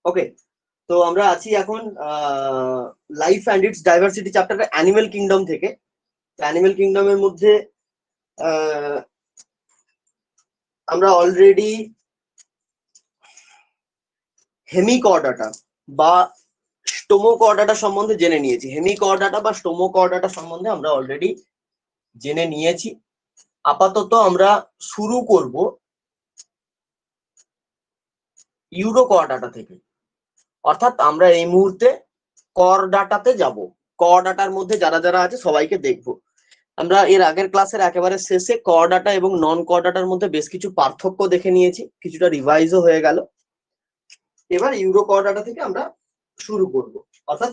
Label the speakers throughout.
Speaker 1: ওকে, তো আমরা আছি এখন লাইফ অ্যান্ড ইটস ডাইভার্সিটি চ্যাপ্টারে অ্যানিমেল কিংডম থেকে। অ্যানিমেল কিংডমের মধ্যে আমরা অলরেডি হেমিকর্ডাটা বা স্টোমোকর্ডাটা সম্বন্ধে জেনে নিয়েছি। হেমিকর্ডাটা বা স্টোমোকর্ডাটা সম্বন্ধে আমরা অলরেডি জেনে নিয়েছি। আপাতত আমরা শুরু করব ইউরোকর্ডাটা থেকে, অর্থাৎ আমরা এই মুহূর্তে করডাটাতে যাব। করডাটার মধ্যে যারা যারা আছে সবাইকে দেখবো। আমরা এর আগের ক্লাসের একেবারে শেষে করডাটা এবং নন করডাটার মধ্যে বেশ কিছু পার্থক্য দেখে নিয়েছি, কিছুটা রিভাইজও হয়ে গেল। এবার ইউরো করডাটা থেকে আমরা শুরু করব, অর্থাৎ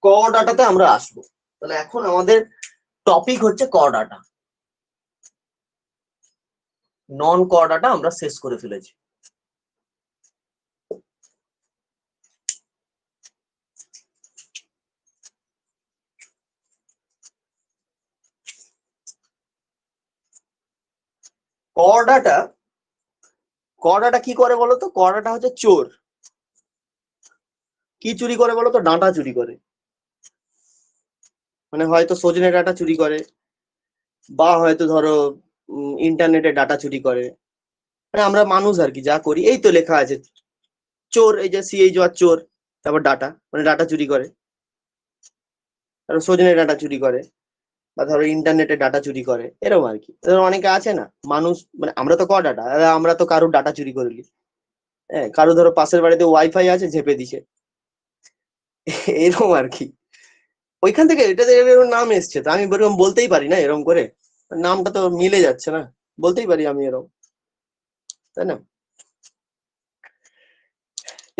Speaker 1: করডাটাতে আমরা আসবো। তাহলে এখন আমাদের টপিক হচ্ছে করডাটা। নন করডাটা আমরা শেষ করে ফেলেছি। করডাটা করডাটা কি করে বলতো? করডাটা হচ্ছে চোর। কি চুরি করে বলতো? ডাঁটা চুরি করে। মানে হয়তো সজনে ডাঁটা চুরি করে, বা হয়তো ধরো ইন্টারনেটে ডাটা চুরি করে। মানে আমরা মানুষ আর কি যা করি, এই তো লেখা আছে চোর, এই যে সিএইচ আর চোর, তারপর ডাটা, মানে ডাটা চুরি করে। তারপর সজনে ডাটা চুরি করে, বা ধরো ইন্টারনেটে ডাটা চুরি করে, এরকম আর কি। অনেকে আছে না মানুষ, মানে আমরা তো ডাটা, আমরা তো কারোর ডাটা চুরি করিনি। হ্যাঁ, কারো ধরো পাশের বাড়িতে ওয়াইফাই আছে, ঝেপে দিছে, এরকম আর কি। ওইখান থেকে এটাতে এরকম নাম এসছে, তো আমি এরকম বলতেই পারি না এরকম করে, নামটা তো মিলে যাচ্ছে না, বলতেই পারি আমি এরকম, তাই না?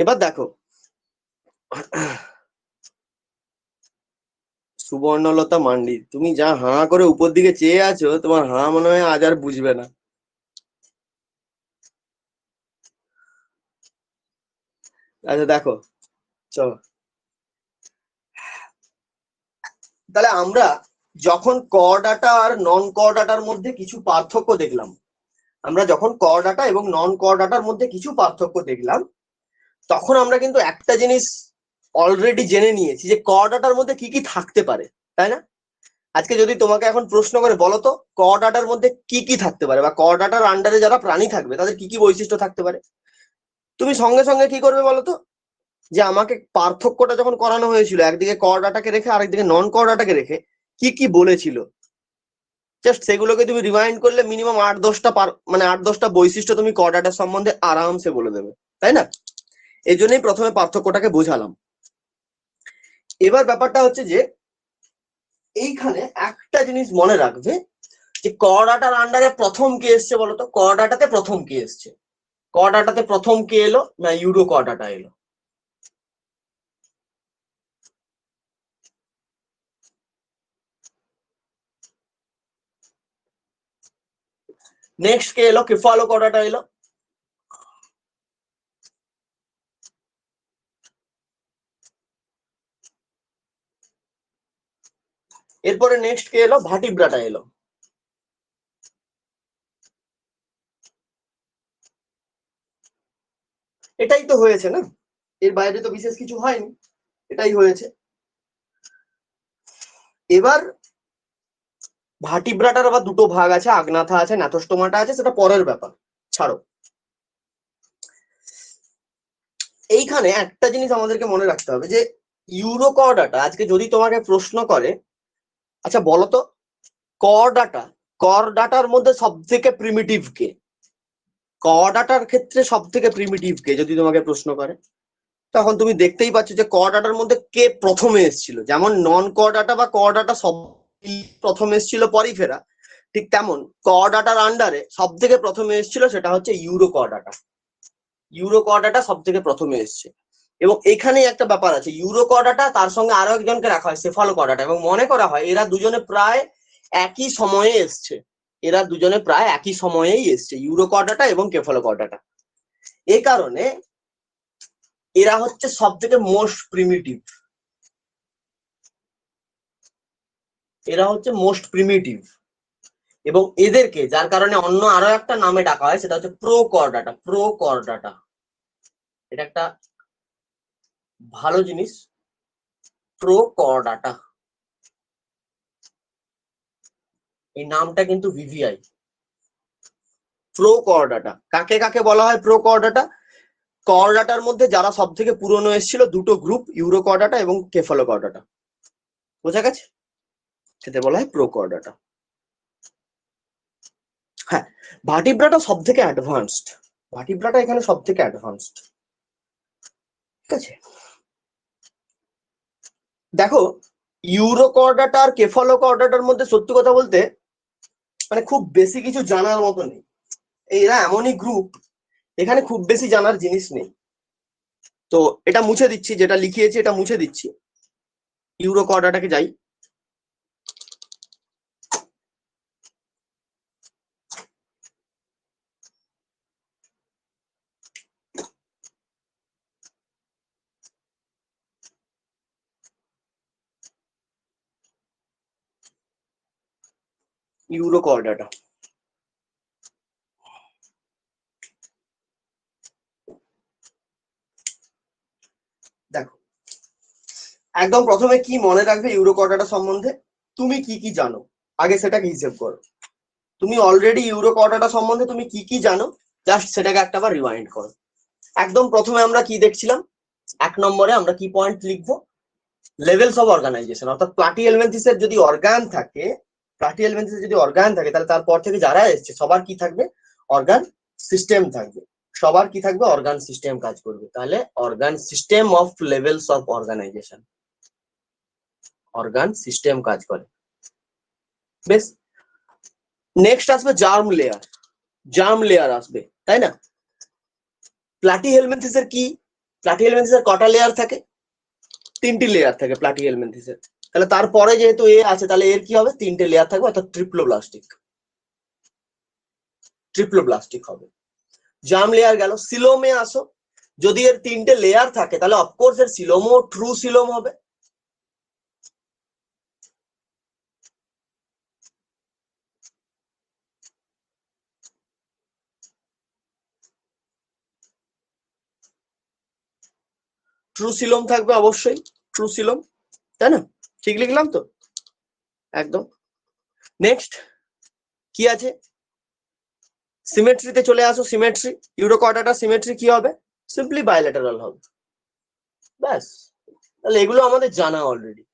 Speaker 1: এবার দেখো, সুবর্ণলতা মান্ডি, তুমি যা হাঁ করে উপর দিকে চেয়ে আছো, তোমার হাঁ মনে হয় আজ আর বুঝবে না। আচ্ছা দেখো, চলো তাহলে আমরা যখন করডাটা আর নন করডাটার মধ্যে কিছু পার্থক্য দেখলাম, আমরা যখন করডাটা এবং নন করডাটার মধ্যে কিছু পার্থক্য দেখলাম, তখন আমরা কিন্তু একটা জিনিস অলরেডি জেনে নিয়েছি যে করডাটার মধ্যে কি কি থাকতে পারে, তাই না? আজকে যদি তোমাকে এখন প্রশ্ন করে বলো তো করডাটার মধ্যে কি কি থাকতে পারে, বা করডাটার আন্ডারে যারা প্রাণী থাকবে তাদের কি কি বৈশিষ্ট্য থাকতে পারে, তুমি সঙ্গে সঙ্গে কি করবে বলো তো? যে আমাকে পার্থক্যটা যখন করানো হয়েছিল, একদিকে করডাটাকে রেখে আরেকদিকে নন করডাটাকে রেখে কি কি বলেছিল, জাস্ট সেগুলোকে তুমি রিমাইন্ড করলে মিনিমাম 8-10টা মানে 8-10টা বৈশিষ্ট্য তুমি করডাটার সম্বন্ধে আরামসে বলে দেবে, তাই না? এই জন্যই প্রথমে পার্থক্যটাকে বোঝালাম। এবার ব্যাপারটা হচ্ছে যে এইখানে একটা জিনিস মনে রাখবে, যে করডাটার আন্ডারে প্রথম কে এসছে বলতো? করডাটাতে প্রথম কে এসছে? করডাটাতে প্রথম কে এলো? না ইউরো করডাটা এলো। নেক্সট কে এলো? কেফালো করডাটা এলো। এরপরে নেক্সট কে এলো? ভাটিব্রাটা এলো। এটাই তো হয়েছে না, এর বাইরে তো বিশেষ কিছু হয়নি, এটাই হয়েছে। এবার ভাটিব্রাটার আবার দুটো ভাগ আছে, আগনাথা আছে, ন্যাথোস্টোমাটা আছে, সেটা পরের ব্যাপার, ছাড়ো। এইখানে একটা জিনিস আমাদেরকে মনে রাখতে হবে, যে ইউরোকর্ডাটা আজকে যদি তোমাকে প্রশ্ন করে, আচ্ছা বলতো করডাটা, করডাটার মধ্যে সব থেকে প্রিমিটিভ কে? করডাটার ক্ষেত্রে সব থেকে প্রিমিটিভ কে যদি তোমাকে প্রশ্ন করে, তখন তুমি দেখতেই পাচ্ছ যে করডাটার মধ্যে কে প্রথমে এসেছিল। যেমন নন করডাটা বা করডাটা সব প্রথমে এসেছিল পরিফেরা, ঠিক তেমন করডাটার আন্ডারে সব থেকে প্রথমে এসেছিল সেটা হচ্ছে ইউরো করডাটা। ইউরো করডাটা সব থেকে প্রথমে এসছে। এবং এখানে একটা ব্যাপার আছে, ইউরো করডাটা তার সঙ্গে আরো একজনকে রাখা হয় সেফালো করডাটা, এবং মনে করা হয় এরা দুজনে প্রায় একই সময়ে এসছে। এরা দুজনে প্রায় একই সময়েই এসছে, ইউরো করডাটা এবং কেফালো করডাটা। এই কারণে এরা হচ্ছে সব থেকে মোস্ট প্রিমিটিভ। এরা হচ্ছে মোস্ট প্রিমিটিভ, এবং এদেরকে যার কারণে অন্য আরো একটা নামে ডাকা হয়, সেটা হচ্ছে প্রো করডাটা। প্রো করডাটা এটা একটা ভালো জিনিস, প্রোকর্ডাটা, এই নামটা কিন্তু ভিভিআই। প্রোকর্ডাটা কাকে কাকে বলা হয়? প্রোকর্ডাটা কর্ডাটার মধ্যে যারা সব থেকে পুরনো এসেছিল দুটো গ্রুপ, ইউরোকর্ডাটা এবং কেফালোকর্ডাটা, বোঝা গেছে? সেটা বলা হয় প্রোকর্ডাটা। হ্যাঁ, ভার্টিব্রাটা সব থেকে অ্যাডভান্সড, ভার্টিব্রাটা এখানে সব থেকে অ্যাডভান্সড, ঠিক আছে? দেখো, ইউরোকর্ডাটা আর কেফালোকর্ডাটার মধ্যে সত্যি কথা বলতে মানে খুব বেশি কিছু জানার মতো নেই। এরা এমনই গ্রুপ, এখানে খুব বেশি জানার জিনিস নেই। তো এটা মুছে দিচ্ছি, যেটা লিখিয়েছি এটা মুছে দিচ্ছি। ইউরোকর্ডাটাকে যাই, ইউরোকর্ডাটা। দেখো, একদম প্রথমে কি মনে রাখবে ইউরোকর্ডাটা সম্বন্ধে? তুমি কি কি জানো আগে সেটাকে হিসেব করো। তুমি অলরেডি ইউরোকর্ডাটা সম্বন্ধে তুমি কি কি জানো, জাস্ট সেটাকে একটাবার রিমাইন্ড করো। একদম প্রথমে আমরা কি দেখছিলাম? 1 নম্বরে আমরা কি পয়েন্ট লিখবো? Levels of organization. অর্থাৎ প্লাটিহেলমিনথেসের যদি অর্গান থাকে, প্লাটিহেলমিনথেসের যদি অর্গান থাকে, তাহলে তারপর থেকে যারা এসছে সবার কি থাকবে? অর্গান সিস্টেম থাকবে। সবার কি থাকবে? অর্গান সিস্টেম কাজ করবে। তাহলে organ system of levels of organization, organ system কাজ করে। বেশ, নেক্সট আসবে জার্ম লেয়ার। জার্ম লেয়ার আসবে, তাই না? প্লাটিহেলমিনথেসের কি? প্লাটিহেলমিনথেসের কটা লেয়ার থাকে? 3টি লেয়ার থাকে প্লাটিহেলমিনথেসের। তাহলে তারপরে যেহেতু এ আছে, তাহলে এর কি হবে? 3টে লেয়ার থাকবে, অর্থাৎ ট্রিপ্লোব্লাস্টিক, ট্রিপ্লোব্লাস্টিক হবে। জার্ম লেয়ার গেল। সিলোমে আসো, যদি এর 3টে লেয়ার থাকে তাহলে অফকোর্স এর সিলোমও ট্রু সিলোম হবে। ট্রু সিলোম থাকবে অবশ্যই, ট্রু সিলোম, তাই না? ঠিক লিখলাম তো? একদম। নেক্সট কি আছে? সিমেট্রিতে চলে আসো। সিমেট্রি, ইউরোকর্ডাটা সিমেট্রি কি হবে? সিম্পলি বাইলেটারাল হবে, ব্যাস। তাহলে এগুলো আমাদের জানা অলরেডি।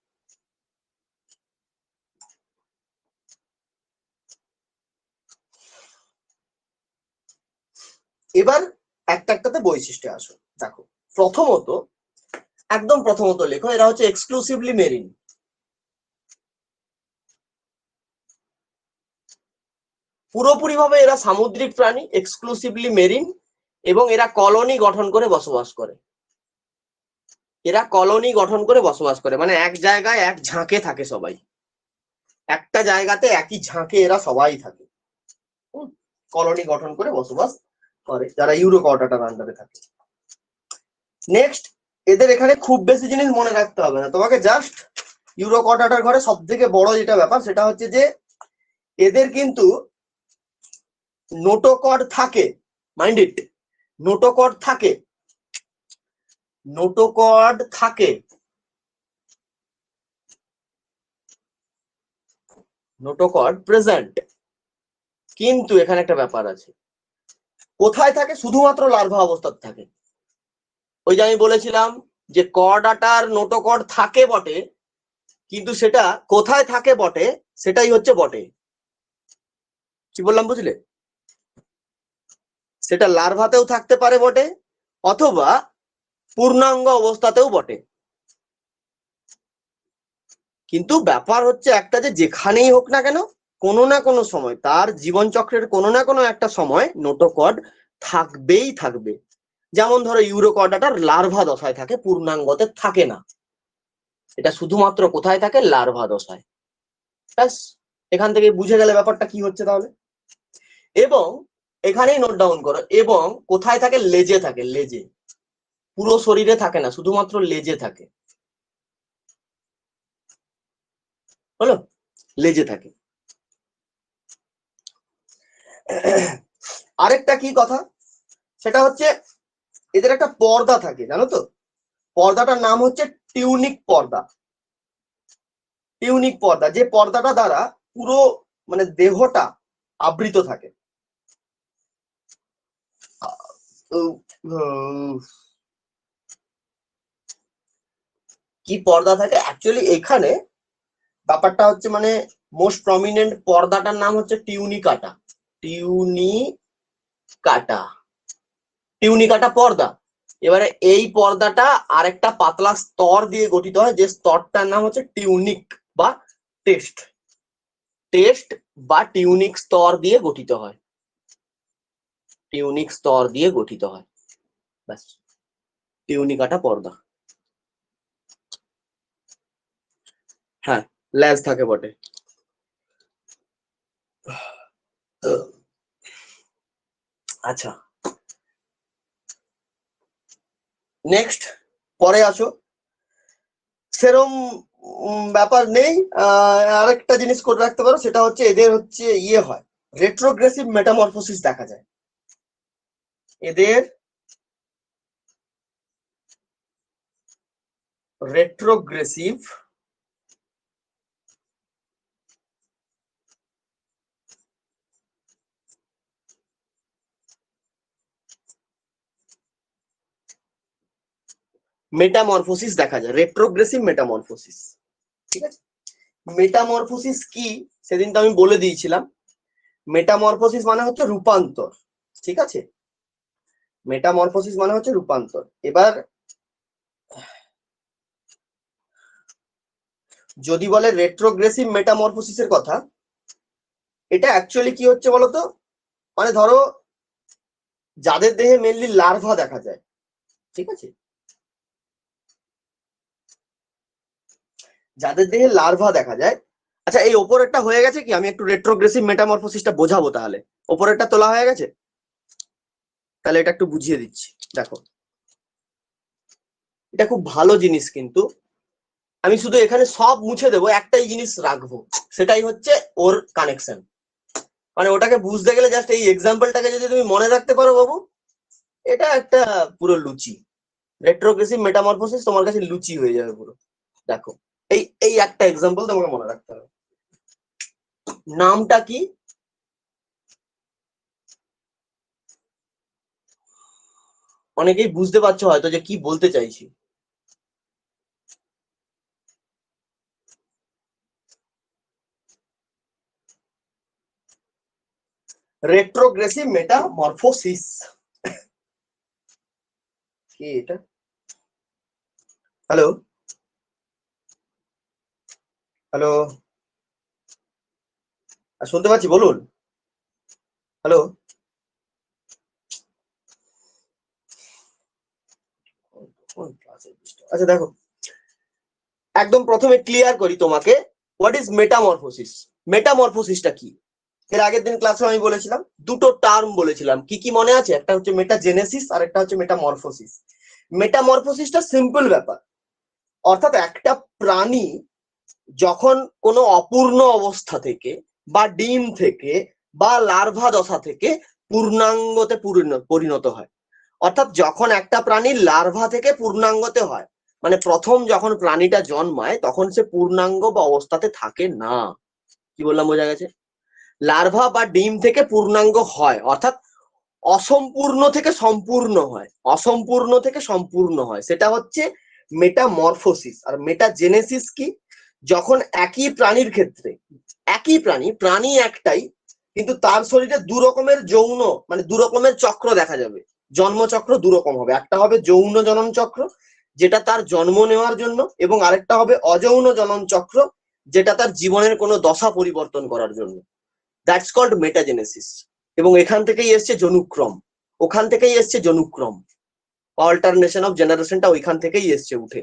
Speaker 1: এবার একটা একটাতে বৈশিষ্ট্য আসো। দেখো, প্রথমত, একদম প্রথমত লেখো এরা হচ্ছে এক্সক্লুসিভলি মেরিন। পুরোপুরি ভাবে এরা সামুদ্রিক প্রাণী, এক্সক্লুসিভলি মেরিন, এবং এরা কলোনি গঠন করে বসবাস করে। এরা কলোনি গঠন করে বসবাস করে, মানে এক জায়গায় এক ঝাঁকে থাকে সবাই, একটা জায়গাতে একই ঝাঁকে এরা সবাই থাকে, কলোনি গঠন করে বসবাস করে যারা ইউরোকর্ডাটার আন্ডারে থাকে। নেক্সট, এদের এখানে খুব বেশি জিনিস মনে রাখতে হবে না তোমাকে, জাস্ট ইউরোকর্ডাটার ঘরে সব থেকে বড় যেটা ব্যাপার সেটা হচ্ছে যে এদের কিন্তু নোটোকর্ড থাকে, মাইন্ড ইট, নোটোকর্ড থাকে, নোটোকর্ড থাকে, নোটোকর্ড প্রেজেন্ট। কিন্তু এখানে একটা ব্যাপার আছে, কোথায় থাকে? শুধুমাত্র লার্ভা অবস্থাতে থাকে। ওই যে আমি বলেছিলাম যে কর্ডাটার নোটোকর্ড থাকে বটে, কিন্তু সেটা কোথায় থাকে বটে সেটাই হচ্ছে বটে। কি বললাম বুঝলে? সেটা লার্ভাতেও থাকতে পারে বটে, অথবা পূর্ণাঙ্গ অবস্থাতেও বটে। কিন্তু ব্যাপার হচ্ছে একটা, যে যেখানেই হোক না কেন কোনো না কোনো সময় তার জীবন চক্রের কোনো না কোনো একটা সময় নোটোকর্ড থাকবেই থাকবে। যেমন ধরো ইউরোকর্ডাটার লার্ভা দশায় থাকে, পূর্ণাঙ্গতে থাকে না। এটা শুধুমাত্র কোথায় থাকে? লার্ভা দশায়। ব্যাস, এখান থেকে বুঝে গেলে ব্যাপারটা কি হচ্ছে তাহলে। এবং এখানেই নোট ডাউন করো, এবং কোথায় থাকে? লেজে থাকে, লেজে। পুরো শরীরে থাকে না, শুধুমাত্র লেজে থাকে। হলো? লেজে থাকে। আরেকটা কি কথা, সেটা হচ্ছে এদের একটা পর্দা থাকে, জানো তো? পর্দাটার নাম হচ্ছে টিউনিক পর্দা। টিউনিক পর্দা, যে পর্দাটা দ্বারা পুরো মানে দেহটা আবৃত থাকে। কি পর্দা থাকে অ্যাকচুয়ালি এখানে ব্যাপারটা হচ্ছে মানে মোস্ট প্রমিনেন্ট পর্দাটার নাম হচ্ছে টিউনিকাটা। টিউনিকাটা, টিউনিকাটা পর্দা। এবারে এই পর্দাটা আরেকটা পাতলা স্তর দিয়ে গঠিত হয়, যে স্তরটার নাম হচ্ছে টিউনিক বা টেস্ট। টেস্ট বা টিউনিক স্তর দিয়ে গঠিত হয়, টিউনিক স্তর দিয়ে গঠিত হয়, ব্যাস। টিউনিকাটা পর্দা। হ্যাঁ, ল্যাজ থাকে বটে। আচ্ছা, নেক্সট, পরে আসো। সেরম ব্যাপার নেই। আরেকটা জিনিস করে রাখতে পারো, সেটা হচ্ছে এদের হচ্ছে ইয়ে হয়, রেট্রোগ্রেসিভ মেটামরফোসিস দেখা যায় এদের। রেট্রোগ্রেসিভ মেটামরফোসিস দেখা যায়, রেট্রোগ্রেসিভ মেটামরফোসিস। ঠিক আছে, মেটামরফোসিস কি সেদিন তো আমি বলে দিয়েছিলাম। মেটামরফোসিস মানে হচ্ছে রূপান্তর। ঠিক আছে, মেটামরফোসিস মানে হচ্ছে রূপান্তর। এবার যদি বলে রেট্রোগ্রেসিভ মেটামরফোসিসের কথা, এটা অ্যাকচুয়ালি কি হচ্ছে বলতো, মানে ধরো যাদের দেহে মেনলি লার্ভা দেখা যায়, ঠিক আছে, যাদের দেহে লার্ভা দেখা যায়। আচ্ছা, এই ওপরেরটা হয়ে গেছে কি? আমি একটু রেট্রোগ্রেসিভ মেটামরফোসিসটা বোঝাবো তাহলে। ওপরেরটা তোলা হয়ে গেছে, তাহলে এটা একটু বুঝিয়ে দিচ্ছি। দেখো, এটা খুব ভালো জিনিস, কিন্তু আমি শুধু এখানে সব মুছে দেবো, একটাই জিনিস রাখবো, সেটাই হচ্ছে ওর কানেকশন। মানে ওটাকে বুঝতে গেলে জাস্ট এই এক্সাম্পলটাকে যদি তুমি মনে রাখতে পারো বাবু, এটা একটা পুরো লুচি। রেট্রোগ্রেসিভ মেটামরফোসিস তোমার কাছে লুচি হয়ে যাবে পুরো। দেখো, এই এই একটা এক্সাম্পল তোমাকে মনে রাখতে হবে। নামটা কি? অনেকেই বুঝতে পারছো হয়তো যে কি বলতে চাইছি। রেট্রোগ্রেসিভ মেটামরফোসিস কি এটা? হ্যালো, হ্যালো, শুনতে পাচ্ছি, বলুন। হ্যালো, আচ্ছা দেখো, একদম প্রথমে ক্লিয়ার করি তোমাকে, হোয়াট ইজ মেটামরফোসিস। মেটামরফোসিসটা কি? এর আগের দিন ক্লাসে আমি বলেছিলাম, দুটো টার্ম বলেছিলাম, কি কি মনে আছে? একটা হচ্ছে মেটাজেনেসিস আর একটা হচ্ছে মেটামরফোসিস। মেটামরফোসিসটা সিম্পল ব্যাপার, অর্থাৎ একটা প্রাণী যখন কোনো অপূর্ণ অবস্থা থেকে বা ডিম থেকে বা লার্ভা দশা থেকে পূর্ণাঙ্গতে পরিণত হয়। অর্থাৎ যখন একটা প্রাণী লার্ভা থেকে পূর্ণাঙ্গতে হয়, মানে প্রথম যখন প্রাণীটা জন্মায় তখন সে পূর্ণাঙ্গ বা অবস্থাতে থাকে না। কি বললাম, বোঝা গেছে? লার্ভা বা ডিম থেকে পূর্ণাঙ্গ হয়, অর্থাৎ অসম্পূর্ণ থেকে সম্পূর্ণ হয়, অসম্পূর্ণ থেকে সম্পূর্ণ হয়, সেটা হচ্ছে মেটামরফোসিস। আর মেটাজেনেসিস কি? যখন একই প্রাণীর ক্ষেত্রে, একই প্রাণী একটাই, কিন্তু তার শরীরে দু রকমের যৌন মানে দু রকমের চক্র দেখা যাবে। জন্মচক্র দু রকম হবে, একটা হবে যৌন জনন চক্র, যেটা তার জন্ম নেওয়ার জন্য, এবং আরেকটা হবে অযৌন জনন চক্র, যেটা তার জীবনের কোনো দশা পরিবর্তন করার জন্য। That's called metagenesis. এবং এখান থেকেই এসছে জনুক্রম, ওখান থেকেই এসছে জনুক্রম, অল্টারনেশন অফ জেনারেশনটা ওইখান থেকেই এসছে উঠে।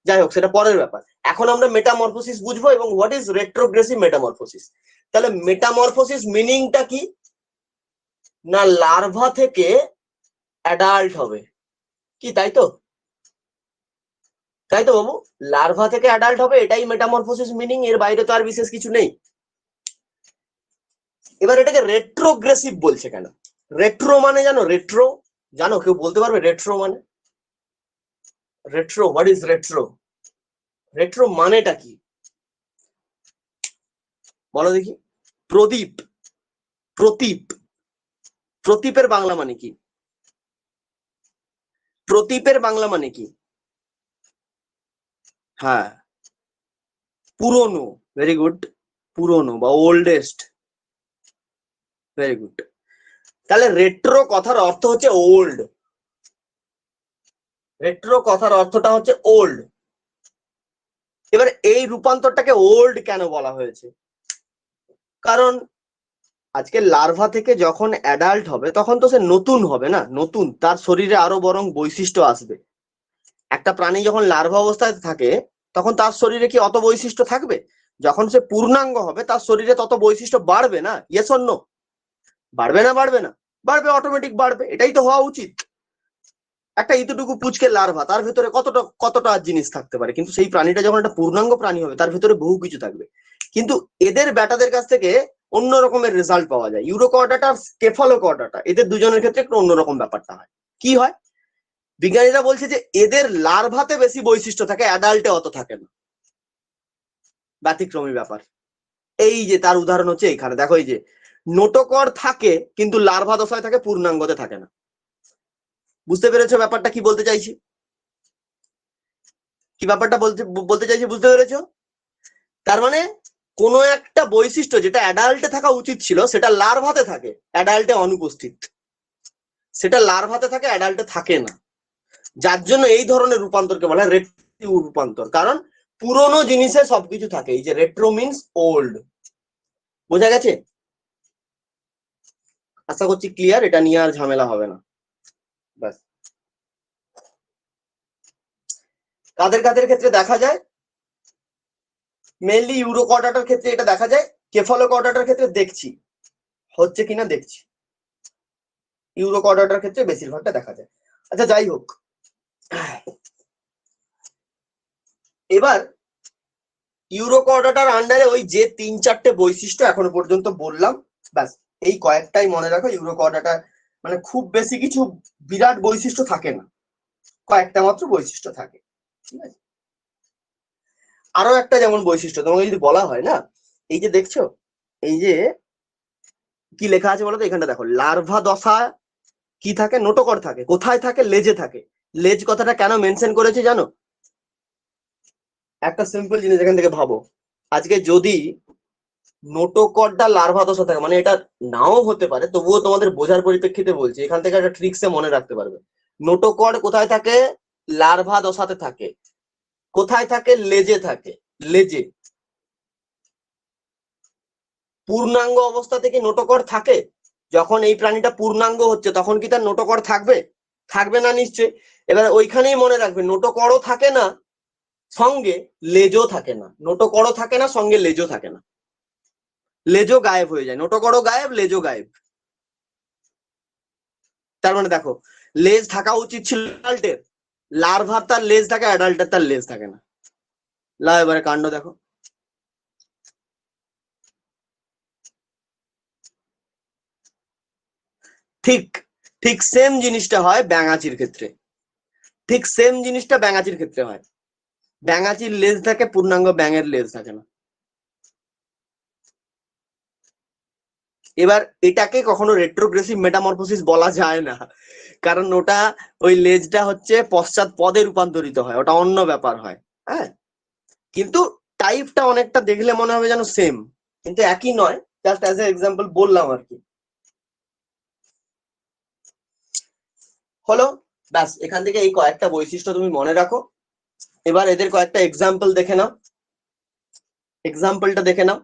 Speaker 1: যাই হোক, সেটা পরের ব্যাপার। এখন আমরা মেটামরফোসিস বুঝবো এবং হোয়াট ইজ রেট্রোগ্রেসিভ মেটামরফোসিস। তাহলে মেটামরফোসিস মিনিংটা কি? না লার্ভা থেকে অ্যাডাল্ট হবে, কি তাই তো? তাই তো বাবু, লার্ভা থেকে অ্যাডাল্ট হবে, এটাই মেটামরফোসিস মিনিং, এর বাইরে তো আর বিশেষ কিছু নেই। এবার এটাকে রেট্রোগ্রেসিভ বলছে কেন? রেট্রো মানে জানো? রেট্রো জানো? কেউ বলতে পারবে রেট্রো মানে? Retro, what is retro? Retro মানেটা কি বলো দেখি? প্রদীপ, প্রতীপ, প্রতীপের বাংলা মানে কি? প্রতীপের বাংলা মানে কি? হ্যাঁ, পুরনো, ভেরি গুড, পুরনো বা ওল্ডেস্ট, ভেরি গুড। তাহলে রেট্রো কথার অর্থ হচ্ছে ওল্ড, রেট্রো কথার অর্থটা হচ্ছে ওল্ড। এবার এই রূপান্তরটাকে ওল্ড কেন বলা হয়েছে? কারণ আজকে লার্ভা থেকে যখন অ্যাডাল্ট হবে তখন তো সে নতুন হবে না, নতুন, তার শরীরে আরো বরং বৈশিষ্ট্য আসবে। একটা প্রাণী যখন লার্ভা অবস্থায় থাকে তখন তার শরীরে কি অত বৈশিষ্ট্য থাকবে? যখন সে পূর্ণাঙ্গ হবে তার শরীরে তত বৈশিষ্ট্য বাড়বে না? Yes or no? বাড়বে না বাড়বে না? বাড়বে, অটোমেটিক বাড়বে, এটাই তো হওয়া উচিত। একটা ইতটুকু পুচকে লার্ভা, তার ভিতরে কতটা কতটা জিনিস থাকতে পারে, কিন্তু সেই প্রাণীটা যখন একটা পূর্ণাঙ্গ প্রাণী হবে তার ভিতরে বহু কিছু থাকবে। কিন্তু এদের ব্যাটাদের কাছ থেকে অন্য রকমের রেজাল্ট পাওয়া যায়। ইউরোকর্ডাটা আর স্কেফালোকর্ডাটা, এদের দুজনের ক্ষেত্রে একটু অন্যরকম ব্যাপারটা হয়। কি হয়? বিজ্ঞানীরা বলছে যে এদের লার্ভাতে বেশি বৈশিষ্ট্য থাকে, অ্যাডাল্টে অত থাকে না। ব্যতিক্রমী ব্যাপার। এই যে তার উদাহরণ হচ্ছে এইখানে দেখো, এই যে নোটোকর থাকে কিন্তু লার্ভা দশায় থাকে, পূর্ণাঙ্গতে থাকে না। বুঝতে পেরেছো ব্যাপারটা কি বলতে চাইছি? কি ব্যাপারটা বলতে বলতে চাইছি, বুঝতে পেরেছো? তার মানে কোনো একটা বৈশিষ্ট্য যেটা অ্যাডাল্টে থাকা উচিত ছিল সেটা লার্ভাতে থাকে, অ্যাডাল্টে অনুপস্থিত। সেটা লার্ভাতে থাকে, অ্যাডাল্টে থাকে না। যার জন্য এই ধরনের রূপান্তরকে বলা হয় রেট্রো রূপান্তর। কারণ পুরোনো জিনিসে সবকিছু থাকে। এই যে রেট্রো মিনস ওল্ড। বোঝা গেছে? আশা করছি ক্লিয়ার, এটা নিয়ে আর ঝামেলা হবে না। ব্যাস। কাদের কাদের ক্ষেত্রে দেখা যায়? মেনলি ইউরোকর্ডাটার ক্ষেত্রে এটা দেখা যায়, কেফালোকর্ডাটার ক্ষেত্রে দেখছি হচ্ছে কিনা দেখছি। ইউরোকর্ডাটার ক্ষেত্রে বেশিরভাগটা দেখা যায়। আচ্ছা যাই হোক, এবার ইউরোকর্ডাটার আন্ডারে ওই যে 3-4টে বৈশিষ্ট্য এখনো পর্যন্ত বললাম, ব্যাস এই কয়েকটাই মনে রাখো। ইউরোকর্ডাটা মানে খুব বেশি কিছু বিরাট বৈশিষ্ট্য থাকে না, কয়েকটা মাত্র বৈশিষ্ট্য থাকে। ঠিক আছে? আরো একটা যেমন বৈশিষ্ট্য তোমাকে যদি বলা হয় না, এই যে দেখছো, এই যে কি লেখা আছে বলো তো, এখানটা দেখো, লার্ভা দশা কি থাকে? নোটোকর থাকে। কোথায় থাকে? লেজে থাকে। লেজ কথাটা কেন মেনশন করেছে জানো? একটা সিম্পল জিনিস এখান থেকে ভাবো। আজকে যদি নোটোকর্ডটা লার্ভা দশা থাকে, মানে এটা নাও হতে পারে, তবুও তোমাদের বোঝার পরিপ্রেক্ষিতে বলছি, এখান থেকে একটা ট্রিক্সে মনে রাখতে পারবে। নোটোকর্ড কোথায় থাকে? লার্ভা দশাতে থাকে। কোথায় থাকে? লেজে থাকে। লেজে। পূর্ণাঙ্গ অবস্থা থেকে নোটোকর থাকে? যখন এই প্রাণীটা পূর্ণাঙ্গ হচ্ছে তখন কি তার নোটোকর থাকবে? থাকবে না নিশ্চয়ই। এবার ওইখানেই মনে রাখবে, নোটোকরও থাকে না, সঙ্গে লেজও থাকে না। নোটোকরও থাকে না, সঙ্গে লেজও থাকে না। লেজও গায়েব হয়ে যায়, নোটোকরও গায়েব, লেজও গায়েব। তার মানে দেখো, লেজ থাকা উচিত ছিল অ্যাডাল্টের, লার্ভার তার লেজ থাকে, অ্যাডাল্টের তার লেজ থাকে না। এবারে কাণ্ড দেখো। ঠিক ঠিক সেম জিনিসটা হয় ব্যাঙাচির ক্ষেত্রে। ঠিক সেম জিনিসটা ব্যাঙাচির ক্ষেত্রে হয়। ব্যাঙাচির লেজ থাকে, পূর্ণাঙ্গ ব্যাঙের লেজ থাকে না। এবার এটাকে কখনো রেট্রোগ্রেসিভ মেটামরফোসিস বলা যায় না, কারণ ওটা ওই লেজটা হচ্ছে পশ্চাৎ পদে রূপান্তরিত হয়, ওটা অন্য ব্যাপার হয়। হ্যাঁ, কিন্তু টাইপটা অনেকটা দেখলে মনে হবে যেন সেম, কিন্তু একই নয়। জাস্ট অ্যাজ এ এক্সাম্পল বললাম আর কি। হলো, ব্যাস এখান থেকে এই কয়েকটা বৈশিষ্ট্য তুমি মনে রাখো। এবার এদের কয়েকটা এক্সাম্পল দেখে নাও। এক্সাম্পলটা দেখে নাও।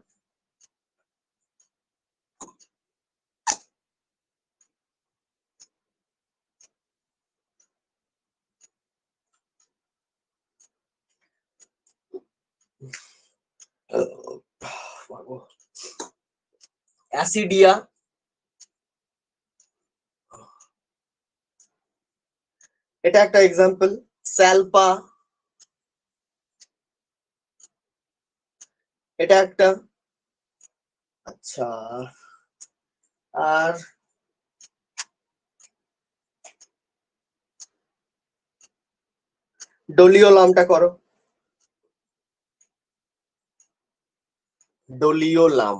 Speaker 1: অ্যাসিডিয়া, এটা একটা এক্সাম্পল। স্যালপা, এটা একটা। আচ্ছা, আর ডোলিওলামটা করো, ডোলিওলাম,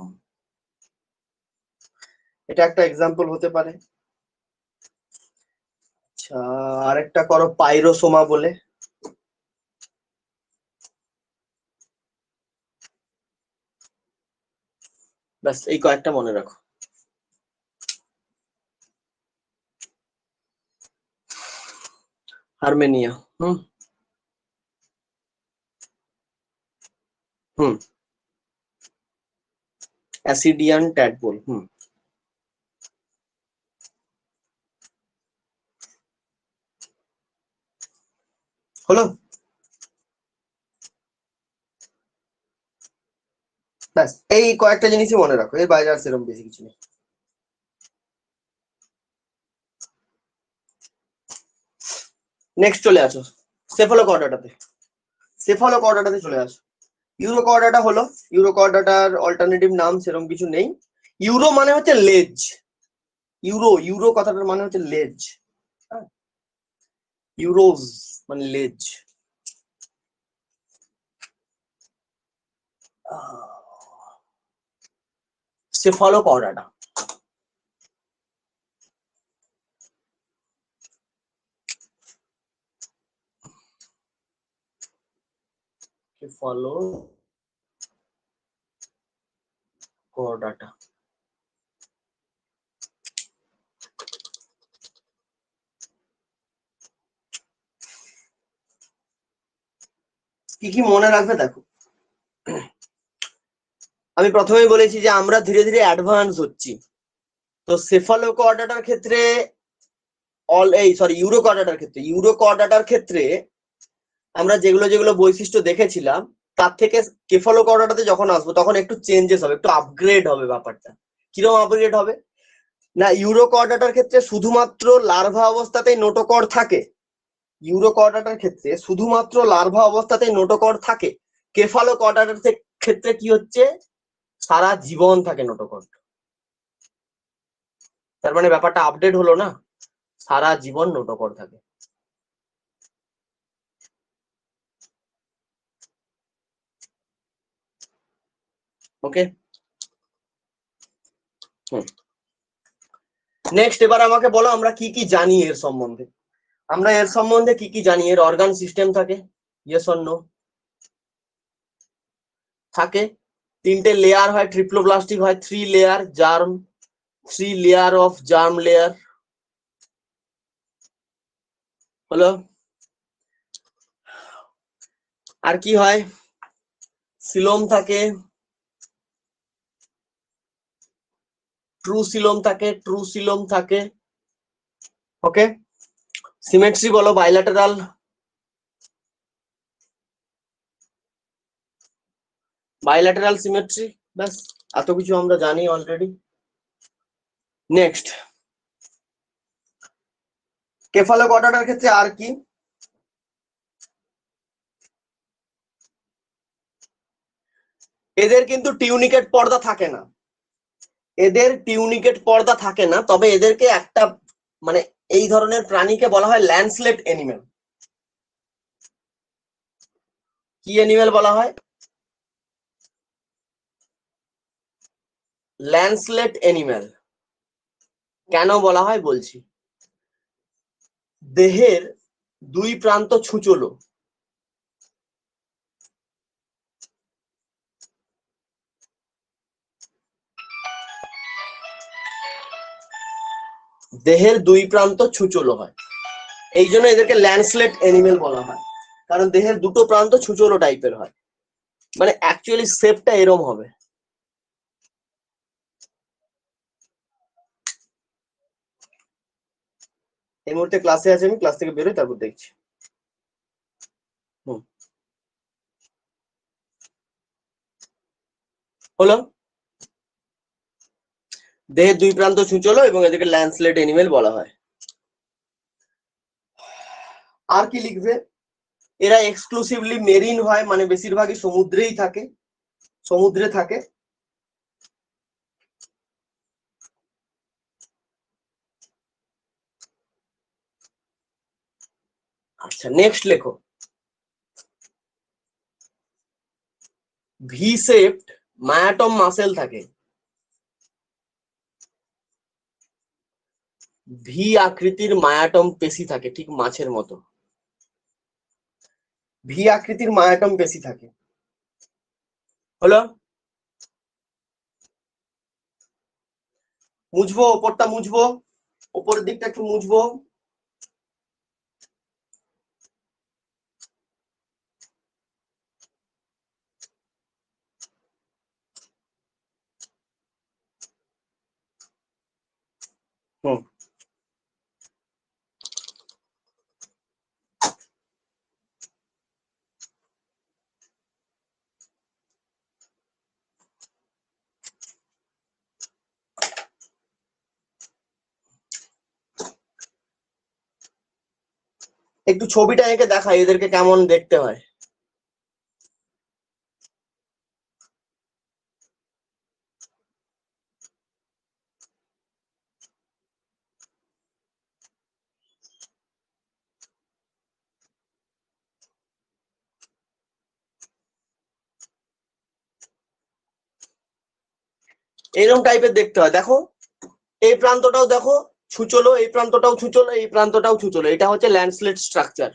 Speaker 1: এটা একটা এক্সাম্পল হতে পারে। আচ্ছা, আরেকটা করো পাইরোসোমা বলে। ব্যাস এই কয়েকটা মনে রাখো। আর্মেনিয়া, হুম হুম, অ্যাসিডিয়ান ট্যাডপোল, হুম, হলো। ব্যাস এই কয়েকটা জিনিসই মনে রাখো, এর বাইরে আর সেরকম বেশি কিছু নেই। নেক্সট চলে আসো সেফালোকর্ডাটাতে, সেফালোকর্ডাটাতে চলে আসো। ইউরোকর্ডাটা হলো, ইউরোকর্ডাটার অল্টারনেটিভ নাম সেরকম কিছু নেই। ইউরো মানে হচ্ছে লেজ, ইউরো, ইউরো কথাটার মানে হচ্ছে লেজ, হ্যাঁ, ইউরোজ মানে লেজ। সেফালোকর্ডাটা, সেফালোকর্ডাটা কি কি মনে রাখবে দেখো। আমি প্রথমেই বলেছি যে আমরা ধীরে ধীরে অ্যাডভান্স হচ্ছি। তো সেফালোকর্ডাটার ক্ষেত্রে ইউরোকর্ডাটার ক্ষেত্রে আমরা যেগুলো যেগুলো বৈশিষ্ট্য দেখেছিলাম, তার থেকে কেফালোকর্ডাটাতে যখন আসবো তখন একটু চেঞ্জেস হবে, একটু আপগ্রেড হবে ব্যাপারটা। কিরকম আপগ্রেড হবে না, ইউরোকর্ডাটার ক্ষেত্রে শুধুমাত্র লার্ভা অবস্থাতেই নোটোকর্ড থাকে, ইউরোকর্ডাটার ক্ষেত্রে শুধুমাত্র লার্ভা অবস্থাতেই নোটোকর্ড থাকে। কেফালোকর্ডাটার ক্ষেত্রে কি হচ্ছে, সারা জীবন থাকে নোটোকর্ড। তার মানে ব্যাপারটা আপডেট হলো না, সারা জীবন নোটোকর্ড থাকে। ওকে, নেক্সট এবার আমাকে বলো আমরা কি কি জানি এর সম্বন্ধে। আমরা এর সম্বন্ধে কি কি জানি, এর অর্গান সিস্টেম থাকে, ইয়েস অর নো? থাকে, তিনটে লেয়ার হয়, ট্রিপ্লোপ্লাস্টিক হয়, 3 layer germ, 3 layer of germ layer, হলো। আর কি হয়, সিলোম থাকে, ট্রু সিলোম থাকে, ওকে। সিমেট্রি বলো, বাইল্যাটারাল সিমেট্রি, ব্যাস এত কিছু আমরা জানি অলরেডি। নেক্সট, কেফালোকর্ডাটার ক্ষেত্রে আর কি, এদের কিন্তু টিউনিকেট পর্দা থাকে না, এদের টিউনিকেট পর্দা থাকে না, তবে এদেরকে একটা মানে এই ধরনের প্রাণীকে বলা হয় ল্যান্সলেট এনিম্যাল। কি এনিম্যাল বলা হয়, ল্যান্সলেট এনিম্যাল। কেন বলা হয় বলছি, দেহের দুই প্রান্ত ছুচলো, দেহের দুই প্রান্ত ছুচলো হয়, এই জন্য এদেরকে ল্যান্সলেট এনিম্যাল বলা হয়, কারণ দেহের দুটো প্রান্ত ছুচলো টাইপের হয়, মানে অ্যাকচুয়ালি শেপটা এরম হবে। এই মুহূর্তে ক্লাসে আছে, আমি ক্লাস থেকে বেরোই তারপর দেখছি। হুম, হলো, দেহের দুই প্রান্ত ছুঁচলো এবং এদেরকে ল্যান্সলেট এনিমেল বলা হয়। আর কি লিখবে, এরা এক্সক্লুসিভলি মেরিন হয়, মানে বেশিরভাগই সমুদ্রেই থাকে, সমুদ্রে থাকে। আচ্ছা নেক্সট লেখো, ভি শেপড মায়াটম মাসেল থাকে, ভি আকৃতির মায়াটম পেশি থাকে, ঠিক মাছের মতো ভি আকৃতির মায়াটম পেশি থাকে। হলো? মুছবো ওপরটা, মুছবো ওপরের দিকটা একটু মুছবো। হুম, একটু ছবিটা এঁকে দেখাই এদেরকে কেমন দেখতে হয়। এইরকম টাইপের দেখতে হয়। দেখো এই প্রান্তটাও দেখো ছুচলো, এই প্রান্তটাও ছুচলো, এই প্রান্তটাও ছুচলো। এটা হচ্ছে ল্যান্ডস্লেট স্ট্রাকচার,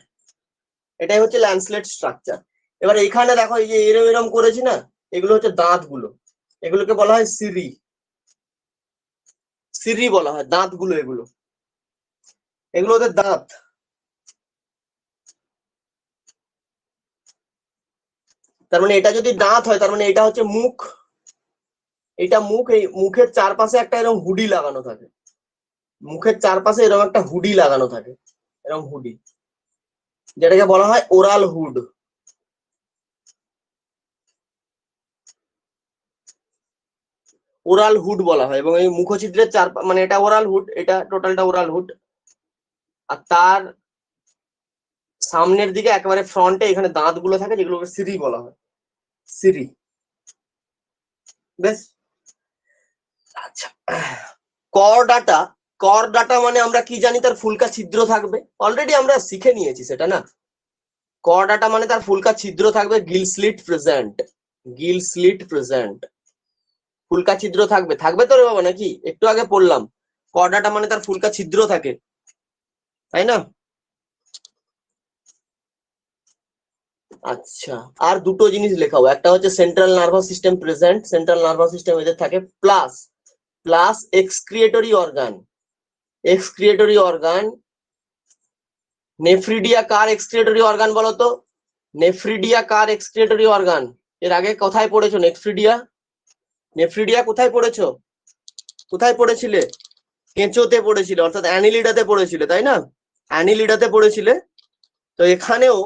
Speaker 1: এটাই হচ্ছে ল্যান্ডস্লেট স্ট্রাকচার। এবার এইখানে দেখো এই যে এরম এরম করেছি না, এগুলো হচ্ছে দাঁতগুলো, এগুলোকে বলা হয় সিরি, সিরি বলা হয় দাঁতগুলো, এগুলো এগুলো ওদের দাঁত। তার মানে এটা যদি দাঁত হয় তার মানে এটা হচ্ছে মুখ, এটা মুখ। এই মুখের চারপাশে একটা এরকম হুডি লাগানো থাকে, মুখের চারপাশে এরকম একটা হুডি লাগানো থাকে, এরকম হুডি, যেটাকে বলা হয় ওরাল হুড। ওরাল হুড বলা হয়। এবং এই মুখছিদ্রের চার মানে এটা ওরাল হুড, এটা টোটালটা ওরাল হুড। আর তার সামনের দিকে একেবারে ফ্রন্টে এখানে দাঁতগুলো থাকে, যেগুলোকে সিরি বলা হয়, সিরি। বেশ, আচ্ছা। করডাটা, করডাটা মানে আমরা কি জানি, তার ফুলকা ছিদ্র থাকবে, অলরেডি আমরা শিখে নিয়েছি সেটা না। করডাটা মানে তার ফুলকা ছিদ্র থাকবে, gill slit present, gill slit present, ফুলকা ছিদ্র থাকবে, থাকবে তো রে বাবা নাকি? একটু আগে পড়লাম করডাটা মানে তার ফুলকা ছিদ্র থাকে, তাই না? আচ্ছা, আর দুটো জিনিস লেখাও, একটা হচ্ছে central nervous system present, central nervous system এদের থাকে, plus plus excretory organ, excretory organ. Nephridia কার এক্সক্রিয়েটরি অর্গান বলো তো? নেফ্রিডিয়া কার এক্সক্রিয়েটরি অর্গান? এর আগে কোথায় পড়েছো নেফ্রিডিয়া? নেফ্রিডিয়া কোথায় পড়েছো? কোথায় পড়েছিলে? কেঁচোতে পড়েছিলে, অর্থাৎ অ্যানিলিডাতে পড়েছিলে, তাই না? অ্যানিলিডাতে পড়েছিলে। তো এখানেও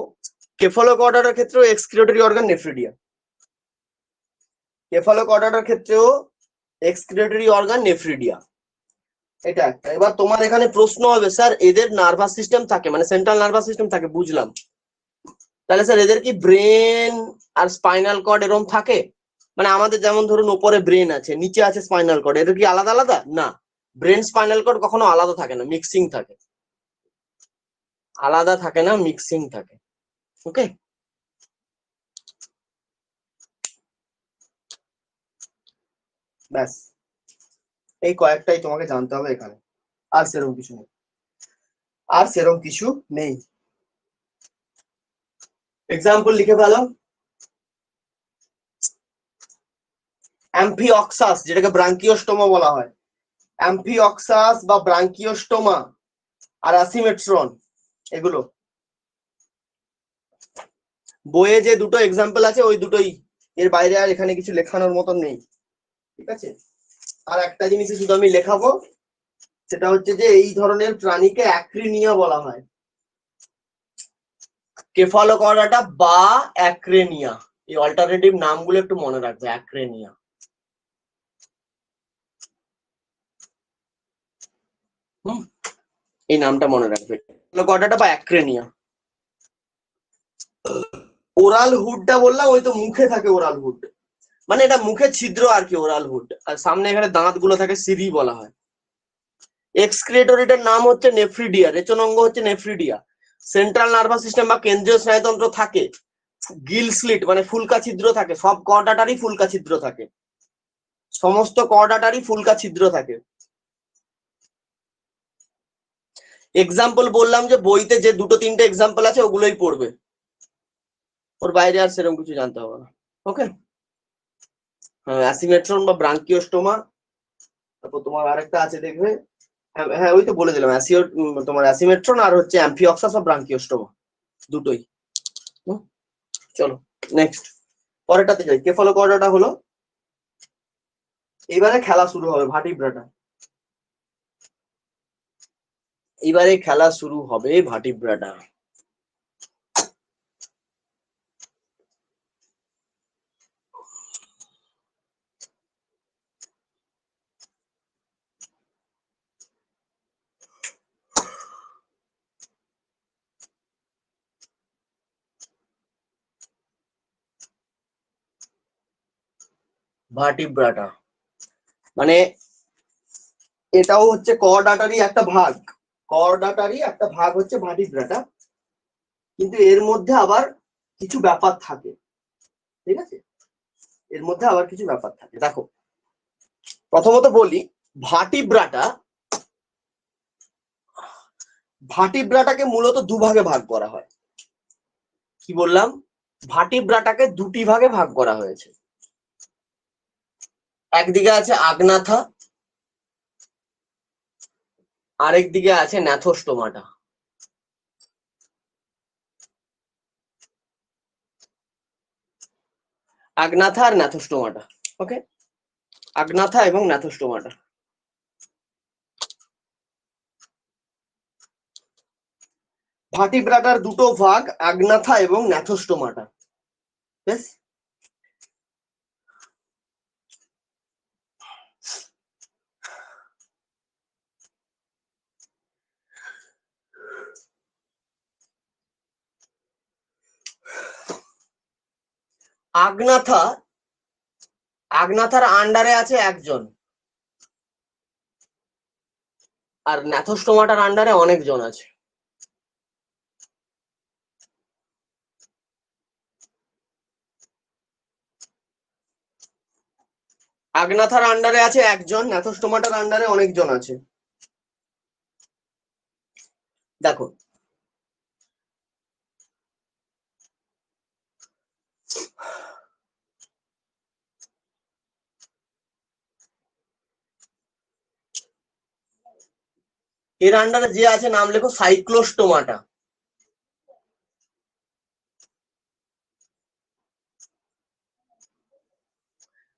Speaker 1: কেফালোকর্ডাটার ক্ষেত্রেও এক্সক্রিয়েটরি অর্গান নেফ্রিডিয়া, কেফালোকর্ডাটার ক্ষেত্রেও এক্সক্রিয়েটরি অর্গান নেফ্রিডিয়া, এটা একটা। এবার তোমার এখানে প্রশ্ন হবে, স্যার এদের নার্ভাস সিস্টেম থাকে, মানে সেন্ট্রাল নার্ভাস সিস্টেম থাকে, বুঝলাম, তাহলে স্যার এদের কি ব্রেন আর স্পাইনাল কর্ড এরকম থাকে? মানে আমাদের যেমন ধরুন উপরে ব্রেন আছে, নিচে আছে স্পাইনাল কর্ড, এদের কি আলাদা আলাদা? না, ব্রেন স্পাইনাল কর্ড কখনো আলাদা থাকে না, মিক্সিং থাকে, আলাদা থাকে না, মিক্সিং থাকে। ওকে, ব্যাস এই কয়েকটাই তোমাকে জানতে হবে এখানে, আর সেরকম কিছু নেই, আর সেরকম কিছু নেই। এক্সাম্পল লিখে ফেলো। অ্যাম্ফিঅক্সাস, যেটাকে ব্রাঙ্কিওস্টোমা বলা হয়, অ্যাম্ফিঅক্সাস বা ব্রাঙ্কিওস্টোমা আর অ্যাসিমেট্রন, এগুলো বইয়ে যে দুটো এক্সাম্পল আছে ওই দুটোই, এর বাইরে আর এখানে কিছু লেখানোর মতন নেই, ঠিক আছে? আর একটা জিনিস শুধু আমি লেখাবো, সেটা হচ্ছে যে এই ধরনের প্রাণীকে অ্যাক্রিনিয়া বলা হয়, কেফালোকর্ডাটা বা অ্যাক্রেনিয়া, এই অল্টারনেটিভ নামগুলো একটু মনে রাখবে, অ্যাক্রেনিয়া। এই নামটা মনে রাখবে, কেফালোকর্ডাটা বা অ্যাক্রেনিয়া। ওরাল হুডটা বললাম, ওই তো মুখে থাকে ওরাল হুড, মানে এটা মুখের ছিদ্র আর কি, ওরাল হুড। আর সামনে এখানে দাঁত গুলো থাকে, সিরি বলা হয়। এক্সক্রিয়েটরিটার নাম হচ্ছে নেফ্রিডিয়া, রেচন অঙ্গ হচ্ছে নেফ্রিডিয়া। সেন্ট্রাল নার্ভাস সিস্টেম বা কেন্দ্রীয় স্নায়ুতন্ত্র থাকে, গিল স্লিট মানে ফুলকা ছিদ্র থাকে, সব কর্ডাটারই ফুলকা ছিদ্র থাকে, সমস্ত কর্ডাটারই ফুলকা ছিদ্র থাকে। এক্সাম্পল বললাম যে বইতে যে দুটো তিনটে এক্সাম্পল আছে ওগুলোই পড়বে, ওর বাইরে আর সেরকম কিছু জানতে হবে না। ওকে, অ্যাসিমেট্রন বা ব্রাঙ্কিওস্টোমা, তারপর তোমার আরেকটা আছে দেখবে, হ্যাঁ ওই তো বলে দিলাম, তোমার অ্যাসিমেট্রন আর হচ্ছে অ্যাম্ফিওক্সাস বা ব্রাঙ্কিওস্টোমা, দুটোই। চলো নেক্সট, পরেরটাতে যাই। কেফালোকর্ডাটা হলো, এবারে খেলা শুরু হবে ভার্টিব্রাটা, এবারে খেলা শুরু হবে ভার্টিব্রাটা। ভার্টিব্রাটা মানে এটাও হচ্ছে কর্ডাটারই একটা ভাগ, কর্ডাটারই একটা ভাগ হচ্ছে ভার্টিব্রাটা, কিন্তু এর মধ্যে আবার কিছু ব্যাপার থাকে, ঠিক আছে, এর মধ্যে আবার কিছু ব্যাপার থাকে। দেখো প্রথমত বলি, ভার্টিব্রাটা, ভার্টিব্রাটাকে মূলত দুভাগে ভাগ করা হয়। কি বললাম? ভার্টিব্রাটাকে দুটি ভাগে ভাগ করা হয়েছে। একদিকে আছে আগনাথা, আরেক দিকে আছে ন্যাথোস্টোমাটা। আগনাথা আর ন্যাথোস্টোমাটা, ওকে, আগনাথা এবং ন্যাথোস্টোমাটা। ভার্টিব্রাটার দুটো ভাগ, আগনাথা এবং ন্যাথোস্টোমাটা, বেশ। আগনাথা, আগনাথার আন্ডারে আছে একজন, আর ন্যাথোস্টোমাটার আন্ডারে অনেকজন আছে। আগনাথার আন্ডারে আছে একজন, ন্যাথোস্টোমাটার আন্ডারে অনেকজন আছে। দেখো এর আন্ডারে যে আছে নাম লেখো সাইক্লোস্টোমাটা।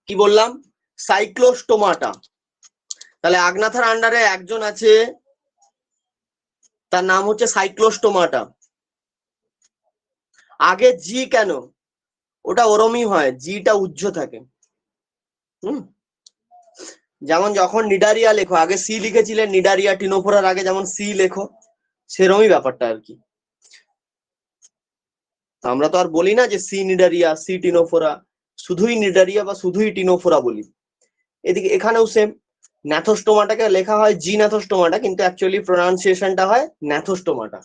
Speaker 1: কি বললাম? সাইক্লোস্টোমাটা। তাহলে আগনাথার আন্ডারে একজন আছে, তার নাম হচ্ছে সাইক্লোস্টোমাটা। আগে জি কেন? ওটা ওরমই হয়, জিটা উজ্জ থাকে। যেমন যখন নিডারিয়া লেখো, আগে সি লিখেছিলেন নিডারিয়া, টিনোফোরার আগে যেমন সি লেখো, সেরমই ব্যাপারটা আর কি। আমরা তো আর বলি না যে সি নিডারিয়া, সি টিনোফোরা, শুধুই নিডারিয়া বা শুধুই টিনোফোরা বলি। এদিকে এখানেও সেম, ন্যাথোস্টোমাটাকে লেখা হয় জি ন্যাথোস্টোমাটা, কিন্তু অ্যাকচুয়ালি প্রোনাউন্সিয়েশনটা হয় ন্যাথোস্টোমাটা।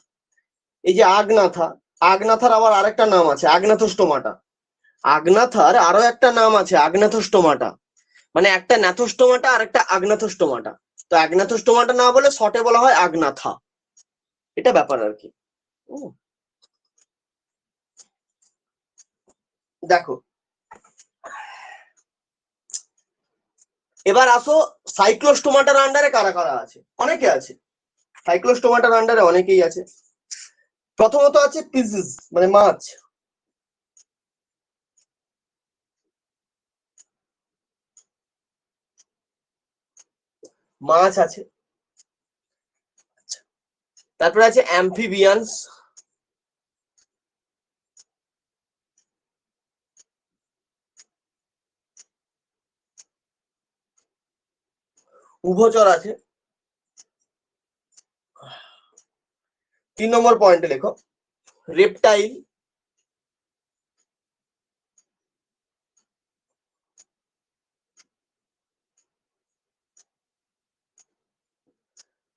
Speaker 1: এই যে আগনাথা, আগনাথার আবার আরেকটা নাম আছে আগনাথোস্টোমাটা। আগনাথার আরো একটা নাম আছে আগনাথোস্টোমাটা, মানে একটা ন্যাথোস্টোমাটা আর একটা আগনাথোস্টোমাটা। তো আগনাথোস্টোমাটা না বলে শর্টে বলা হয় আগনাথা, এটা ব্যাপার আর কি। দেখো এবার আসো, সাইক্লোস্টোমাটার আন্ডারে কারা কারা আছে? অনেকে আছে, সাইক্লোস্টোমাটার আন্ডারে অনেকেই আছে। প্রথমত আছে পিসিস মানে মাছ, মাছ আছে। তারপরে আছে অ্যাম্ফিবিয়ান্স, উভচর আছে। 3 নম্বর পয়েন্টে লেখো রেপটাইল,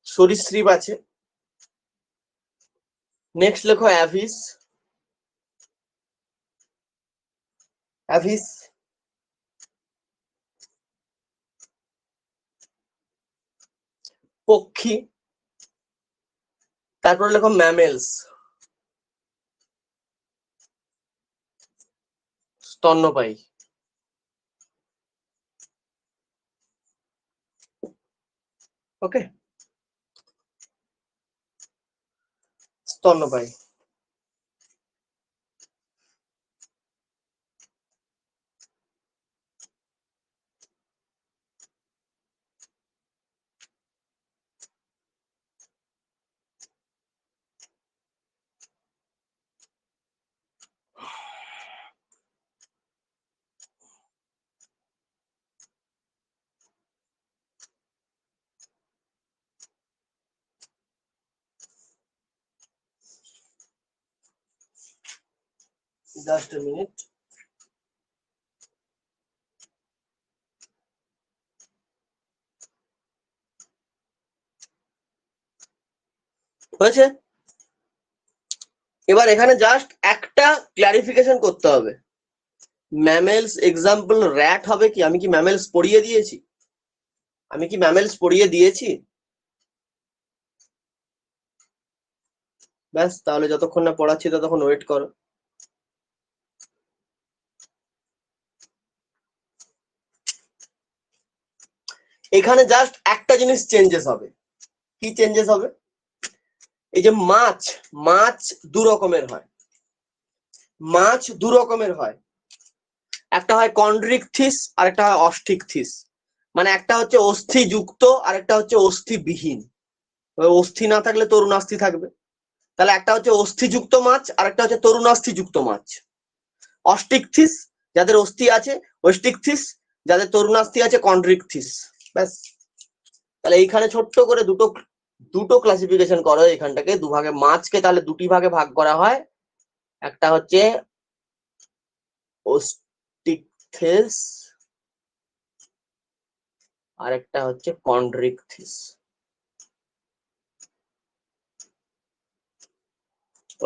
Speaker 1: সরীসৃপ আছে। নেক্সট লেখো অ্যাভিস, অ্যাভিস, পক্ষী, তারপরে লেখো ম্যামেলস, স্তন্যপায়ী। ওকে, স্তন্যপায়ী। Just a minute. হয়েছে? এবার এখানে জাস্ট একটা ক্লারিফিকেশন করতে হবে। ম্যামেলস এক্সাম্পল র্যাট হবে কি? আমি কি ম্যামেলস পড়িয়ে দিয়েছি? আমি কি ম্যামেলস পড়িয়ে দিয়েছি? ব্যাস, তাহলে যতক্ষণ না পড়াচ্ছি ততক্ষণ ওয়েট করো। এখানে জাস্ট একটা জিনিস চেঞ্জেস হবে। কি চেঞ্জেস হবে? এই যে মাছ, মাছ দু রকমের হয়। মাছ দু রকমের হয়, একটা হয় কন্ড্রিকথিস আর একটা হয় অস্টিকথিস। মানে একটা হচ্ছে অস্থিযুক্ত আর একটা হচ্ছে অস্থিবিহীন। অস্থি না থাকলে তরুণাস্থি থাকবে, তাহলে একটা হচ্ছে অস্থিযুক্ত মাছ আর একটা হচ্ছে তরুণাস্থিযুক্ত মাছ। অস্টিকথিস যাদের অস্থি আছে, অস্টিকথিস যাদের তরুণাস্থি আছে, কন্ড্রিকথিস। ব্যাস, তাহলে এইখানে ছোট্ট করে দুটো ক্লাসিফিকেশন করো এখানটাকে দুভাগে। মাছকে তাহলে দুটি ভাগে ভাগ করা হয়, একটা হচ্ছে অস্টিকথিস আর একটা হচ্ছে কন্ড্রিকথিস।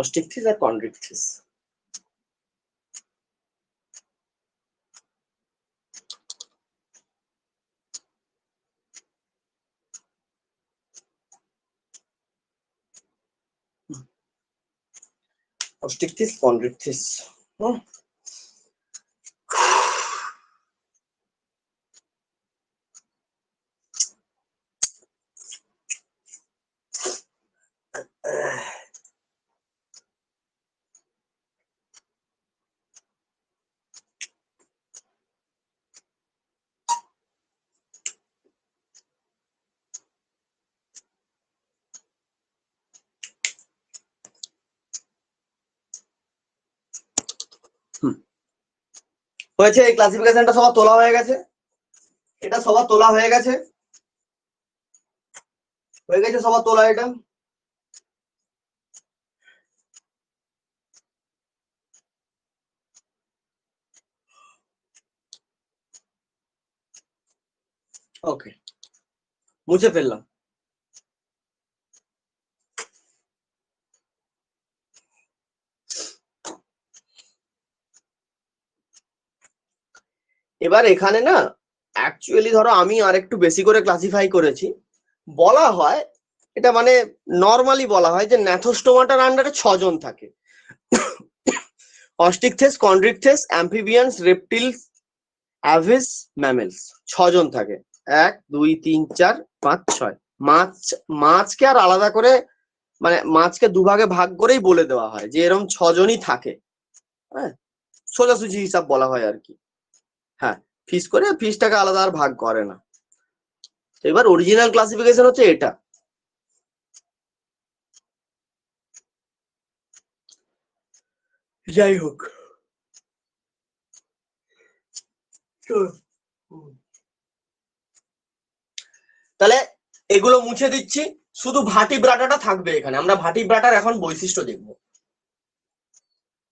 Speaker 1: অস্টিকথিস আর কন্ড্রিকথিস। অস্টিকথিস, কন্ড্রিকথিস। হয়েছে? এই ক্লাসিফিকেশনটা সবার তোলা হয়ে গেছে? এটা সবার তোলা হয়ে গেছে? হয়ে গেছে সবার তোলা এটা? ওকে, মুছে ফেললাম। এবার এখানে না অ্যাকচুয়ালি ধরো আমি আর একটু বেশি করে ক্লাসিফাই করেছি। বলা হয়, এটা মানে নর্মালি বলা হয় যে ন্যাথোস্টোমাটার আন্ডারে 6 জন থাকে। অস্টিকথেস, কন্ড্রিকথেস, অ্যাম্ফিবিয়ানস, রেপটিলস, অ্যাভিস, ম্যামেলস। 6 জন থাকে। 1 2 3 4 5 6। মাছ, মাছকে আর আলাদা করে মানে মাছকে দুভাগে ভাগ করেই বলে দেওয়া হয় যে এরকম 6 জনই থাকে। হ্যাঁ, সোজাসুজি হিসাব বলা হয় আর কি। হ্যাঁ, ফিস করে, ফিসটাকে আলাদা আর ভাগ করে না। এবার অরিজিনাল ক্লাসিফিকেশন হচ্ছে এটা। যাই হোক, তাহলে এগুলো মুছে দিচ্ছি, শুধু ভার্টিব্রাটাটা থাকবে এখানে। আমরা ভার্টিব্রাটার এখন বৈশিষ্ট্য দেখবো।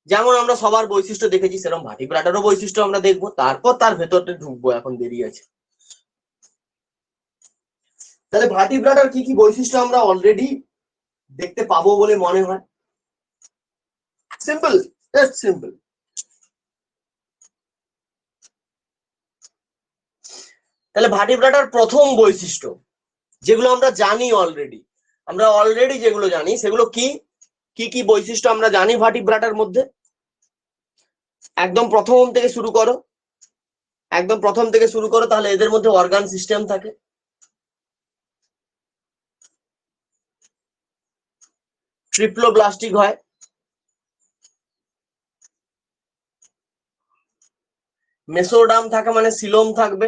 Speaker 1: যেমন আমরা সবার বৈশিষ্ট্য দেখেছি সেরকম ভার্টিব্রাটারও বৈশিষ্ট্য আমরা দেখবো, তারপর তার ভেতরটা ঢুকবো, এখন দেরি আছে। তাহলে ভার্টিব্রাটার কি কি বৈশিষ্ট্য আমরা অলরেডি দেখতে পাবো বলে মনে হয়? Simple, just simple. তাহলে ভার্টিব্রাটার প্রথম বৈশিষ্ট্য যেগুলো আমরা জানি অলরেডি যেগুলো জানি সেগুলো কি কি কি বৈশিষ্ট্য আমরা জানি ভার্টিব্রাটার মধ্যে? একদম প্রথম থেকে শুরু করো তাহলে এদের মধ্যে অর্গান সিস্টেম থাকে, ট্রিপ্লোব্লাস্টিক হয়, মেসোডাম থাকে মানে সিলোম থাকবে,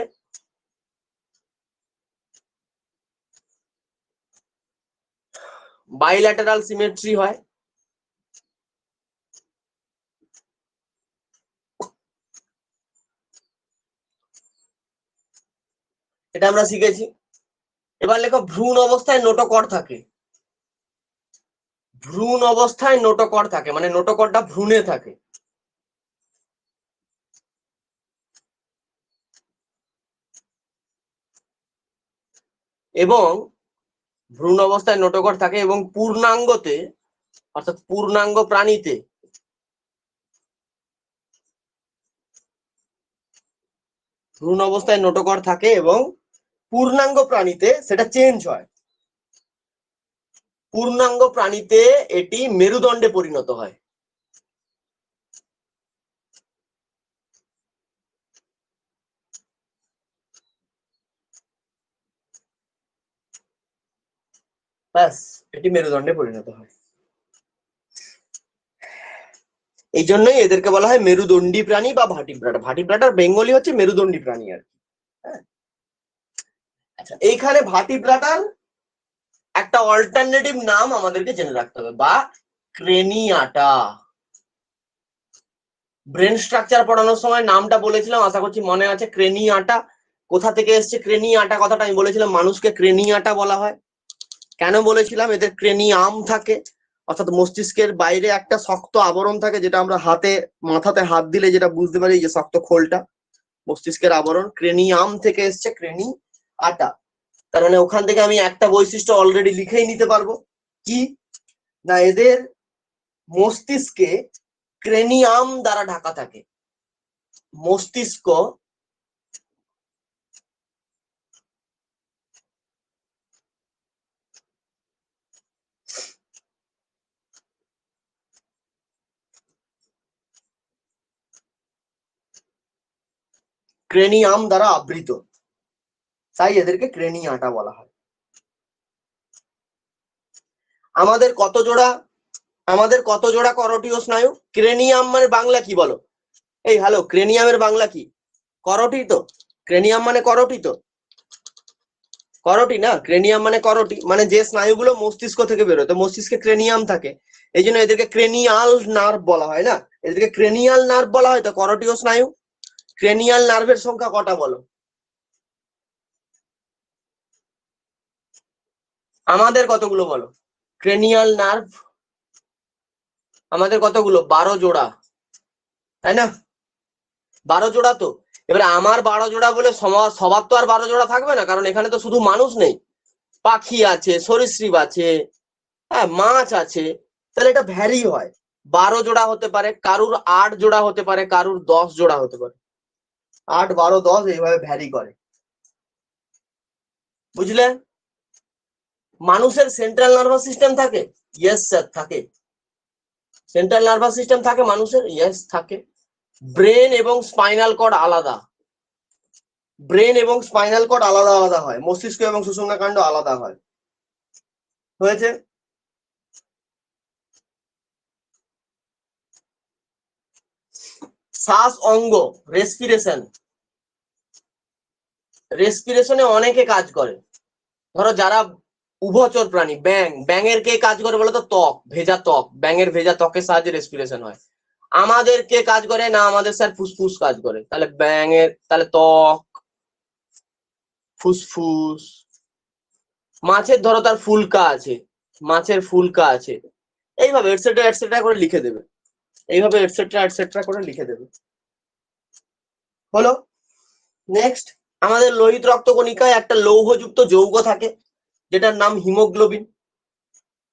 Speaker 1: বাইল্যাটারাল সিমেট্রি হয়, এটা আমরা শিখেছি। এবার লেখো ভ্রূণ অবস্থায় নোটোকর থাকে, ভ্রূণ অবস্থায় নোটোকর থাকে মানে নোটোকরটা ভ্রূণে থাকে। এবং ভ্রূণ অবস্থায় নোটোকর থাকে এবং পূর্ণাঙ্গতে অর্থাৎ পূর্ণাঙ্গ প্রাণীতে ভ্রূণ অবস্থায় নোটোকর থাকে এবং পূর্ণাঙ্গ প্রাণীতে সেটা চেঞ্জ হয়, পূর্ণাঙ্গ প্রাণীতে এটি মেরুদণ্ডে পরিণত হয়। ব্যাস, এটি মেরুদণ্ডে পরিণত হয়। এই জন্যই এদেরকে বলা হয় মেরুদণ্ডী প্রাণী বা ভার্টিব্রাটা। ভার্টিব্রাটার বেঙ্গলি হচ্ছে মেরুদণ্ডী প্রাণী আর কি। আচ্ছা, এইখানে ভার্টিব্রাটার একটা অল্টারনেটিভ নাম আমাদেরকে জেনে রাখতে হবে, বা ক্রেনিয়াটা। ব্রেন স্ট্রাকচার পড়ানোর সময় নামটা বলেছিলাম, আশা করছি মনে আছে। ক্রেনিয়াটা কোথা থেকে এসছে? ক্রেনিয়াটা কথাটা আমি বলেছিলাম মানুষকে ক্রেনিয়াটা বলা হয়। কেন বলেছিলাম? এদের ক্রেনিয়াম থাকে, অর্থাৎ মস্তিষ্কের বাইরে একটা শক্ত আবরণ থাকে, যেটা আমরা মাথাতে হাত দিলে যেটা বুঝতে পারি, যে শক্ত খোলটা মস্তিষ্কের আবরণ। ক্রেনিয়াম থেকে এসছে ক্রেনিয়াটা। তার মানে ওখান থেকে আমি একটা বৈশিষ্ট্য অলরেডি লিখেই নিতে পারবো, কি না এদের মস্তিষ্কে ক্রেনিয়াম দ্বারা ঢাকা থাকে। মস্তিষ্ক ক্রেনিয়াম দ্বারা আবৃত, তাই এদেরকে ক্রেনিয়াটা বলা হয়। আমাদের কত জোড়া করোটিয় স্নায়ু? ক্রেনিয়াম মানে বাংলা কি বলো? এই হ্যালো, ক্রেনিয়ামের বাংলা কি? করোটি তো। ক্রেনিয়াম মানে করোটি তো, করোটি না? ক্রেনিয়াম মানে করোটি, মানে যে স্নায়ুগুলো মস্তিষ্ক থেকে বেরোয়, তো মস্তিষ্কে ক্রেনিয়াম থাকে, এই জন্য এদেরকে ক্রেনিয়াল নার্ভ বলা হয় না, এদেরকে ক্রেনিয়াল নার্ভ বলা হয়। তো করোটিয় স্নায়ু, ক্রেনিয়াল নার্ভের সংখ্যা কটা বলো? আমাদের কতগুলো বলো? ক্রেনিয়াল নার্ভ আমাদের কতগুলো? 12 জোড়া, তাই না? 12 জোড়া তো। এবারে আমার 12 জোড়া বলে সবার তো আর 12 জোড়া থাকবে না, কারণ এখানে তো শুধু মানুষ নেই, পাখি আছে, সরীসৃপ আছে, হ্যাঁ মাছ আছে, তাহলে এটা ভ্যারি হয়। 12 জোড়া হতে পারে, কারুর 8 জোড়া হতে পারে, কারুর 10 জোড়া হতে পারে। 8, 12, 10 এইভাবে ভ্যারি করে, বুঝলে? মানুষের সেন্ট্রাল নার্ভাস সিস্টেম থাকে? ইয়েস স্যার, থাকে। সেন্ট্রাল নার্ভাস সিস্টেম থাকে মানুষের, ইয়েস থাকে। ব্রেন এবং স্পাইনাল কর্ড আলাদা, ব্রেন এবং স্পাইনাল কর্ড আলাদা আলাদা হয়, মস্তিষ্ক এবং সুষুম্নাকাণ্ড আলাদা হয়। হয়েছে? শ্বাস অঙ্গ, রেসপিরেশনে অনেকে কাজ করে। ধরো যারা উভচর প্রাণী, ব্যাঙের কে কাজ করে বলতো? ত্বক, ভেজা ত্বক, ব্যাঙের ভেজা ত্বকের সাহায্যে রেসপিরেশন হয়। আমাদের কে কাজ করে না? আমাদের স্যার ফুসফুস কাজ করে। তাহলে তাহলে ত্বক, ফুসফুস। মাছের ধরো তার ফুলকা আছে, মাছের ফুলকা আছে, এইভাবে এটসেট্রা এটসেট্রা করে লিখে দেবে, এইভাবে এটসেট্রা এটসেট্রা করে লিখে দেবে। হলো? নেক্সট, আমাদের লোহিত রক্তকণিকায় একটা লৌহযুক্ত যৌগ থাকে যেটার নাম হিমোগ্লোবিন।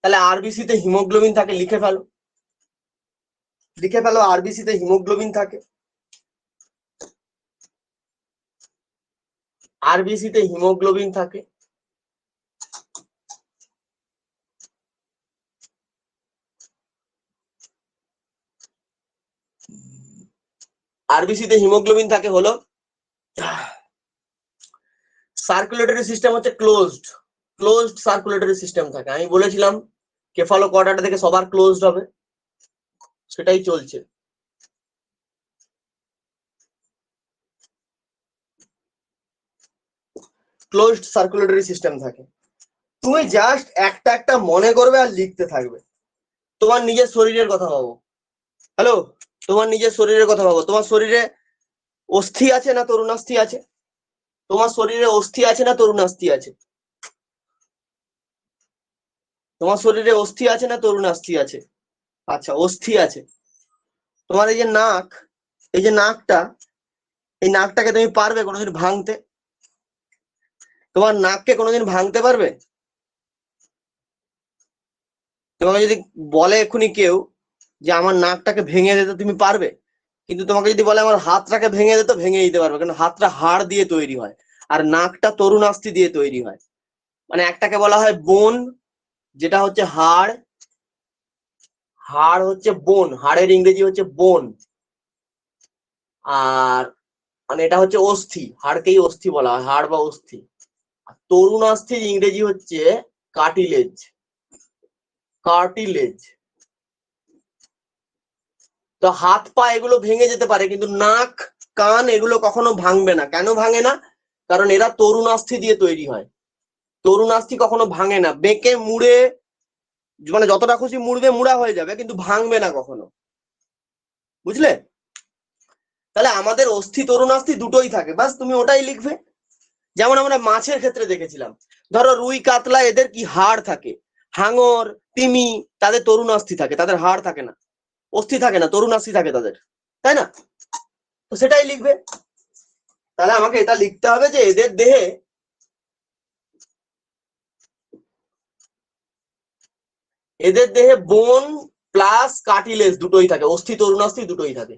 Speaker 1: তাহলে আরবিসি তে হিমোগ্লোবিন থাকে, লিখে ফেলো আরবিসি তে হিমোগ্লোবিন থাকে। আরবিসি তে হিমোগ্লোবিন থাকে, আরবিসি তে হিমোগ্লোবিন থাকে হলো। সার্কুলেটরি সিস্টেম হচ্ছে ক্লোজড, ক্লোজড সার্কুলেটরি সিস্টেম থাকে। আমি বলেছিলাম কেফালোকর্ডাটা থেকে সবার ক্লোজড হবে, সেটাই চলছে। ক্লোজড সার্কুলেটরি সিস্টেম থাকে। তুমি জাস্ট একটা একটা মনে করবে আর লিখতে থাকবে। তোমার নিজের শরীরের কথা ভাবো। হ্যালো, তোমার নিজের শরীরের কথা ভাবো। তোমার শরীরে অস্থি আছে না তরুণাস্থি আছে? তোমার শরীরে অস্থি আছে না তরুণাস্থি আছে? তোমার শরীরে অস্থি আছে না তরুণাস্থি আছে? আচ্ছা, অস্থি আছে। তোমার এই যে নাক, এই যে নাকটা, এই নাকটাকে তুমি পারবে কোনোদিন ভাঙতে? তোমার নাককে কোনোদিন ভাঙতে পারবে? তোমাকে যদি বলে এক্ষুনি কেউ যে আমার নাকটাকে ভেঙে দিতে, তুমি পারবে? কিন্তু তোমাকে যদি বলে আমার হাতটাকে ভেঙে দিতে, ভেঙে দিতে পারবে, কারণ হাতটা হাড় দিয়ে তৈরি হয় আর নাকটা তরুণাস্থি দিয়ে তৈরি হয়। মানে একটাকে বলা হয় বোন, যেটা হচ্ছে হাড়, হাড় হচ্ছে বোন, হাড়ের ইংরেজি হচ্ছে বোন। আর মানে এটা হচ্ছে অস্থি, হাড়কেই অস্থি বলা হয়, হাড় বা অস্থি। আর তরুণাস্থির ইংরেজি হচ্ছে কার্টিলেজ, কার্টিলেজ। তো হাত পা এগুলো ভেঙে যেতে পারে, কিন্তু নাক কান এগুলো কখনো ভাঙবে না। কেন ভাঙে না? কারণ এরা তরুণাস্থি দিয়ে তৈরি হয়। তরুণাস্থি কখনো ভাঙে না, বেঁকে মুড়ে মানে যতটা খুশি মুড়বে, মুড়া হয়ে যাবে, কিন্তু ভাঙবে না কখনো। বুঝলে? তাহলে আমাদের অস্থি তরুণাস্থি দুটোই থাকে, বাস তুমি ওটাই লিখবে। যেমন আমরা মাছের ক্ষেত্রে দেখেছিলাম, ধরো রুই কাতলা, এদের কি হাড় থাকে। হাঙর, তিমি, তাদের তরুণাস্থি থাকে, তাদের হাড় থাকে না, অস্থি থাকে না, তরুণাস্থি থাকে তাদের, তাই না? তো সেটাই লিখবে। তাহলে আমাকে এটা লিখতে হবে যে এদের দেহে, এদের দেহে বোন প্লাস কার্টিলেজ দুটোই থাকে, অস্থি তরুণাস্থি দুটোই থাকে।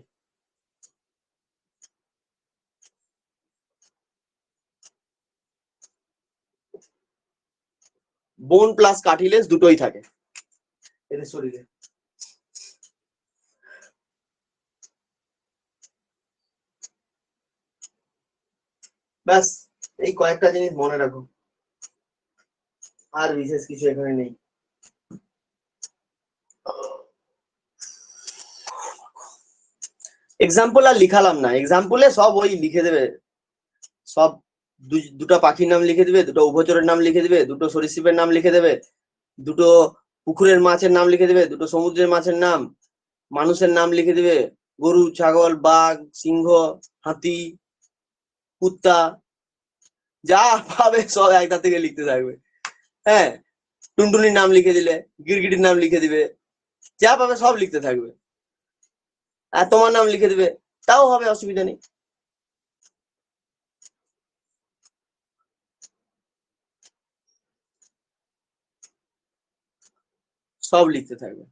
Speaker 1: বোন প্লাস কার্টিলেজ দুটোই থাকে এদের শরীরে। ব্যাস, এই কয়েকটা জিনিস মনে রাখো, আর বিশেষ কিছু এখানে নেই। এক্সাম্পল আর লিখালাম না, এক্সাম্পলে সব ওই লিখে দেবে সব। দুটো পাখির নাম লিখে দিবে, দুটো উভচরের নাম লিখে দিবে, দুটো সরীসৃপের নাম লিখে দেবে, দুটো পুকুরের মাছের নাম লিখে দেবে, দুটো সমুদ্রের মাছের নাম, মানুষের নাম লিখে দিবে, গরু, ছাগল, বাঘ, সিংহ, হাতি, কুত্তা, যা পাবে সব একটা থেকে লিখতে থাকবে। হ্যাঁ, টুনটুনির নাম লিখে দিলে, গিরগিটির নাম লিখে দিবে, যা পাবে সব লিখতে থাকবে। আর তোমার নাম লিখে দিবে, তাও হবে, অসুবিধা নেই। সব লিখতে থাকবে।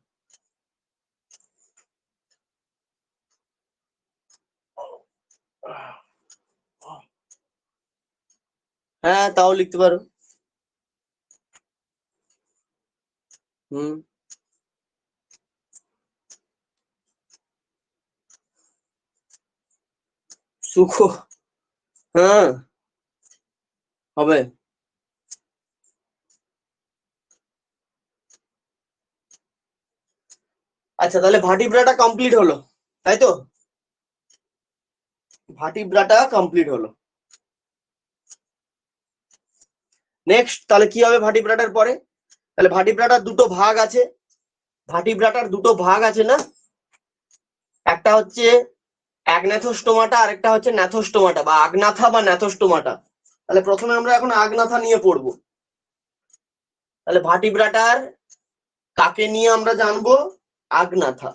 Speaker 1: হ্যাঁ, তাও লিখতে পারো। হুম। সুখ, হ্যাঁ হবে। আচ্ছা, তাহলে ভার্টিব্রাটা কমপ্লিট হলো, তাই তো? ভার্টিব্রাটা কমপ্লিট হলো। নেক্সট তাহলে কি হবে ভার্টিব্রাটার পরে? তাহলে ভার্টিব্রাটার দুটো ভাগ আছে, ভার্টিব্রাটার দুটো ভাগ আছে না? একটা হচ্ছে অ্যাগনাথোস্টোমাটা, আর একটা হচ্ছে ন্যাথোস্টোমাটা, বা আগনাথা বা ন্যাথোস্টোমাটা। তাহলে প্রথমে আমরা এখন আগনাথা নিয়ে পড়বো। তাহলে ভার্টিব্রাটার কাকে নিয়ে আমরা জানবো? আগনাথা।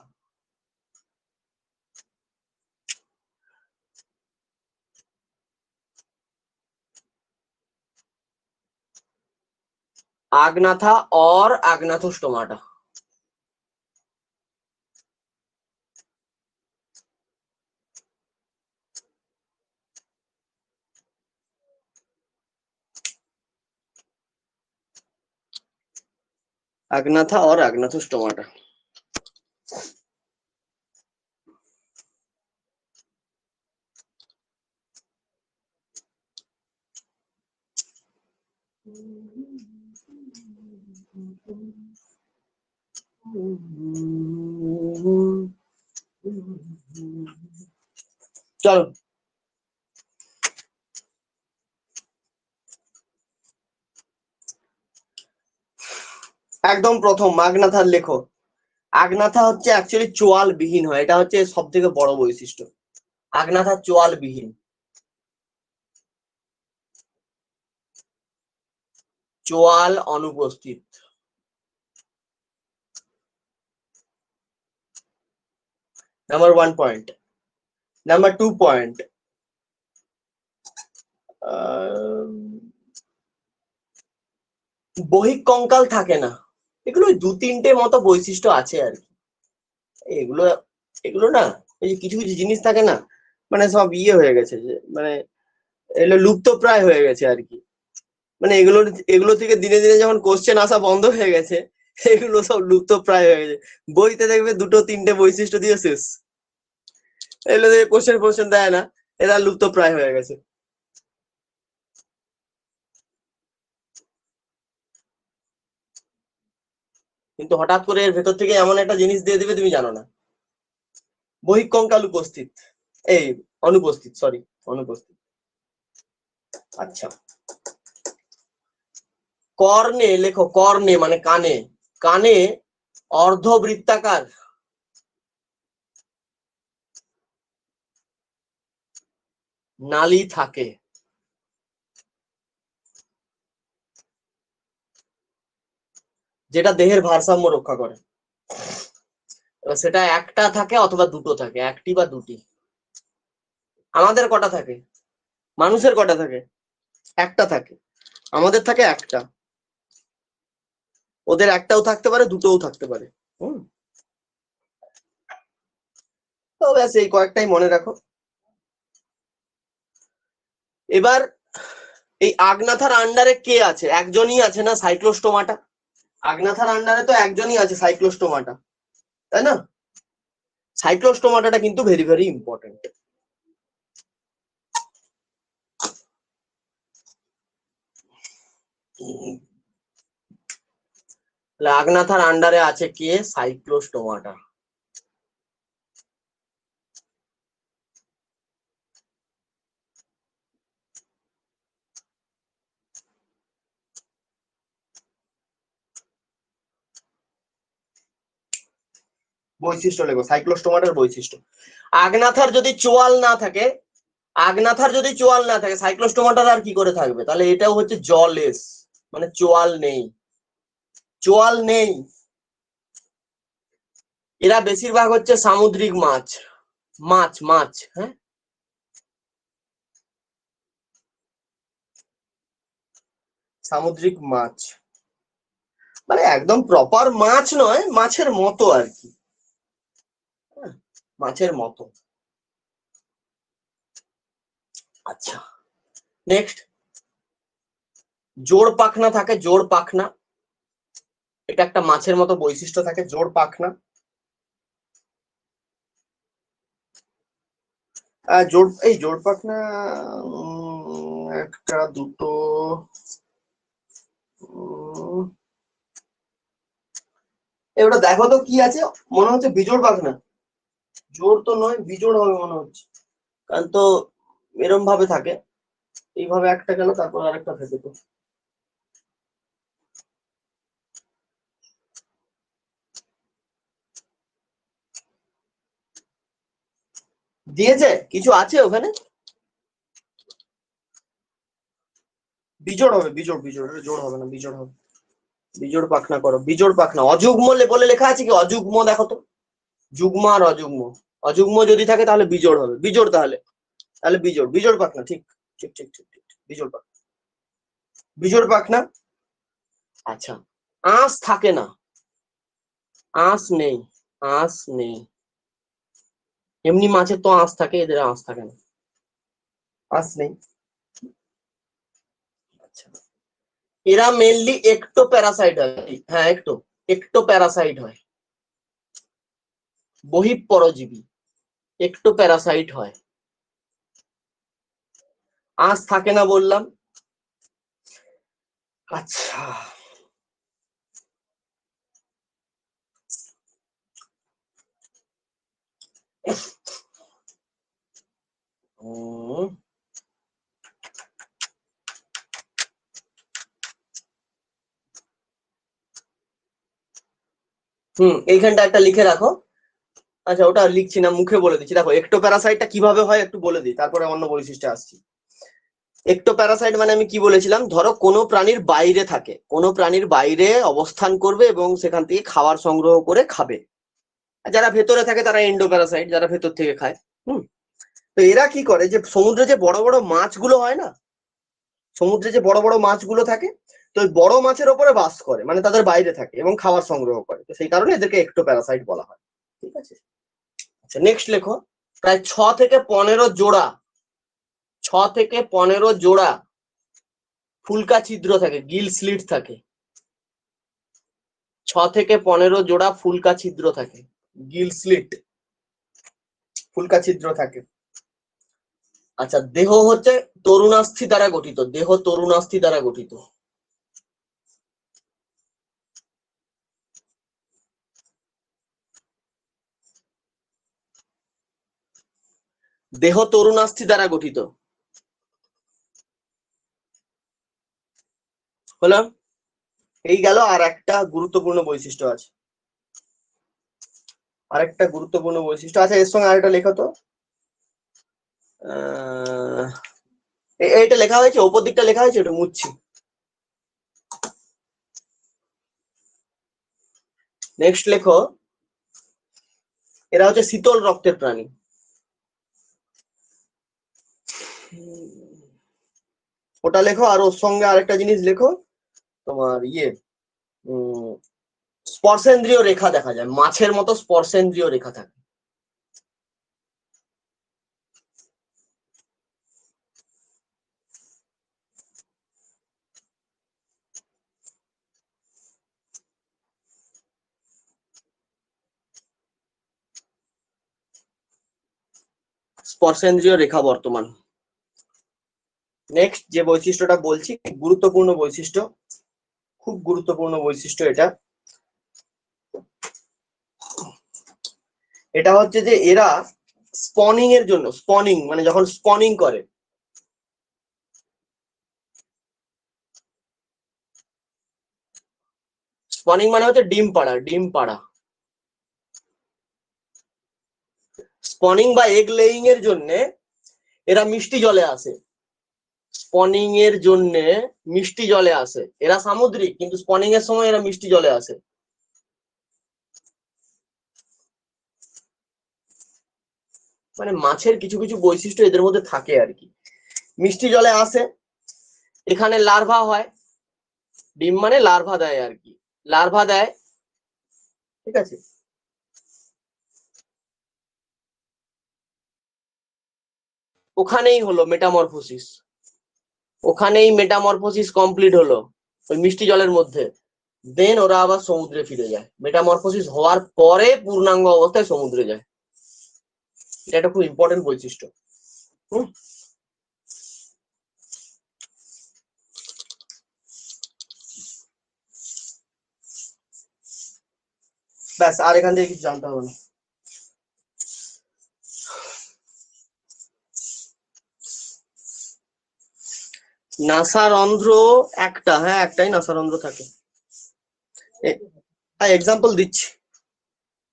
Speaker 1: আগনাথা और আগনাথোস্টোমাটা। अग्नाथा और अग्नाथोस्टोमाटा। चलो একদম প্রথম আগনাথার লেখো। আগনাথা হচ্ছে অ্যাকচুয়ালি চোয়াল বিহীন হয়, এটা হচ্ছে সব থেকে বড় বৈশিষ্ট্য। আগনাথা চোয়াল বিহীন, চোয়াল অনুপস্থিত। Number 1 point. নাম্বার 2 পয়েন্ট, বহিঃকঙ্কাল থাকে না। এগুলো 2-3টে মতো বৈশিষ্ট্য আছে আর কি। এগুলো এগুলো না, এই কিছু কিছু জিনিস থাকে না, মানে সব ইয়ে হয়ে গেছে, যে মানে এগুলো লুপ্ত প্রায় হয়ে গেছে আর কি। মানে এগুলো এগুলো থেকে দিনে দিনে যখন কোশ্চেন আসা বন্ধ হয়ে গেছে, এগুলো সব লুপ্ত প্রায় হয়ে গেছে। বইতে দেখবে 2-3টে বৈশিষ্ট্য দিয়ে শেষ, এগুলো থেকে কোশ্চেন দেয় না, এরা লুপ্ত প্রায় হয়ে গেছে। কিন্তু হঠাৎ করে এর ভেতর থেকে এমন একটা জিনিস দিয়ে দিবে তুমি জানো না। বহিঃকঙ্কাল উপস্থিত, এই অনুপস্থিত, সরি অনুপস্থিত। আচ্ছা, কর্ণে লেখো, কর্ণে মানে কানে, কানে অর্ধবৃত্তাকার নালী থাকে। যেটা দেহের ভারসাম্য রক্ষা করে। সেটা একটা থাকে অথবা দুটো থাকে, একটি বা দুটি। আমাদের কটা থাকে? মানুষের কটা থাকে? একটা থাকে। আমাদের থাকে একটা, ওদের একটাও থাকতে পারে, দুটোও থাকতে পারে। তো ব্যাস এই কয়েকটাই মনে রাখো। এবার এই আগনাথার আন্ডারে কে আছে? একজনই আছে না, সাইক্লোস্টোমাটা। আগনাথার আন্ডারে তো একজনই আছে, সাইক্লোস্টোমাটা, তাই না? সাইক্লোস্টোমাটাটা কিন্তু ভেরি ভেরি ইম্পর্টেন্ট। আগনাথার আন্ডারে আছে কে? সাইক্লোস্টোমাটা। বৈশিষ্ট্য লেখো, সাইক্লোস্টোমাটার বৈশিষ্ট্য। আগনাথার যদি চোয়াল না থাকে, আগনাথার যদি চোয়াল না থাকে, সাইক্লোস্টোমাটার আর কি করে থাকবে? তাহলে এটাও হচ্ছে জলেস, মানে চোয়াল নেই, চোয়াল নেই। এরা বেশিরভাগ হচ্ছে সামুদ্রিক মাছ, মাছ মাছ, হ্যাঁ, সামুদ্রিক মাছ, মানে একদম প্রপার মাছ নয়, মাছের মতো আর কি, মাছের মতো। আচ্ছা, নেক্সট, জোড় পাখনা থাকে, জোড় পাখনা। এটা একটা মাছের মতো বৈশিষ্ট্য থাকে, জোড় পাখনা। এই জোড় পাখনা একটা দুটো, এবার দেখো তো কি আছে, মনে হচ্ছে বিজোড় পাখনা। জোড় তো নয়, বিজোড় হবে মনে হচ্ছে, কারণ তো এরম ভাবে থাকে, এইভাবে একটা গেল, তারপর আরেকটা থাকে। তো দিয়েছে কিছু আছে ওখানে, বিজোড় হবে, বিজোড় বিজোড়, জোড় হবে না, বিজোড় হবে। বিজোড় পাখনা করো, বিজোড় পাখনা। অযুগ্ম বলে লেখা আছে কি? অযুগ্ম দেখো তো, যুগ্ম আর অযুগ্ম। অযুগ্ম যদি থাকে তাহলে বিজোড় হবে, বিজোড় তাহলে, তাহলে বিজোড়, বিজোড় পাখনা, ঠিক ঠিক ঠিক ঠিক ঠিক, বিজোড় পাখনা, বিজোড় পাখনা। আচ্ছা, আঁশ থাকে না, আঁশ নেই, আঁশ নেই। এমনি মাছের তো আঁশ থাকে, এদের আঁশ থাকে না, আঁশ নেই। আচ্ছা, এরা মেনলি একটো প্যারাসাইট হয়, হ্যাঁ একটো, एक्टोप्যারাসাইট হয়, বহিঃপরজীবী एक्टोप्যারাসাইট হয়। আঁশ থাকে না বললাম। আচ্ছা, এইখানটা একটা লিখে রাখো। আচ্ছা, ওটা লিখছি না, মুখে বলে দিচ্ছি। দেখো एक्टोप्যারাসাইটটা কিভাবে হয় একটু বলে দিই, তারপরে অন্য বৈশিষ্ট্যে আসছি। एक्टोप्যারাসাইট মানে আমি কি বলেছিলাম, ধরো কোনো প্রাণীর বাইরে থাকে, কোনো প্রাণীর বাইরে অবস্থান করবে এবং সেখান থেকে খাবার সংগ্রহ করে খাবে। যারা ভেতরে থাকে তারা এন্ডোপ্যারাসাইট, যারা ভেতর থেকে খায়। তো এরা কি করে, যে সমুদ্রে যে বড় বড় মাছগুলো হয় না, সমুদ্রে যে বড় বড় মাছগুলো থাকে, তো ওই বড় মাছের ওপরে বাস করে, মানে তাদের বাইরে থাকে এবং খাবার সংগ্রহ করে, তো সেই কারণে এদেরকে एक्टोप्যারাসাইট বলা হয়। ঠিক আছে, আচ্ছা নেক্সট লেখো। প্রায় 6 থেকে 15 জোড়া, 6 থেকে 15 জোড়া ফুলকা ছিদ্র থাকে, গিল স্লিট থাকে। 6 থেকে 15 জোড়া ফুলকা ছিদ্র থাকে, গিল স্লিট, ফুলকা ছিদ্র থাকে। আচ্ছা, দেহ হচ্ছে তরুণাস্থি দ্বারা গঠিত, দেহ তরুণাস্থি দ্বারা গঠিত। দেহ তরুণাস্থি দ্বারা গঠিত হলো। এই গেল, আর একটা গুরুত্বপূর্ণ বৈশিষ্ট্য আছে, আরেকটা গুরুত্বপূর্ণ বৈশিষ্ট্য আছে, এর সঙ্গে আরেকটা লেখো তো। এইটা লেখা হয়েছে, ওপর দিকটা লেখা হয়েছে, ওটা মুছছি। নেক্সট লেখো, এরা হচ্ছে শীতল রক্তের প্রাণী। ওটা লেখো, আর ওর সঙ্গে আরেকটা জিনিস লেখো, তোমার স্পর্শেন্দ্রিয় রেখা দেখা যায়, মাছের মতো স্পর্শেন্দ্রিয় রেখা থাকে। স্পর্শেন্দ্রিয় রেখা বর্তমান। নেক্সট যে বৈশিষ্ট্যটা বলছি, গুরুত্বপূর্ণ বৈশিষ্ট্য, খুব গুরুত্বপূর্ণ বৈশিষ্ট্য এটা। এটা হচ্ছে যে এরা স্পনিং এর জন্য, স্পনিং মানে যখন স্পনিং করে, স্পনিং মানে হচ্ছে ডিম পাড়া, ডিম পাড়া। স্পনিং বা এগ লেইং এর জন্য এরা মিষ্টি জলে আসে, স্পনিং এর জন্য মিষ্টি জলে আসে। এরা সামুদ্রিক, কিন্তু স্পনিং এর সময় এরা মিষ্টি জলে আসে। মানে মাছের কিছু কিছু বৈশিষ্ট্য এদের মধ্যে থাকে আর কি। মিষ্টি জলে আসে, এখানে লার্ভা হয়, ডিম মানে লার্ভা দেয় আর কি, লার্ভা দেয়। ঠিক আছে, ওখানেই হলো মেটামরফোসিস, ওখানেই মেটামরফোসিস কমপ্লিট হলো, ওই মিষ্টি জলের মধ্যে। দেন ওরা আবার সমুদ্রে ফিরে যায়, মেটামরফোসিস হওয়ার পরে পূর্ণাঙ্গ অবস্থায় সমুদ্রে যায়। এটা একটা খুব ইম্পর্টেন্ট বৈশিষ্ট্য। ব্যাস, আর এখান থেকে কিছু জানতে হবে না। নাসারন্ধ্র একটা, হ্যাঁ একটাই নাসারন্ধ্র থাকে। এক্সাম্পল দিচ্ছি,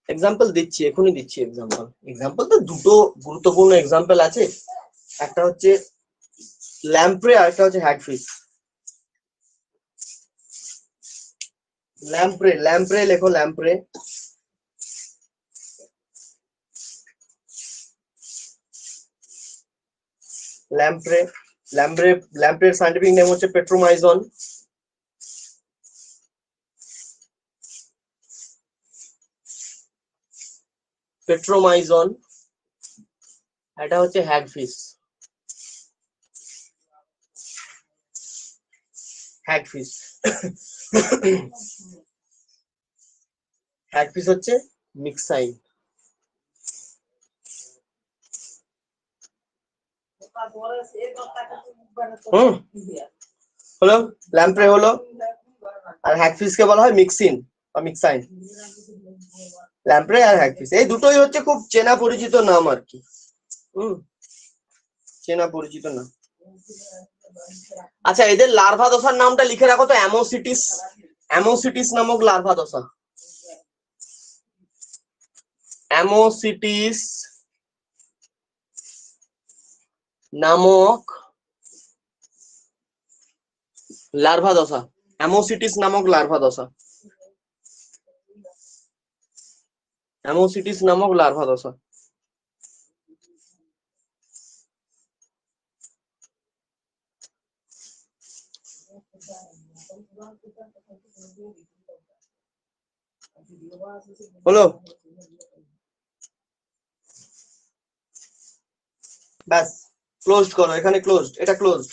Speaker 1: এক্সাম্পল দিচ্ছি, এখনই দিচ্ছি এক্সাম্পল। এক্সাম্পল তো দুটো গুরুত্বপূর্ণ এক্সাম্পল আছে, একটা হচ্ছে ল্যাম্প্রে আর একটা হচ্ছে হ্যাগফিশ। ল্যাম্প্রে, ল্যাম্প্রে লেখো, ল্যাম্প্রে। ল্যাম্প্রে, ল্যাম্প্রে, ল্যাম্প্রের সাইন্টিফিক নেম হচ্ছে পেট্রোমাইজন। পেট্রোমাইজন। এটা হচ্ছে হ্যাগফিশ, হ্যাগফিশ। এক পিস হচ্ছে মিক্সাইন। হলো ল্যাম্প্রে হলো, আর হ্যাকফিস কে বলা হয় মিক্সিন বা মিক্সাইন। ল্যাম্প্রে আর হ্যাকফিস এই দুটোই হচ্ছে খুব চেনা পরিচিত নাম আর কি। চেনা পরিচিত নাম। আচ্ছা, এদের লার্ভা দশার নামটা লিখে রাখো তো, অ্যামোসিটিস। অ্যামোসিটিস নামক লার্ভা দশা। অ্যামোসিটিস নামক লার্ভা দশা। অ্যামোসিটিস নামক লার্ভা দশা। অ্যামোসিটিস নামক লার্ভা দশা। হলো, ব্যাস ক্লোজড করো, এখানে ক্লোজড, এটা ক্লোজড,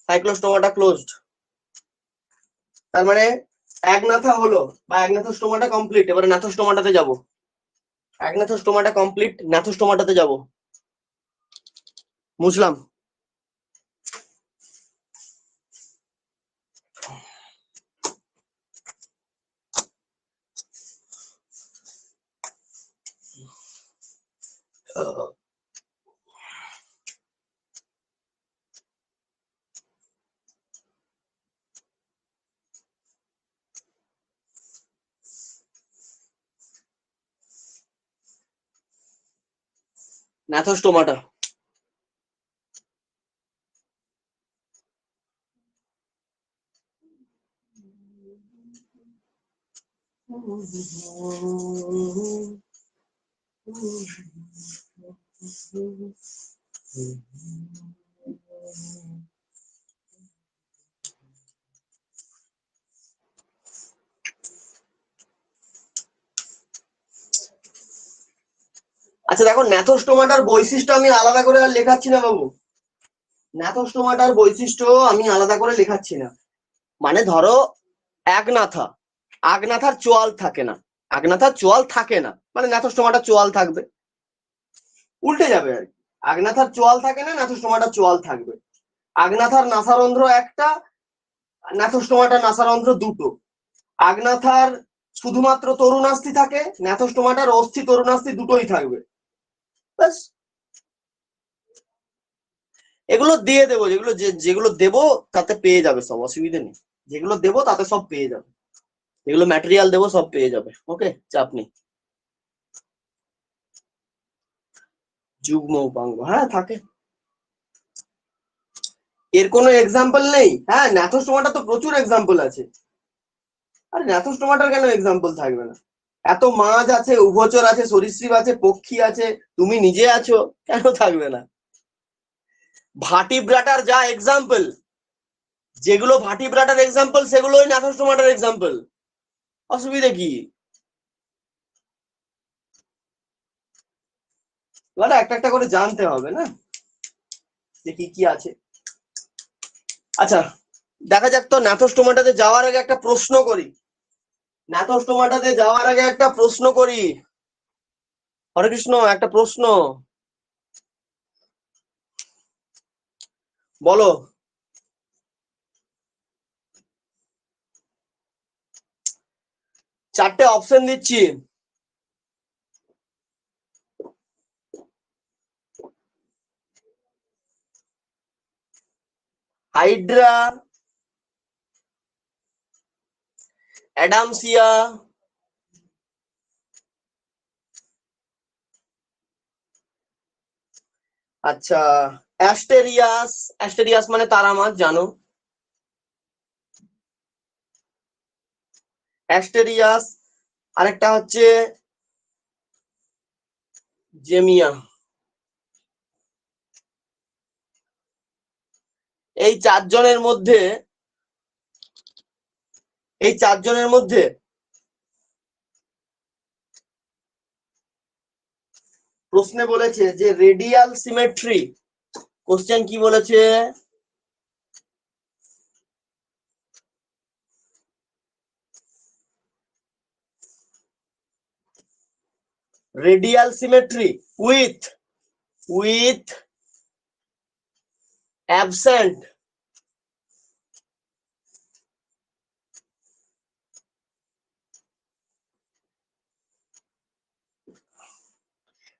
Speaker 1: সাইক্লোস্টোমাটা ক্লোজড। তার মানে একনাথা হলো বা একনাথোস্টোমাটা কমপ্লিট। এবারে ন্যাথোস্টোমাটাতে যাব। একনাথোস্টোমাটা কমপ্লিট, ন্যাথোস্টোমাটাতে যাব। বুঝলাম। ন্যাথোস্টোমাটা। আচ্ছা দেখো, ন্যাথোস্টোমাটার বৈশিষ্ট্য আমি আলাদা করে আর লেখাচ্ছি না বাবু। ন্যাথোস্টোমাটার বৈশিষ্ট্য আমি আলাদা করে লেখাচ্ছি না। মানে ধরো একনাথা, আগনাথার চোয়াল থাকে না, আগনাথার চোয়াল থাকে না, মানে ন্যাথোস্টোমাটার চোয়াল থাকবে। উল্টে যাবে আর কি, আগনাথার চোয়াল থাকে না, ন্যাথোস্টোমাটার চোয়াল থাকবে। আগনাথার নাসারন্ধ্র একটা, ন্যাথোস্টোমাটার নাসারন্ধ্র দুটো। আগনাথার শুধুমাত্র তরুণাস্থি থাকে, ন্যাথোস্টোমাটার অস্থি তরুণাস্থি দুটোই থাকবে। ব্যাস, এগুলো দিয়ে দেবো, যেগুলো যেগুলো দেবো তাতে পেয়ে যাবে, সব অসুবিধা নেই। যেগুলো দেবো তাতে সব পেয়ে যাবে, যেগুলো ম্যাটেরিয়াল দেবো সব পেয়ে যাবে। ওকে, চাপ নেই। যুগ্ম উপাঙ্গ, হ্যাঁ থাকে। এর কোনো এক্সাম্পল নেই? হ্যাঁ, ন্যাথোস্টোমাটা তো প্রচুর এক্সাম্পল আছে। আর ন্যাথোস্টোমাটার কেন এক্সাম্পল থাকবে না? এত মাছ আছে, উভচর আছে, সরীসৃপ আছে, পক্ষী আছে, তুমি নিজে আছো, কেন থাকবে না? ভার্টিব্রাটার যা এক্সাম্পল, যেগুলো ভার্টিব্রাটার এক্সাম্পল সেগুলোই ন্যাথোস্টোমাটার এক্সাম্পল। অসুবিধা কি? এবার একটা একটা করে জানতে হবে না, যে কি কি আছে। আচ্ছা দেখা যাক তো, ন্যাথোস্টোমাটাতে যাওয়ার আগে একটা প্রশ্ন করি। ন্যাথোস্টোমাটাতে যাওয়ার আগে একটা প্রশ্ন করি। হরে কৃষ্ণ, একটা প্রশ্ন বলো। চারটে অপশন দিচ্ছি। হাইড্রা, অ্যাডামসিয়া, আচ্ছা অ্যাস্টেরিয়াস। অ্যাস্টেরিয়াস মানে তারা মাছ, জানো। অ্যাস্টেরিয়াস, আরেকটা হচ্ছে জেমিয়া। এই চারজনের মধ্যে, এই চারজনের মধ্যে প্রশ্নে বলেছে যে রেডিয়াল সিমেট্রি। কোশ্চেন কি বলেছে? Radial symmetry with absent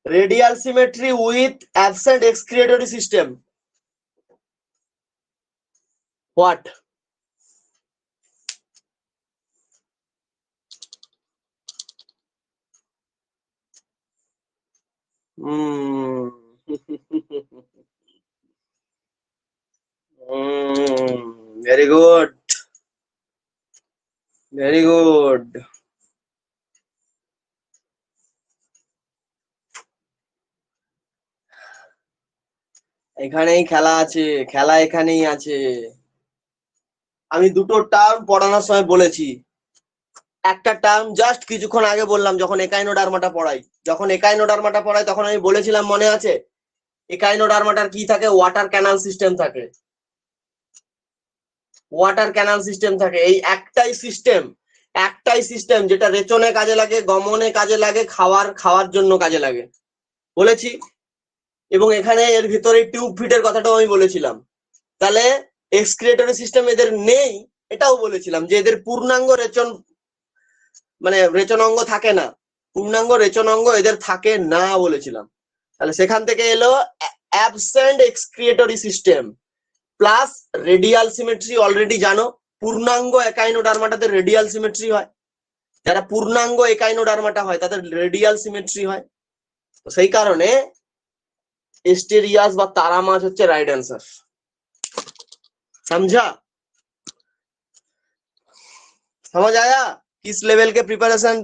Speaker 1: radial symmetry with absent excretory system. What? Very good. Very good. এখানেই খেলা আছে, খেলা এখানেই আছে। আমি দুটো টার্ম পড়ানোর সময় বলেছি। একটা টার্ম জাস্ট কিছুক্ষণ আগে বললাম যখন একাইনোডার্মাটা পড়াই। তখন আমি বলেছিলাম, মনে আছে? একাইনোডার্মাটার কি থাকে? ওয়াটার ক্যানাল সিস্টেম থাকে। এই একটাই সিস্টেম যেটা রেচনে কাজে লাগে, গমনে কাজে লাগে, খাওয়ার জন্য কাজে লাগে বলেছি। এবং এখানে এর ভিতরে টিউব ফিটের কথাটাও আমি বলেছিলাম। তাহলে এক্সক্রিয়েটরি সিস্টেম এদের নেই এটাও বলেছিলাম, যে এদের পূর্ণাঙ্গ রেচনাঙ্গ থাকে না, পূর্ণাঙ্গ রেচনাঙ্গ এদের থাকে না বলেছিলাম। তাহলে সেখান থেকে এলো absent excretory system plus radial symmetry. Already জানো পূর্ণাঙ্গ একাইনোডার্মাটাতে রেডিয়াল সিমেট্রি হয়, যারা পূর্ণাঙ্গ একাইনোডার্মাটা হয় তাদের রেডিয়াল সিমেট্রি হয়। তো সেই কারণে एस्टेरियास বা তারা মাছ হচ্ছে রাইট आंसर। समझा? समझ आया? किस लेवल के प्रिपारेशन,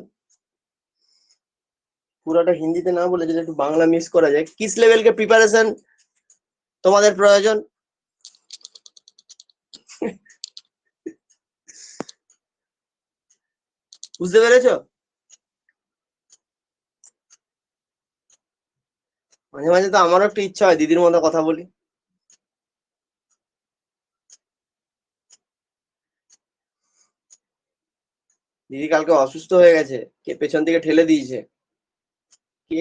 Speaker 1: পুরোটা হিন্দিতে না বলে যদি একটু বাংলা মিক্স করা যায়, কিস লেভেল কে প্রিপারেশন তোমাদের প্রয়োজন? বুঝতে পেরেছো? মাঝে মাঝে তো আমারও একটু ইচ্ছা হয় দিদির মতো কথা বলি। দিদি কালকে অসুস্থ হয়ে গেছে, কে পেছন থেকে ঠেলে দিয়েছে, কি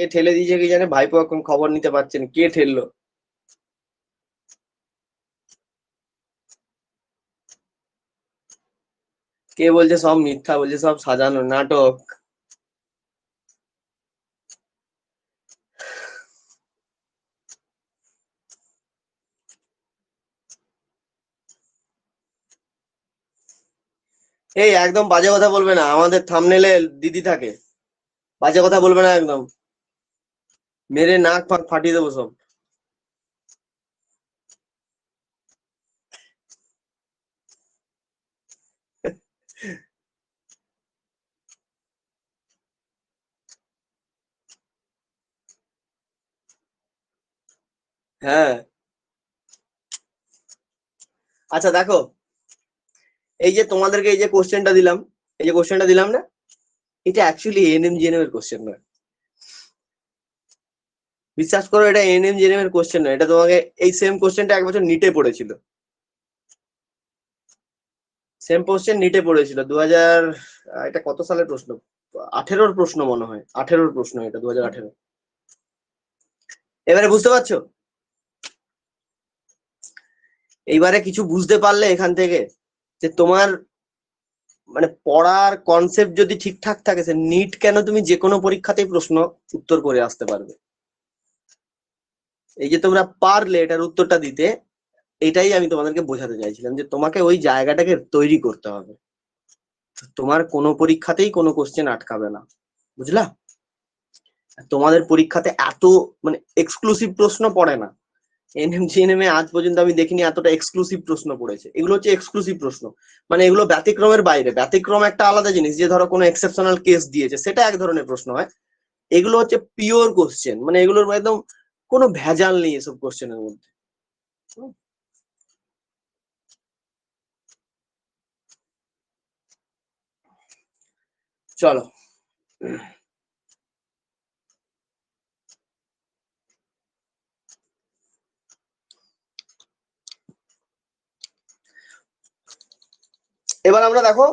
Speaker 1: জানে, ভাইপো এখন খবর নিতে পারছেন কে ঠেললো। কে বলছে সব মিথ্যা, বলছে সব সাজানো নাটক। এই একদম বাজে কথা বলবে না, আমাদের থাম্বনেলে দিদি থাকে, বাজে কথা বলবে না একদম, মেরে নাক ফাঁক ফাটিয়ে দেবো সব। হ্যাঁ, আচ্ছা দেখো, এই যে তোমাদেরকে এই যে কোশ্চেনটা দিলাম না, এটা অ্যাকচুয়ালি এএনএম জিএনএম এর কোশ্চেন নয়। বিশ্বাস করো, এটা এএনএম জিএনএম এর কোশ্চেন নয়, এটা তোমাকে এই সেম কোশ্চেনটা এক বছর নিটে পড়েছিল। সেম কোশ্চেন নিটে পড়েছিল 2000, এটা কত সালের প্রশ্ন, 18-র প্রশ্ন মনে হয়, 18-র প্রশ্ন এটা, 2018। এবারে বুঝতে পারছো? এইবারে কিছু বুঝতে পারলে এখান থেকে, যে তোমার পড়ার কনসেপ্ট যদি ঠিকঠাক থাকে, সে নিট কেন তুমি যে কোনো পরীক্ষাতেই প্রশ্ন উত্তর করে আসতে পারবে। এই যে তোমরা পারলে এটার উত্তরটা দিতে, এটাই আমি তোমাদেরকে বোঝাতে চাইছিলাম, যে তোমাকে ওই জায়গাটাকে তৈরি করতে হবে, তোমার কোনো পরীক্ষাতেই কোনো কোশ্চেন আটকাবে না, বুঝলা? তোমাদের পরীক্ষাতে এত এক্সক্লুসিভ প্রশ্ন পড়ে না। এনএম জিএনএম এ আজ পর্যন্ত আমি দেখিনি এতটা এক্সক্লুসিভ প্রশ্ন পড়েছে। এগুলো হচ্ছে এক্সক্লুসিভ প্রশ্ন, এগুলো ব্যতিক্রমের বাইরে। ব্যতিক্রম একটা আলাদা জিনিস, যে ধরো কোনো এক্সেপশনাল কেস দিয়েছে, সেটা এক ধরনের প্রশ্ন হয়। এগুলো হচ্ছে পিওর কোশ্চেন, এগুলোর একদম কোনো ভেজাল নেই এসব কোশ্চেনের মধ্যে। চলো, এবার আমরা দেখো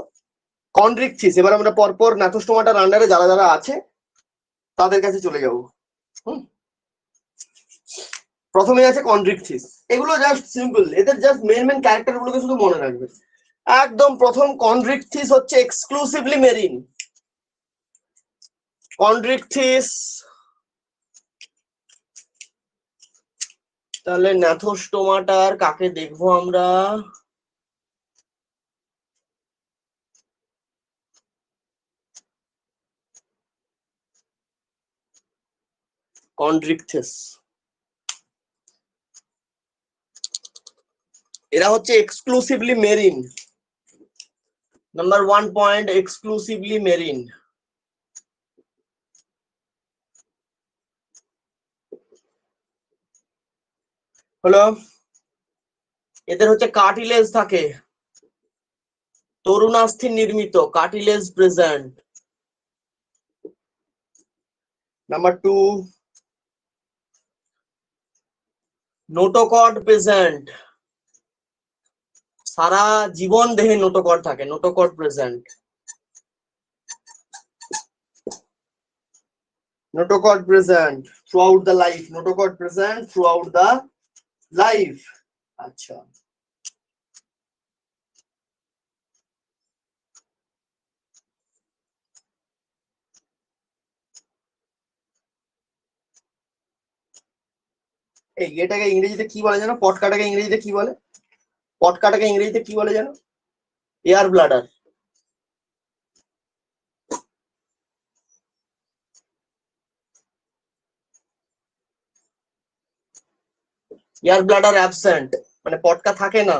Speaker 1: কন্ড্রিকথিস। এবার আমরা পরপর ন্যাথোস্টোমাটার আন্ডারে যারা যারা আছে তাদের কাছে চলে যাব। প্রথমে আছে কন্ড্রিকথিস। এগুলো জাস্ট সিম্পল, এদের জাস্ট মেন ক্যারেক্টার গুলোকে শুধু মনে রাখবে। একদম প্রথম কন্ড্রিকথিস হচ্ছে এক্সক্লুসিভলি মেরিন। কন্ড্রিকথিস, তাহলে ন্যাথোস্টোমাটার কাকে দেখবো আমরা? কন্ড্রিকথিস, এরা হচ্ছে exclusively marine. Number 1 point, exclusively marine. হলো, এদের হচ্ছে কার্টিলেজ থাকে, তরুণাস্থি নির্মিত cartilage present. Number 2, notochord present, সারা জীবন দেহে নোটোকর্ড থাকে, notochord present. Notochord present throughout the life, notochord present throughout the life. আচ্ছা, এই এটাকে ইংরেজিতে কি বলে জানো? পটকাটাকে ইংরেজিতে কি বলে? পটকাটাকে ইংরেজিতে কি বলে জানো? Air bladder. Air bladder absent, মানে পটকা থাকে না।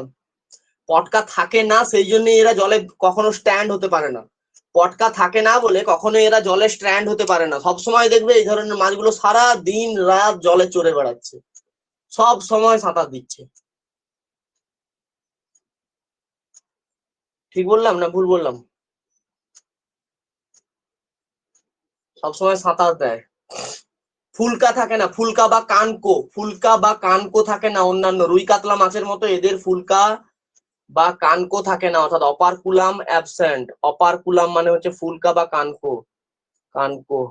Speaker 1: পটকা থাকে না, সেই জন্য এরা জলে কখনো স্ট্যান্ড হতে পারে না। পটকা থাকে না বলে কখনো এরা জলে স্ট্যান্ড হতে পারে না। সব সময় দেখবে এই ধরনের মাছগুলো সারা দিন রাত জলে চড়ে বেড়াচ্ছে, সব সময় সাঁতার দিচ্ছে। ঠিক বললাম না ভুল বললাম? সব সময় সাঁতার দেয়। ফুলকা থাকে না, ফুলকা বা কানকো, ফুলকা বা কানকো থাকে না। অন্যান্য রুই কাতলা মাছের মতো এদের ফুলকা বা কানকো থাকে না, অর্থাৎ অপারকুলাম অ্যাবসেন্ট। অপারকুলাম মানে হচ্ছে ফুলকা বা কানকো, কানকো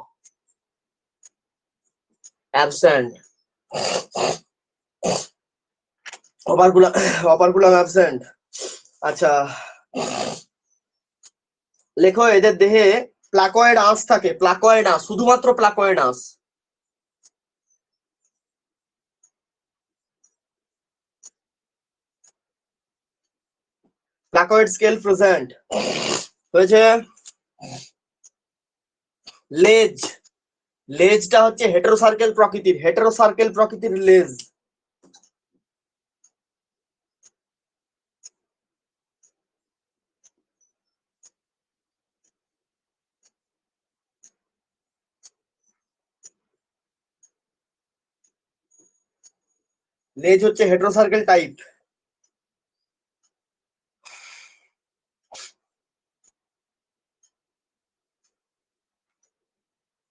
Speaker 1: অ্যাবসেন্ট। অপারকুলাম, অপারকুলাম অ্যাবসেন্ট। আচ্ছা, লেখো এদের দেহে প্লাকয়েড আঁশ থাকে, প্লাকয়েড আঁশ, শুধুমাত্র প্লাকয়েড আঁশ। প্লাকয়েড স্কেল প্রেজেন্ট হয়েছে। লেজ, লেজটা হচ্ছে হেটেরোসার্কেল প্রকৃতির, হেটেরোসার্কেল প্রকৃতির লেজ। লেজ হচ্ছে হেটেরোসার্কেল টাইপ।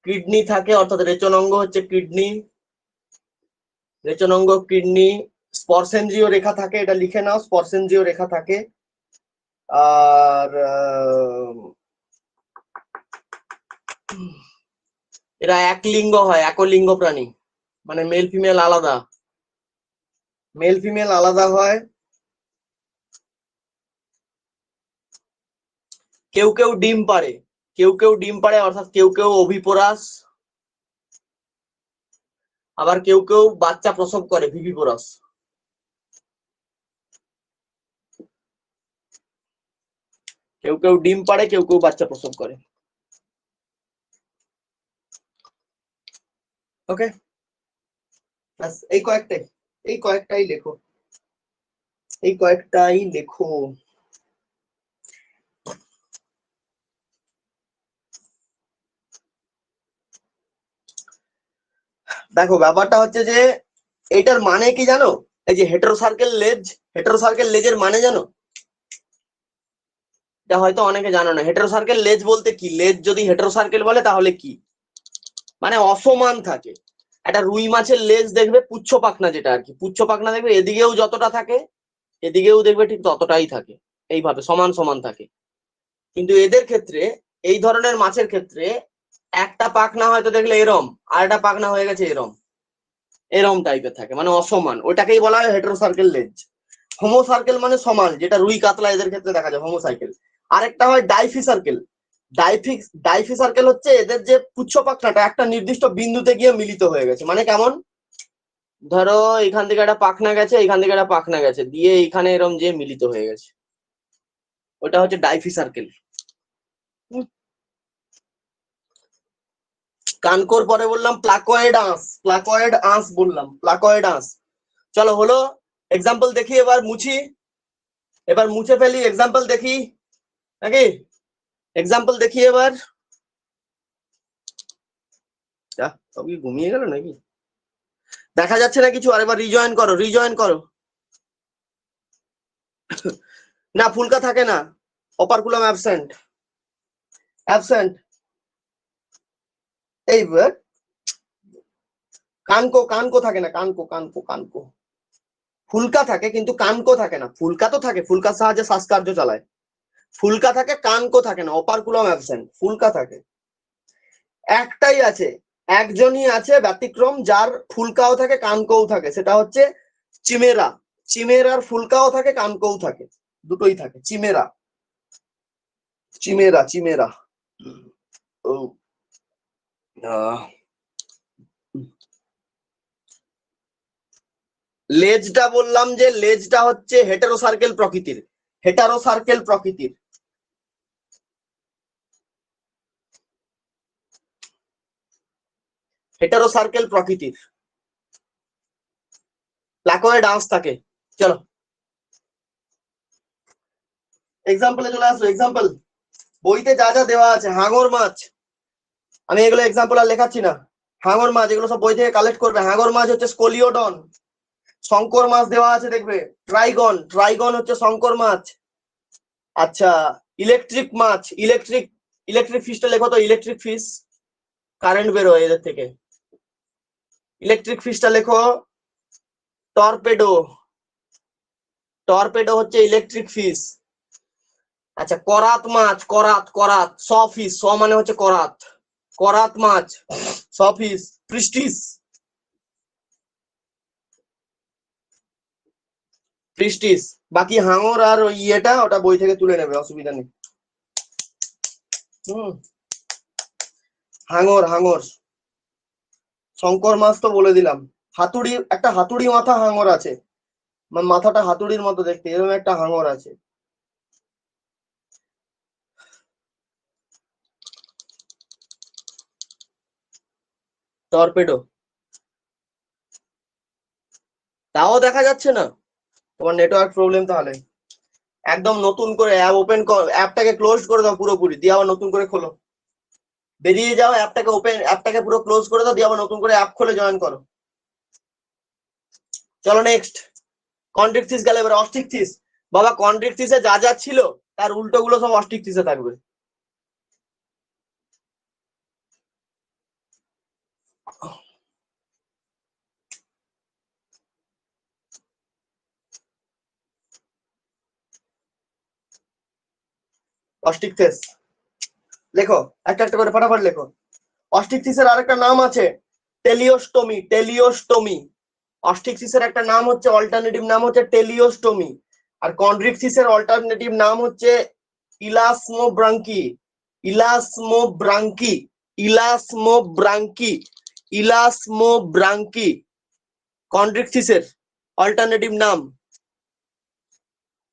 Speaker 1: কিডনি থাকে, অর্থাৎ রেচনাঙ্গ হচ্ছে কিডনি, রেচনাঙ্গ কিডনি। স্পর্শেন্দ্রীয় রেখা থাকে, এটা লিখে নাও, স্পর্শেন্দ্রীয় রেখা থাকে। আর এরা এক লিঙ্গ হয়, একলিঙ্গ প্রাণী, মানে মেল ফিমেল আলাদা, মেল ফিমেল আলাদা হয়। কেউ কেউ ডিম পাড়ে, কেউ কেউ ডিম পাড়ে, অর্থাৎ কেউ কেউ ওভিপোরাস, আবার কেউ কেউ বাচ্চা প্রসব করে, ভিভিপোরাস। কেউ কেউ ডিম পাড়ে, কেউ কেউ বাচ্চা প্রসব করে। ওকে, এই কয়েকটাই, এই কয়েকটাই লেখো, এই কয়েকটাই লেখো। দেখো ব্যাপারটা হচ্ছে যে এটার মানে কি জানো? এই যে হেটেরোসার্কেল লেজ, হেটেরোসার্কেল লেজের মানে জানো? এটা হয়তো অনেকে জানো না। হেটেরোসার্কেল লেজ বলতে কি? লেজ যদি হেটেরোসার্কেল বলে তাহলে কি, মানে অসমান থাকে। একটা রুই মাছের লেজ দেখবে পুচ্ছ পাখনা, যেটা আর কি পুচ্ছ পাখনা দেখবে, এদিকেও যতটা থাকে এদিকেও দেখবে ঠিক ততটাই থাকে, এইভাবে সমান সমান থাকে। কিন্তু এদের ক্ষেত্রে, এই ধরনের মাছের ক্ষেত্রে একটা পাখনা হয়তো দেখলে এরম, আর একটা পাখনা হয়ে গেছে এরম, এরম টাইপের থাকে, মানে অসমান, ওটাকেই বলা হয় হেটেরোসার্কেল লেজ। হোমো সার্কেল মানে সমান, যেটা রুই কাতলা এদের ক্ষেত্রে দেখা যায় হোমো সার্কেল। আরেকটা হয় ডাইফি সার্কেল। ডাইফি সার্কেল হচ্ছে এদের যে পুচ্ছ পাখনাটা একটা নির্দিষ্ট বিন্দুতে গিয়ে মিলিত হয়ে গেছে। মানে কেমন, ধরো এখান থেকে একটা পাখনা গেছে, এখান থেকে একটা পাখনা গেছে, দিয়ে এইখানে এরম যে মিলিত হয়ে গেছে, ওটা হচ্ছে ডাইফি সার্কেল। কানকোর পরে বললাম প্লাকয়েড আঁশ, প্লাকয়েড আঁশ বললাম, প্লাকয়েড আঁশ। চলো হলো, এক্সাম্পল দেখি, এবার মুছি, এবার মুছে ফেলি, এক্সাম্পল দেখি নাকি, এক্সাম্পল দেখি এবার। সবই ঘুমিয়ে গেল নাকি, দেখা যাচ্ছে না কিছু? আর এবার রিজয়েন করো, রিজয়েন করো। না ফুলকা থাকে না, অপারকুলাম অ্যাবসেন্ট, অ্যাবসেন্ট। এই কানকো, কানকো থাকে না, কানকো কানকো কানকো। ফুলকা থাকে কিন্তু কানকো থাকে না। ফুলকা তো থাকে, ফুলকার সাহায্যে শ্বাসকার্য চালায়, ফুলকা থাকে, কানকো থাকে না, অপারকুলাম অ্যাবসেন্ট, ফুলকা থাকে। একটাই আছে, একজনই আছে ব্যতিক্রম যার ফুলকাও থাকে কানকোও থাকে, সেটা হচ্ছে চিমেরা। চিমেরার ফুলকাও থাকে কানকোও থাকে, দুটোই থাকে। চিমেরা, চিমেরা, চিমেরা। ও লেজটা বললাম যে লেজটা হচ্ছে হেটেরোসার্কেল প্রকৃতির, হেটারোসার্কেল প্রকৃতির। হেটারোসার্কেল প্রকৃতির, প্লাকয়েড আঁশ থাকে। চলো এক্সাম্পলে চলে আসো, এক্সাম্পল বইতে যা যা দেওয়া আছে, হাঙর মাছ, আমি এগুলো এক্সাম্পল আর লেখাচ্ছি না, হাঙর মাছ এগুলো সব বই থেকে কালেক্ট করবে। হাঙর মাছ হচ্ছে স্কোলিওডন। শঙ্কর মাছ দেওয়া আছে দেখবে, ট্রাইগন, ট্রাইগন হচ্ছে শঙ্কর মাছ। আচ্ছা ইলেকট্রিক মাছ, ইলেকট্রিক, ইলেকট্রিক ফিশটা লেখো তো, ইলেকট্রিক ফিশ, কারেন্ট বেরোয় এদের থেকে। ইলেকট্রিক ফিশটা লেখো, টর্পেডো, টর্পেডো হচ্ছে ইলেকট্রিক ফিশ। আচ্ছা করাত মাছ, করাত, করাত, স ফিশ, স মানে হচ্ছে করাত, করাত মাছ, স ফিশ, ফ্রিস্টিস, ফ্রিস্টিস। বাকি হাঙর আর ওই ইয়েটা ওটা বই থেকে তুলে নেবে, অসুবিধা নেই। হুম, হাঙর, হাঙর। শঙ্কর মাছ তো বলে দিলাম। হাতুড়ি, একটা হাতুড়ি মাথা হাঙর আছে, মাথাটা হাতুড়ির মতো দেখতে, এরকম একটা হাঙর আছে। টর্পেডো, তাও দেখা যাচ্ছে না, তোমার নেটওয়ার্ক প্রবলেম তাহলে। একদম নতুন করে অ্যাপ ওপেন কর, অ্যাপটাকে ক্লোজ করে দাও পুরোপুরি, দিয়ে আবার নতুন করে খোলো। বেরিয়ে যাও, অ্যাপটাকে ওপেন, অ্যাপটাকে পুরো ক্লোজ করে দাও, দিয়ে আবার নতুন করে অ্যাপ খুলে জয়েন করো। চলো নেক্সট, কন্ড্রিকথিস গেলে, এবার অস্টিকথিস। বাবা কন্ড্রিকথিসে যা যা ছিল তার উল্টো গুলো সব অস্টিকথিসে থাকবে। অস্টিকথিস লেখো, একটা একটা করে ফটাফট লেখো। অস্টিকথিসের আরেকটা নাম আছে টেলিওস্টোমি, টেলিওস্টোমি। অস্টিকথিসের একটা নাম হচ্ছে, অল্টারনেটিভ নাম হচ্ছে টেলিওস্টোমি। আর কন্ড্রিকথিসের অল্টারনেটিভ নাম হচ্ছে ইলাসমোব্রাঙ্কি, ইলাসমোব্রাঙ্কি, ইলাসমোব্রাঙ্কি, ইলাসমোব্রাঙ্কি। কন্ড্রিকথিসের অল্টারনেটিভ নাম।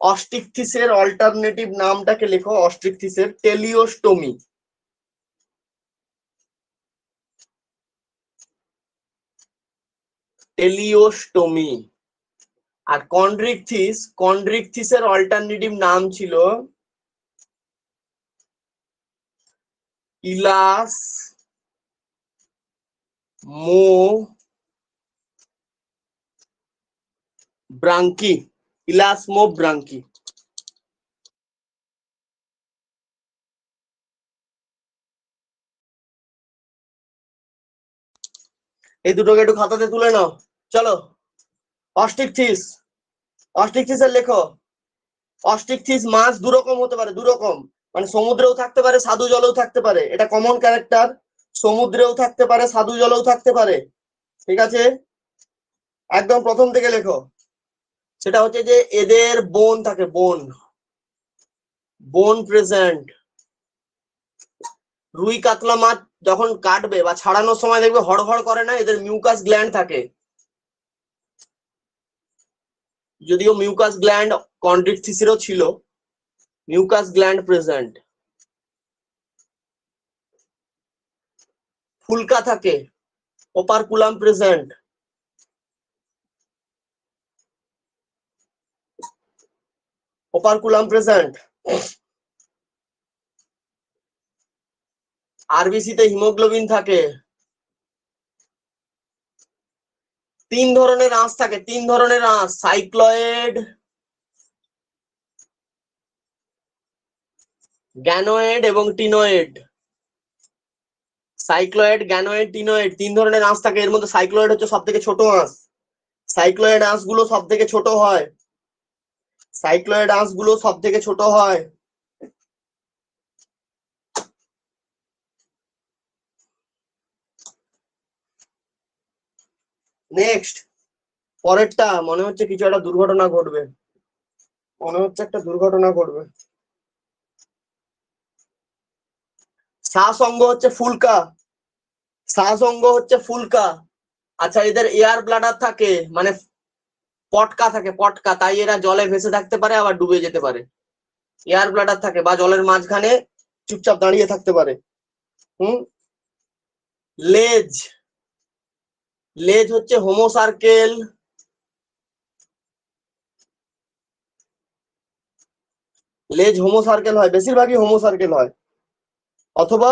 Speaker 1: অস্টিকথিসের অল্টারনেটিভ নামটাকে লেখো, অস্টিকথিসের টেলিওস্টোমি, টেলিওস্টোমি। আর কন্ড্রিকথিস, কন্ড্রিকথিসের অল্টারনেটিভ নাম ছিল ইলাসমোব্রাঙ্কি, ইলাসমোব্রাঙ্কি। এই দুটোকে একটু খাতাতে তুলে নাও। চলো অস্টিকথিস, অস্টিকথিসের লেখো। অস্টিকথিস মাছ দুরকম হতে পারে, দুরকম, মানে সমুদ্রেও থাকতে পারে, স্বাদু জলেও থাকতে পারে, এটা কমন ক্যারেক্টার। সমুদ্রেও থাকতে পারে, সাধু জলেও থাকতে পারে। ঠিক আছে, একদম প্রথম থেকে লেখো। সেটা হচ্ছে যে এদের বোন থাকে, বোন, বোন প্রেজেন্ট। রুই কাতলা মাছ যখন কাটবে বা ছাড়ানোর সময় দেখবে হড়হড় করে না, এদের মিউকাস গ্ল্যান্ড থাকে। যদিও মিউকাস গ্ল্যান্ড কন্ড্রিকথিসেরও ছিল, মিউকাস গ্ল্যান্ড প্রেজেন্ট। ফুলকা থাকে, operculum present. Operculum present. RBC তে হিমোগ্লোবিন থাকে। তিন ধরনের আঁশ থাকে, তিন ধরনের আঁশ, সাইক্লয়েড, গ্যানোয়েড এবং টিনোয়েড। সাইক্লয়েড, গ্যানোয়েড, টিনোয়েড, তিন ধরনের আঁশ থাকে। এর মধ্যে সাইক্লয়েড হচ্ছে সব থেকে ছোট আঁশ। সাইক্লয়েড আঁশগুলো সব থেকে ছোট হয়। সাইক্লয়েড আঁশগুলো সব থেকে ছোট হয়। নেক্সট, পরেরটা মনে হচ্ছে কিছু একটা দুর্ঘটনা ঘটবে, মনে হচ্ছে একটা দুর্ঘটনা ঘটবে। শ্বাস অঙ্গ হচ্ছে ফুলকা, শ্বাস অঙ্গ হচ্ছে ফুলকা। আচ্ছা, এদের এয়ার ব্লাডার থাকে, মানে পটকা থাকে, পটকা, তাই এরা জলে ভেসে থাকতে পারে আবার ডুবে যেতে পারে। এয়ার ব্লাডার থাকে বা জলের মাঝখানে চুপচাপ দাঁড়িয়ে থাকতে পারে। লেজ, লেজ হচ্ছে হোমোসার্কেল, লেজ হোমোসার্কেল হয়, বেশিরভাগই হোমোসার্কেল হয়, অথবা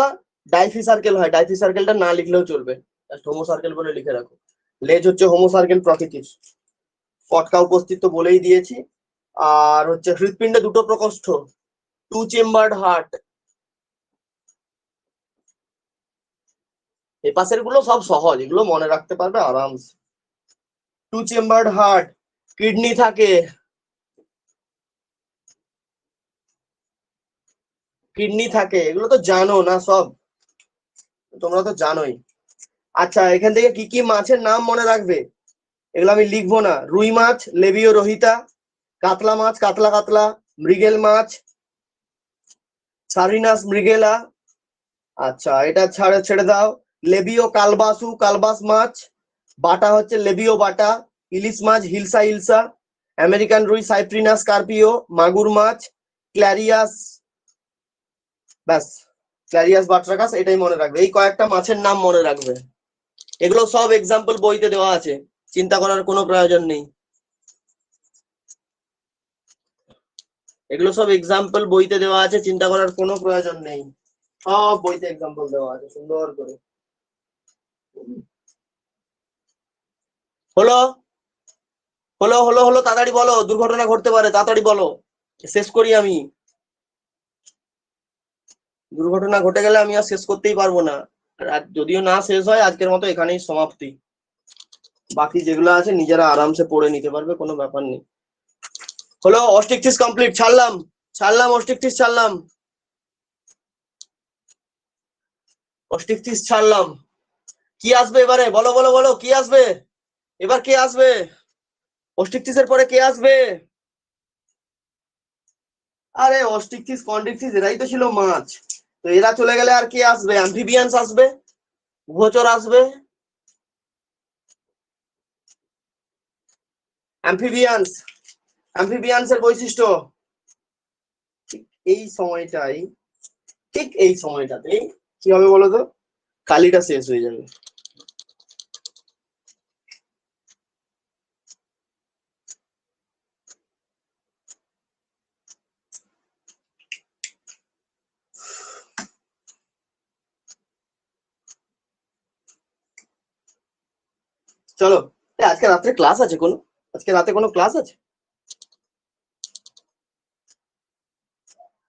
Speaker 1: ডাইফি সার্কেল হয়। ডাইফি সার্কেলটা না লিখলেও চলবে, জাস্ট হোমোসার্কেল বলে লিখে রাখো। লেজ হচ্ছে হোমোসার্কেল প্রকৃতির। পটকা উপস্থিত তো বলেই দিয়েছি। আর হচ্ছে হৃৎপিণ্ডে দুটো প্রকোষ্ঠ, টু চেম্বার্ড হার্ট। এই পাশের গুলো সব সহজ, এগুলো মনে রাখতে পারবে আরামসে। Two chambered heart. কিডনি থাকে, কিডনি থাকে, এগুলো তো জানো না সব, তোমরা তো জানোই। আচ্ছা, এখান থেকে কি কি মাছের নাম মনে রাখবে, এগুলো আমি লিখবো না। রুই মাছ, লেবিও রোহিতা। কাতলা মাছ, কাতলা কাতলা। মৃগেল মাছ, সারিনাস মৃগেলা। আচ্ছা, এটা ছেড়ে দাও। লেবিও কালবাসু, কালবাস মাছ। বাটা হচ্ছে লেবিও বাটা। ইলিশ মাছ, হিলসা হিলসা। আমেরিকান রুই, সাইপ্রিনাস কার্পিও। মাগুর মাছ, ক্ল্যারিয়াস। ব্যাস, ক্ল্যারিয়াস বাট্রাকাস, এটাই মনে রাখবে। এই কয়েকটা মাছের নাম মনে রাখবে। এগুলো সব এক্সাম্পল বইতে দেওয়া আছে, চিন্তা করার কোনো প্রয়োজন নেই। এগুলো সব এক্সাম্পল বইতে দেওয়া আছে, চিন্তা করার কোনো প্রয়োজন নেই। সব বইতে এক্সাম্পল দেওয়া আছে সুন্দর করে। হলো হলো হলো হলো, তাড়াতাড়ি বলো, দুর্ঘটনা ঘটতে পারে, তাড়াতাড়ি বলো, শেষ করি আমি। দুর্ঘটনা ঘটে গেলে আমি আর শেষ করতেই পারবো না। আর যদিও না শেষ হয়, আজকের মতো এখানেই সমাপ্তি। বাকি যেগুলো আছে নিজেরা আরামসে পড়ে নিতে পারবে, কোনো ব্যাপার নেই। হলো, অস্টিকটিস কমপ্লিট। ছাড়লাম, ছাড়লাম, অস্টিকটিস ছাড়লাম, অস্টিকটিস ছাড়লাম। কি আসবে এবারে, বলো বলো বলো, কি আসবে এবার, কে আসবে? অস্টিকটিসের পরে কে আসবে? আরে অস্টিকটিস, কন্ড্রিকটিস, এরাই তো ছিল মাছ। তো এরা চলে গেলে আর কে আসবে? অ্যাম্ফিবিয়ান্স আসবে, উভচর আসবে। অ্যাম্ফিবিয়ান্স, অ্যাম্ফিবিয়ান্সের বৈশিষ্ট্য এই সময়টাই, ঠিক এই সময়টাতেই কি হবে বলতো, কালিটা শেষ হয়ে যাবে। চলো, আজকে রাত্রে ক্লাস আছে কোনো? আজকে রাতে কোনো ক্লাস আছে?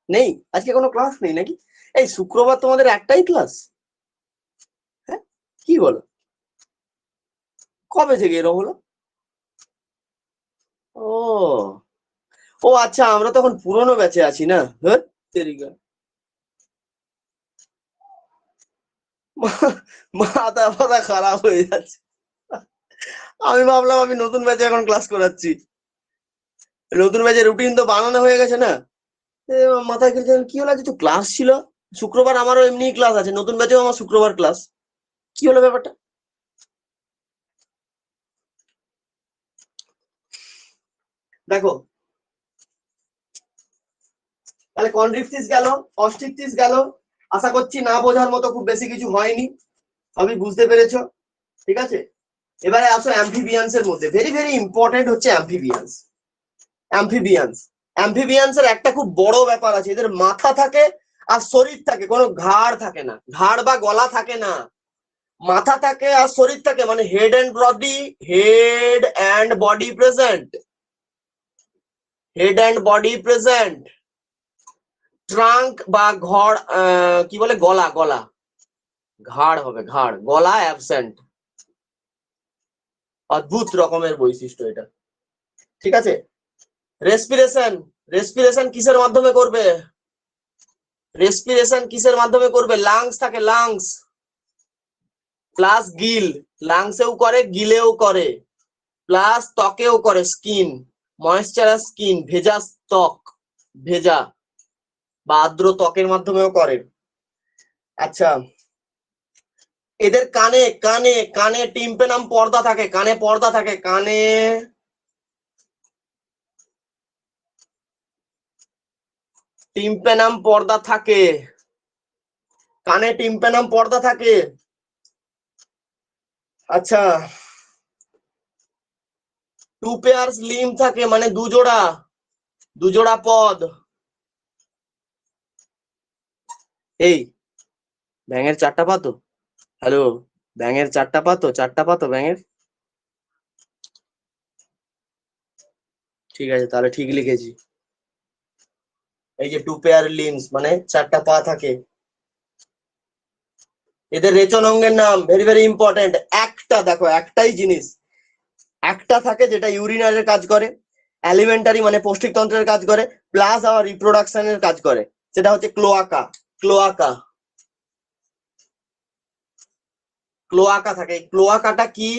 Speaker 1: নেই, আজকে কোনো ক্লাস নেই নাকি? এই শুক্রবার তোমাদের একটাই ক্লাস? হ্যাঁ, কি বলো, কবে থেকে এরকম হলো? ও, ও আচ্ছা, আমরা তখন পুরোনো ব্যাচে আছি না। হ্যাঁ, তেরিকা। মাথা মাথা খারাপ হয়ে যাচ্ছে। আমি ভাবলাম আমি নতুন ব্যাচে এখন ক্লাস করাচ্ছি, নতুন ব্যাচের রুটিন তো বানানো হয়ে গেছে না। মাথায় খেলছে কি হলো, আজ তো ক্লাস ছিল, শুক্রবার আমারও এমনি ক্লাস আছে, নতুন ব্যাচেও আমার শুক্রবার ক্লাস, কি হলো ব্যাপারটা। দেখো তাহলে কনড্রিকটিস গেল, অস্টিকটিস গেল, আশা করছি না বোঝার মতো খুব বেশি কিছু হয়নি, সবই বুঝতে পেরেছো, ঠিক আছে। এবারে আসো অ্যাম্ফিবিয়ান্স এর মধ্যে, ভেরি ভেরি ইম্পর্টেন্ট হচ্ছে অ্যাম্ফিবিয়ান্স। অ্যাম্ফিবিয়ান্স, অ্যাম্ফিবিয়ান্স এর একটা খুব বড় ব্যাপার আছে, এদের মাথা থাকে আর শরীর থাকে, কোনো ঘাড় থাকে না, ঘাড় বা গলা থাকে না, মাথা থাকে আর শরীর থাকে, মানে head and body, head and body present, head and body present. Trunk বা ঘড়, কি বলে, গলা, গলা, ঘাড় হবে ঘাড়, গলা অ্যাবসেন্ট। অদ্ভুত রকমের বৈশিষ্ট্য এটা, ঠিক আছে। রেসপিরেশন, রেসপিরেশন কিসের মাধ্যমে করবে, রেসপিরেশন কিসের মাধ্যমে করবে, লাংস থাকে, লাংস প্লাস গিল, লাংসেও করে গিলেও করে, প্লাস ত্বকেও করে, স্কিন, ময়েশ্চারাইজ স্কিন, ভেজা ত্বক, ভেজা বা আর্দ্র ত্বকের মাধ্যমেও করে। আচ্ছা, এদের কানে, কানে কানে টিম্পেনাম পর্দা থাকে, কানে পর্দা থাকে, কানে টিম্পেনাম পর্দা থাকে, কানে টিম্পেনাম পর্দা থাকে। আচ্ছা, টু পেয়ার্স লিম থাকে, মানে দুজোড়া, দুজোড়া পদ। এই ব্যাঙের চারটা পা তো, হ্যালো, ব্যাঙের চারটা পা তো, চারটা পা তো ব্যাঙের, ঠিক আছে তাহলে ঠিক লিখেছি। এই যে টু পেয়ার লিমস মানে চারটা পা থাকে। এদের রেচন অঙ্গের নাম, ভেরি ভেরি ইম্পর্টেন্ট, একটা দেখো একটাই জিনিস, একটা থাকে যেটা ইউরিনারের কাজ করে, অ্যালিমেন্টারি মানে পৌষ্টিকতন্ত্রের কাজ করে, প্লাস আবার রিপ্রোডাকশনের কাজ করে, সেটা হচ্ছে ক্লোয়াকা, ক্লোয়াকা, ক্লোয়াকা থাকে। ক্লোয়াকাটা কি,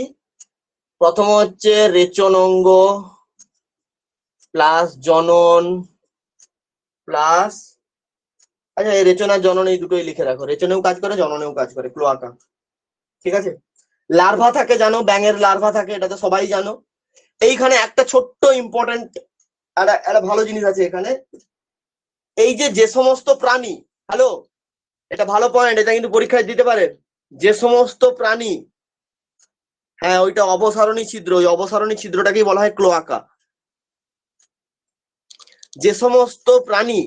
Speaker 1: প্রথম হচ্ছে রেচন অঙ্গ প্লাস জনন প্লাস, আচ্ছা এই রেচন আর জনন এই দুটোই লিখে রাখো, রেচনেও কাজ করে জননেও কাজ করে, ক্লোয়াকা, ঠিক আছে। লার্ভা থাকে জানো, ব্যাঙের লার্ভা থাকে, এটা তো সবাই জানো। এইখানে একটা ছোট্ট ইম্পর্টেন্ট একটা ভালো জিনিস আছে এখানে, এই যে যে সমস্ত প্রাণী, হ্যালো, এটা ভালো পয়েন্ট, এটা কিন্তু পরীক্ষায় দিতে পারে, যে সমস্ত প্রাণী, হ্যাঁ ওইটা অবসারণী ছিদ্র, ওই অবসারণী ছিদ্রটাকেই বলা হয় ক্লোয়াকা। যে সমস্ত প্রাণী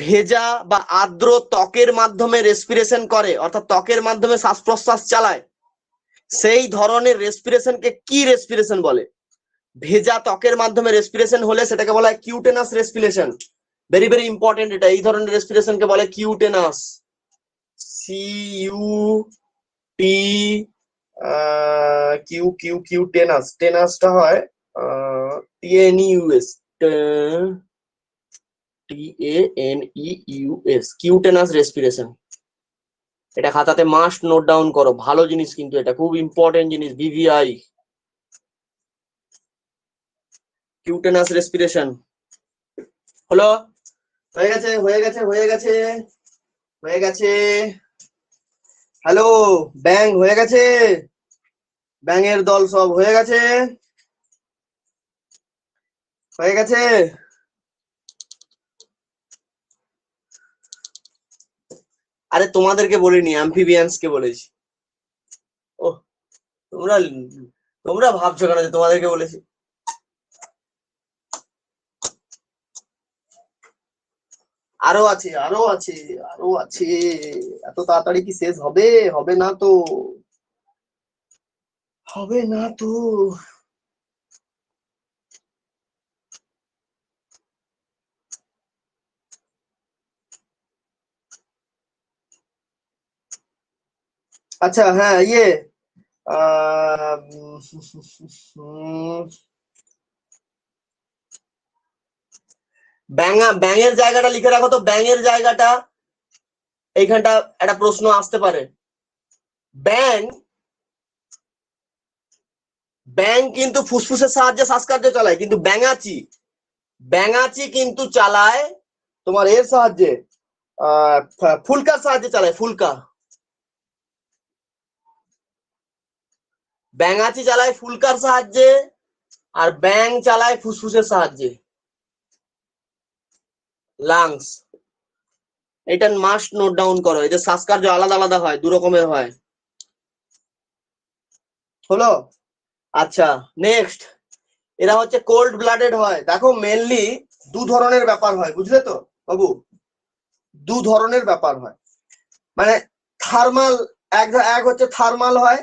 Speaker 1: ভেজা বা আর্দ্র ত্বকের মাধ্যমে রেসপিরেশন করে, অর্থাৎ ত্বকের মাধ্যমে শ্বাস প্রশ্বাস চালায়, সেই ধরনের রেসপিরেশনকে কি রেসপিরেশন বলে, ভেজা ত্বকের মাধ্যমে রেসপিরেশন হলে সেটাকে বলা হয় cutaneous respiration, very very important, এটা এই ধরনের রেসপিরেশনকে বলে cutaneous, C U T Q Q Q tenous, টেনাসটা হয় টিএনইউএস, টিএনইউএস, কিউটেনাস রেসপিরেশন। এটা খাতাতে মাস্ট নোট ডাউন করো, ভালো জিনিস কিন্তু, এটা খুব ইম্পর্টেন্ট জিনিস, ভিভিআই, কিউটেনাস রেসপিরেশন। হলো, হয়ে গেছে হয়ে গেছে হয়ে গেছে হয়ে গেছে, হ্যালো, ব্যাং হয়ে গেছে, ব্যাঙের দল সব হয়ে গেছে, হয়ে গেছে। আরে তোমাদেরকে বলিনি, অ্যাম্ফিবিয়ান্স কে বলেছি। ও, তোমরা তোমরা ভাবছো কেন যে তোমাদেরকে বলেছি। আরো আছে আরো আছে আরো আছে, এত তাড়াতাড়ি কি শেষ হবে, হবে না তো, হবে না তো। আচ্ছা হ্যাঁ ইয়ে, ব্যাঙের জায়গাটা লিখে রাখো তো, ব্যাঙের জায়গাটা, এইখানটা একটা প্রশ্ন আসতে পারে, ব্যাং ব্যাং কিন্তু ফুসফুসের সাহায্যে শ্বাসকার্য চালায়, কিন্তু ব্যাঙাচি কিন্তু চালায় তোমার এর সাহায্যে, ফুলকার সাহায্যে চালায়, ফুলকা। ব্যাঙাচি চালায় ফুলকার সাহায্যে, আর ব্যাং চালায় ফুসফুসের সাহায্যে, লাংস। এটা মাস্ট নোট ডাউন করো, এদের শ্বাসকার্য আলাদা আলাদা হয়, দু রকমের হয়। হলো? আচ্ছা, নেক্সট, এরা হচ্ছে কোল্ড ব্লাডেড হয়। দেখো মেনলি দু ধরনের ব্যাপার হয়, বুঝলে তো বাবু? দু ধরনের ব্যাপার হয়, মানে থার্মাল, এক হচ্ছে থার্মাল হয়,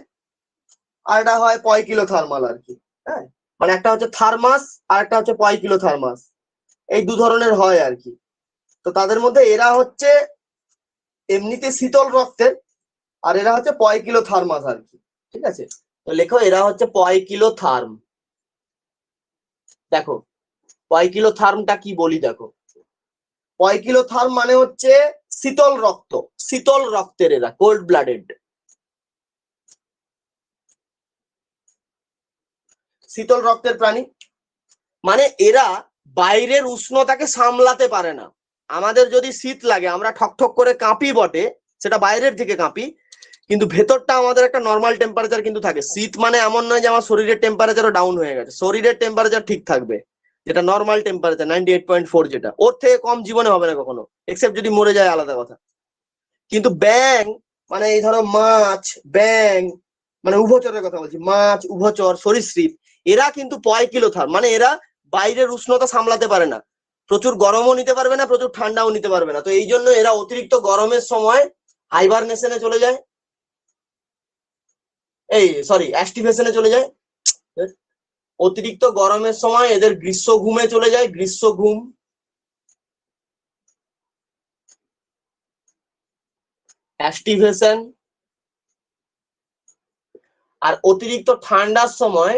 Speaker 1: আর এটা হয় পয়কিলো থার্মাল আর কি। হ্যাঁ, মানে একটা হচ্ছে থার্মাস আর একটা হচ্ছে পয়কিলো থার্মাস, এই দু ধরনের হয় আর কি। তো তাদের মধ্যে এরা হচ্ছে এমনিতে শীতল রক্তের, আর এরা হচ্ছে পয়কিলো থার্মাস আর কি। ঠিক আছে, তো লেখো এরা হচ্ছে পয়কিলো থার্ম। দেখো পয়কিলো থার্মটা কি বলি, দেখো পয়কিলো থার্ম মানে হচ্ছে শীতল রক্ত, শীতল রক্তের এরা, কোল্ড ব্লাডেড, শীতল রক্তের প্রাণী। মানে এরা বাইরের উষ্ণতাকে সামলাতে পারে না। আমাদের যদি শীত লাগে আমরা ঠকঠক করে কাঁপি বটে, সেটা বাইরের থেকে কাঁপি, কিন্তু ভেতরটা আমাদের একটা নর্মাল টেম্পারেচার কিন্তু থাকে। শীত মানে এমন নয় যে আমার শরীরের টেম্পারেচারও ডাউন হয়ে গেছে, শরীরের টেম্পারেচার ঠিক থাকবে, যেটা নর্মাল টেম্পারেচার 98.4, যেটা ওর থেকে কম জীবনে হবে না কখনো, এক্সেপ্ট যদি মরে যায় আলাদা কথা। কিন্তু ব্যাং, মানে এই ধরো মাছ, ব্যাং, মানে উভচরের কথা বলছি, মাছ, উভচর, সরীসৃপ, এরা কিন্তু পয়কিলো থার্ম, মানে এরা বাইরের উষ্ণতা সামলাতে পারে না, প্রচুর গরমও নিতে পারবে না, প্রচুর ঠান্ডাও নিতে পারবে না। তো এই জন্য এরা অতিরিক্ত গরমের সময় হাইবারনেশনে চলে যায়, এই সরি অ্যাস্টিভেশনে চলে যায়। অতিরিক্ত গরমের সময় এদের গ্রীষ্ম ঘুমে চলে যায়, গ্রীষ্ম ঘুম। অ্যাস্টিভেশন। আর অতিরিক্ত ঠান্ডার সময়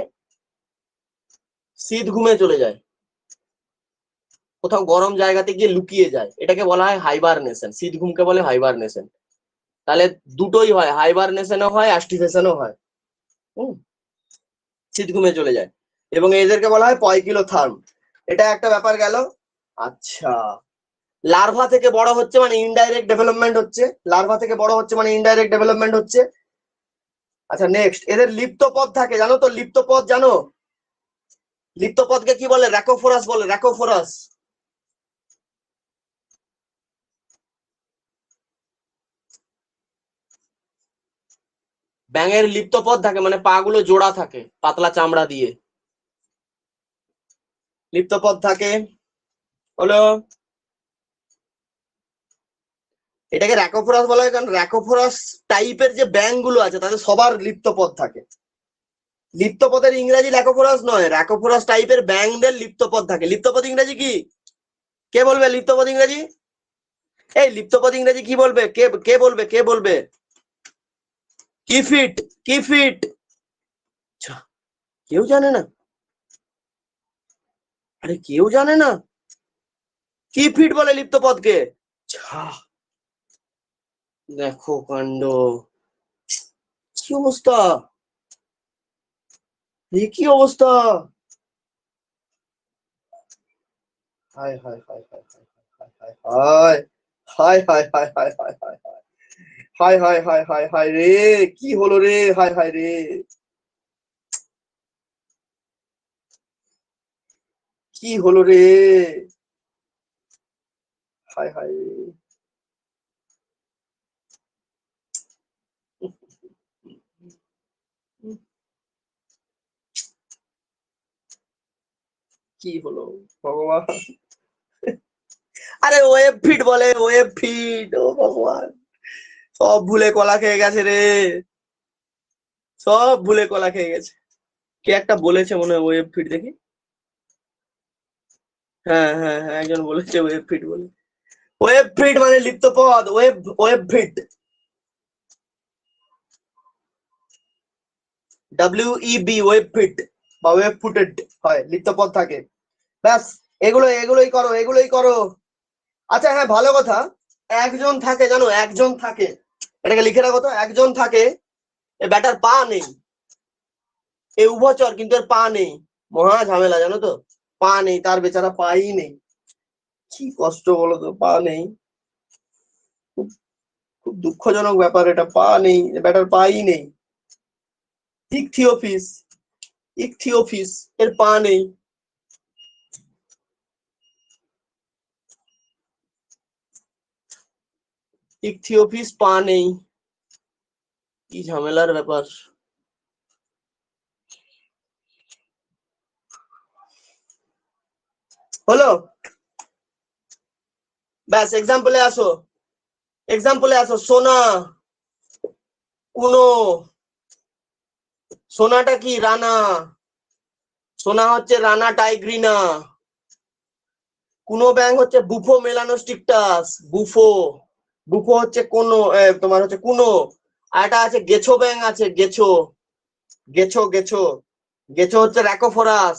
Speaker 1: শীত ঘুমে চলে যায়, কোথাও গরম জায়গাতে গিয়ে লুকিয়ে যায়, এটাকে বলা হয় হাইবারনেশন। শীত ঘুমকে বলে হাইবারনেশন। তাহলে দুটোই হয়, হাইবারনেশনও হয়, অ্যাস্টিভেশনও হয়। শীত ঘুমে চলে যায়, এবং এদেরকে বলা হয় পয়কিলো থার্ম। এটা একটা ব্যাপার গেল। আচ্ছা, লার্ভা থেকে বড় হচ্ছে মানে ইনডাইরেক্ট ডেভেলপমেন্ট হচ্ছে, লার্ভা থেকে বড় হচ্ছে মানে ইনডাইরেক্ট ডেভেলপমেন্ট হচ্ছে। আচ্ছা নেক্সট, এদের লিপ্ত পদ থাকে, জানো তো লিপ্ত পদ জানো? লিপ্ত পদকে কি বলে? র্যাকোফোরাস বলে, র্যাকোফোরাস। ব্যাঙের লিপ্ত পদ থাকে মানে পা গুলো জোড়া থাকে পাতলা চামড়া দিয়ে, লিপ্ত পদ থাকে। হলো, এটাকে র্যাকোফোরাস বলা হয় কারণ র্যাকোফোরাস টাইপের যে ব্যাঙ গুলো আছে তাদের সবার লিপ্ত পদ থাকে। লিপ্ত পদের ইংরেজি র্যাকোফোরাস নয়, র্যাকোফোরাস টাইপের ব্যাঙদের লিপ্ত পদ থাকে। লিপ্ত পদ ইংরেজি কি? কে বলবে লিপ্ত পদ ইংরেজি? এই লিপ্ত পদ ইংরেজি কি বলবে? কে বলবে? কে বলবে? কিফিট, কিফিট। কেউ জানে না? আরে কেউ জানে না? কিফিট বলে লিপ্ত পদকে। দেখো কাণ্ড, কি অবস্থা, কি অবস্থা! হায় হায় হায় হায় হায় হায় হায় হায় হায় হায় হায় হায় হায় হায় হায় হায় হায় রে, কি হলো রে, হায় হায় রে, কি হলো রে, হায় হায় রে, কি হলো ভগবান! আরে ওয়েব ফিট বলে, ওয়েব ফিট, ও ভগবান, সব ভুলে কলা খেয়ে গেছে রে, সব ভুলে কলা খেয়ে গেছে। কে একটা বলেছে মনে হয় ওয়েব ফিট, দেখি। হ্যাঁ হ্যাঁ হ্যাঁ, একজন বলেছে ওয়েব ফিট বলে। ওয়েব ফিট মানে লিপ্ত পদ, web, web feet, WEB, web feet বা ওয়েব ফুটেড হয়, লিপ্ত পদ থাকে। ব্যাস, এগুলোই করো, এগুলোই করো। আচ্ছা হ্যাঁ, ভালো কথা, একজন থাকে জানো, একজন থাকে, এটাকে লিখে রাখো তো, একজন থাকে এ ব্যাটার পা নেই, এ উভচর কিন্তু এর পা নেই, মহা ঝামেলা জানো তো, পা নেই, তার বেচারা পাই নেই, কি কষ্ট বলো তো, পা নেই, খুব দুঃখজনক ব্যাপার, এটা পা নেই, ব্যাটার পাই নেই। ইকথিওফিস, ইকথিওফিস এর পা নেই। ইকথিওফিস পা নেই, কি ঝামেলার ব্যাপার। হলো, ব্যাস এক্সাম্পলে আসো, এক্সাম্পলে আসো। সোনা, কুনো, সোনাটা কি রানা, সোনা হচ্ছে রানা টাইগ্রিনা, কুনো ব্যাং হচ্ছে বুফো মেলানোস্টিকটাস, বুফো, বুফো হচ্ছে কোনো তোমার হচ্ছে কুনো, আর এটা আছে গেছো ব্যাং আছে, গেছো, গেছো গেছো, গেছো হচ্ছে র্যাকোফোরাস,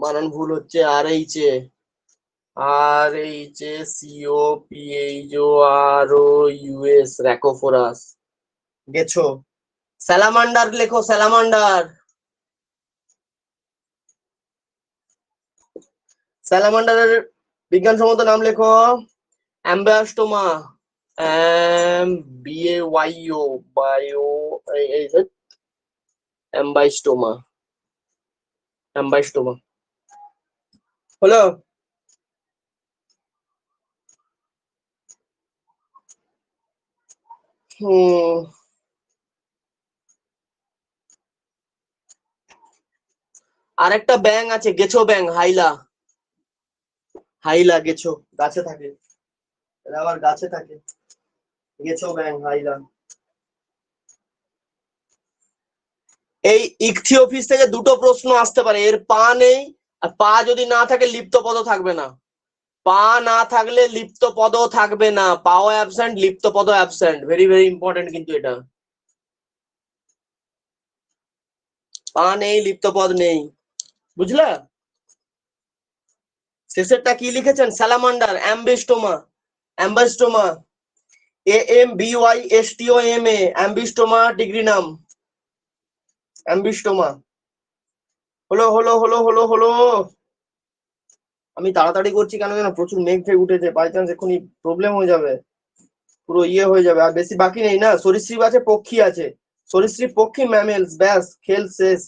Speaker 1: বানান ভুল হচ্ছে, RHACOPHOROUS, র্যাকোফোরাস, গেছো। স্যালামান্ডার লেখো, স্যালামান্ডার, স্যালামান্ডারের বিজ্ঞানসম্মত নাম লেখো, অ্যাম্বাস্টোমা, BAYO, বায়ো, অ্যাম্বাইস্টোমা, অ্যাম্বাইস্টোমা। হলো, আরেকটা ব্যাং আছে, গেছো ব্যাং, হাইলা, হাইলা গেছো, গাছে থাকে, এরা আবার গাছে থাকে, গেছো ব্যাং, হাইলা। এই ইকথিওফিস থেকে দুটো প্রশ্ন আসতে পারে, এর পা নেই, আর পা যদি না থাকে লিপ্ত পদ থাকবে না, পা না থাকলে লিপ্ত পদ থাকবে না, পাও অ্যাবসেন্ট, লিপ্ত পদ অ্যাবসেন্ট, ভেরি ভেরি ইম্পর্টেন্ট কিন্তু এটা, পা নেই, লিপ্ত পদ নেই, বুঝলা? শেষেরটা কি লিখেছেন? Salamander, Ambystoma, Ambystoma, AMBYSTOMA, Ambystoma tigrinum, Ambystoma. হলো হলো হলো হলো হলো, আমি তাড়াতাড়ি করছি কেন জানো, প্রচুর মেঘ ফেঘ উঠেছে, বাই চান্স এক্ষুনি প্রবলেম হয়ে যাবে, পুরো হয়ে যাবে, আর বেশি বাকি নেই না, সরীসৃপ আছে, পক্ষী আছে, সরীসৃপ পক্ষী ম্যামেলস, ব্যাস খেল শেষ,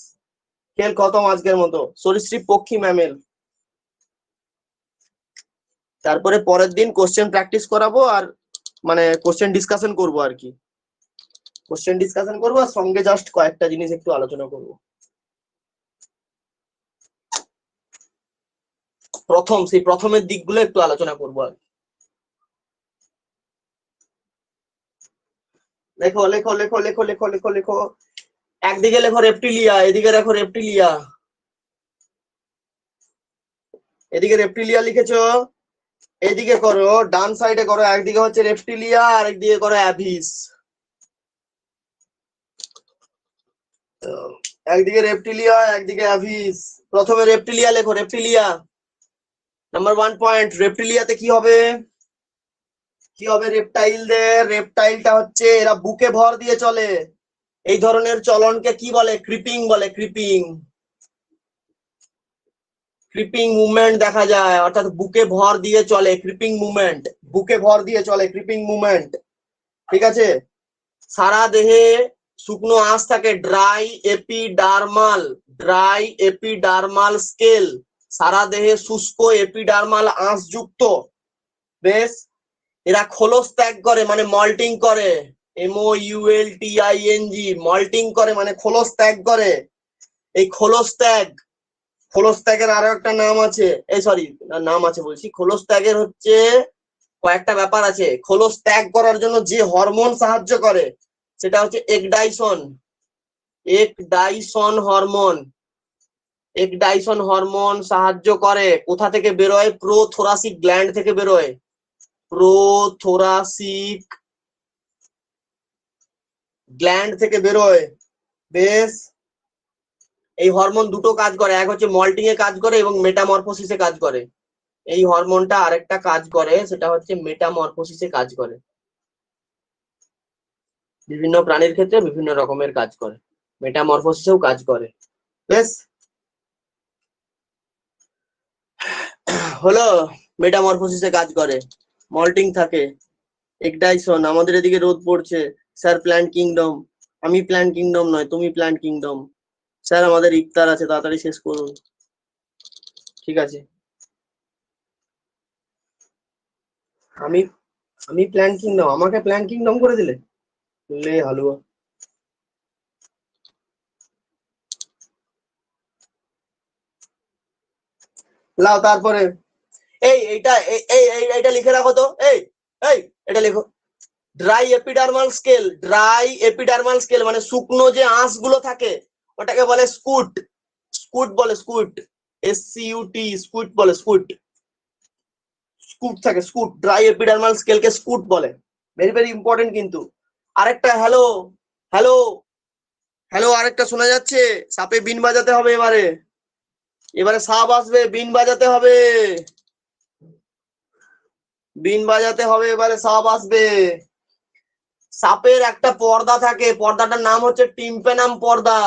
Speaker 1: খেল খতম আজকের মতো, সরীসৃপ পক্ষী ম্যামেল। তারপরে পরের দিন কোশ্চেন প্র্যাকটিস করাবো, আর মানে কোশ্চেন ডিসকাশন করবো আর কি, কোশ্চেন ডিসকাশন করবো, আর সঙ্গে জাস্ট কয়েকটা জিনিস একটু আলোচনা করবো। সেই প্রথমের দিকগুলো একটু আলোচনা করবো আর লেখো লেখো লেখো লেখো লেখো লেখো লেখো, একদিকে লেখো রেপটিলিয়া, এদিকে লেখো রেপটিলিয়া, এদিকে রেপটিলিয়া লিখেছো, এদিকে করো, ডান সাইডে করো, একদিকে হচ্ছে রেপটিলিয়া আর একদিকে করো অ্যাভিস, একদিকে রেপটিলিয়া একদিকে অ্যাভিস। প্রথমে রেপটিলিয়া লেখো, রেপটিলিয়া নাম্বার 1 পয়েন্ট, রেপটিলিয়াতে কি হবে, কি হবে রেপটাইলদের, রেপটাইলটা হচ্ছে এরা বুকে ভর দিয়ে চলে, এই ধরনের চলনকে কি বলে, ক্রিপিং বলে, ক্রিপিং, ক্রিপিং মুভমেন্ট দেখা যায়, অর্থাৎ বুকে ভর দিয়ে চলে, ক্রিপিং মুভমেন্ট, বুকে ভর দিয়ে চলে, ক্রিপিং মুভমেন্ট, ঠিক আছে। সারা দেহে শুকনো আঁশ থাকে, dry epidermal, dry epidermal scale, সারা দেহে শুষ্ক এপিডার্মাল আঁশ যুক্ত, বেশ। এরা খোলস ত্যাগ করে মানে মল্টিং করে, MOULTING, মল্টিং করে মানে খোলস ত্যাগ করে। এই খোলস ত্যাগ, খোলস ত্যাগের আরো একটা নাম আছে, এই সরি নাম আছে বলছি, খোলস ত্যাগের হচ্ছে কয়েকটা ব্যাপার আছে। খোলস ত্যাগ করার জন্য যে হরমোন সাহায্য করে সেটা হচ্ছে একডাইসন, একডাইসন হরমোন, একডাইসন হরমোন সাহায্য করে, কোথা থেকে বেরোয়, প্রোথোরাসিক গ্ল্যান্ড থেকে বেরোয়, প্রোথোরাসিক গ্ল্যান্ড থেকে বেরোয়, বেশ। এই হরমোন দুটো কাজ করে, এক হচ্ছে মল্টিং এ কাজ করে এবং মেটামরফোসিসে কাজ করে। এই হরমোনটা আরেকটা কাজ করে, সেটা হচ্ছে মেটামরফোসিসে কাজ করে। বিভিন্ন প্রাণীর ক্ষেত্রে বিভিন্ন রকমের কাজ করে, মেটামরফোসিসেও কাজ করে। বেশ হলো, মেটামরফোসিসে কাজ করে, মল্টিং থাকে, এক্টাইশন। আমাদের এদিকে রোদ পড়ছে স্যার, প্ল্যান্ট কিংডম। আমি প্ল্যান্ট কিংডম নয়, তুমি প্ল্যান্ট কিংডম। স্যার আমাদের ইফতার আছে, তাড়াতাড়ি শেষ করুন। ঠিক আছে, আমি আমি প্ল্যান্ট কিংডম, আমাকে প্ল্যান্ট কিংডম করে দিলে লে হালুয়া। লাও তারপরে এইটা লিখে রাখো তো, এটা লিখো, dry epidermal scale. Dry epidermal scale মানে শুকনো যে আঁশগুলো থাকে ওটাকে বলে স্কুট। স্কুট বলে, স্কুট, SCUT, স্কুট বলে, স্কুট। স্কুট থাকে, স্কুট। ড্রাই এপিডার্মাল স্কেলকে স্কুট বলে। ভেরি ভেরি ইম্পর্টেন্ট কিন্তু। আরেকটা, হ্যালো হ্যালো হ্যালো, আরেকটা শোনা যাচ্ছে? সাপে বিন বাজাতে হবে এবারে। এবারে সাপ আসবে, বিন বাজাতে হবে, বিন বাজাতে হবে, এবারে সাপ আসবে। সাপের একটা পর্দা থাকে, পর্দাটার নাম হচ্ছে টিম্পেনাম পর্দা।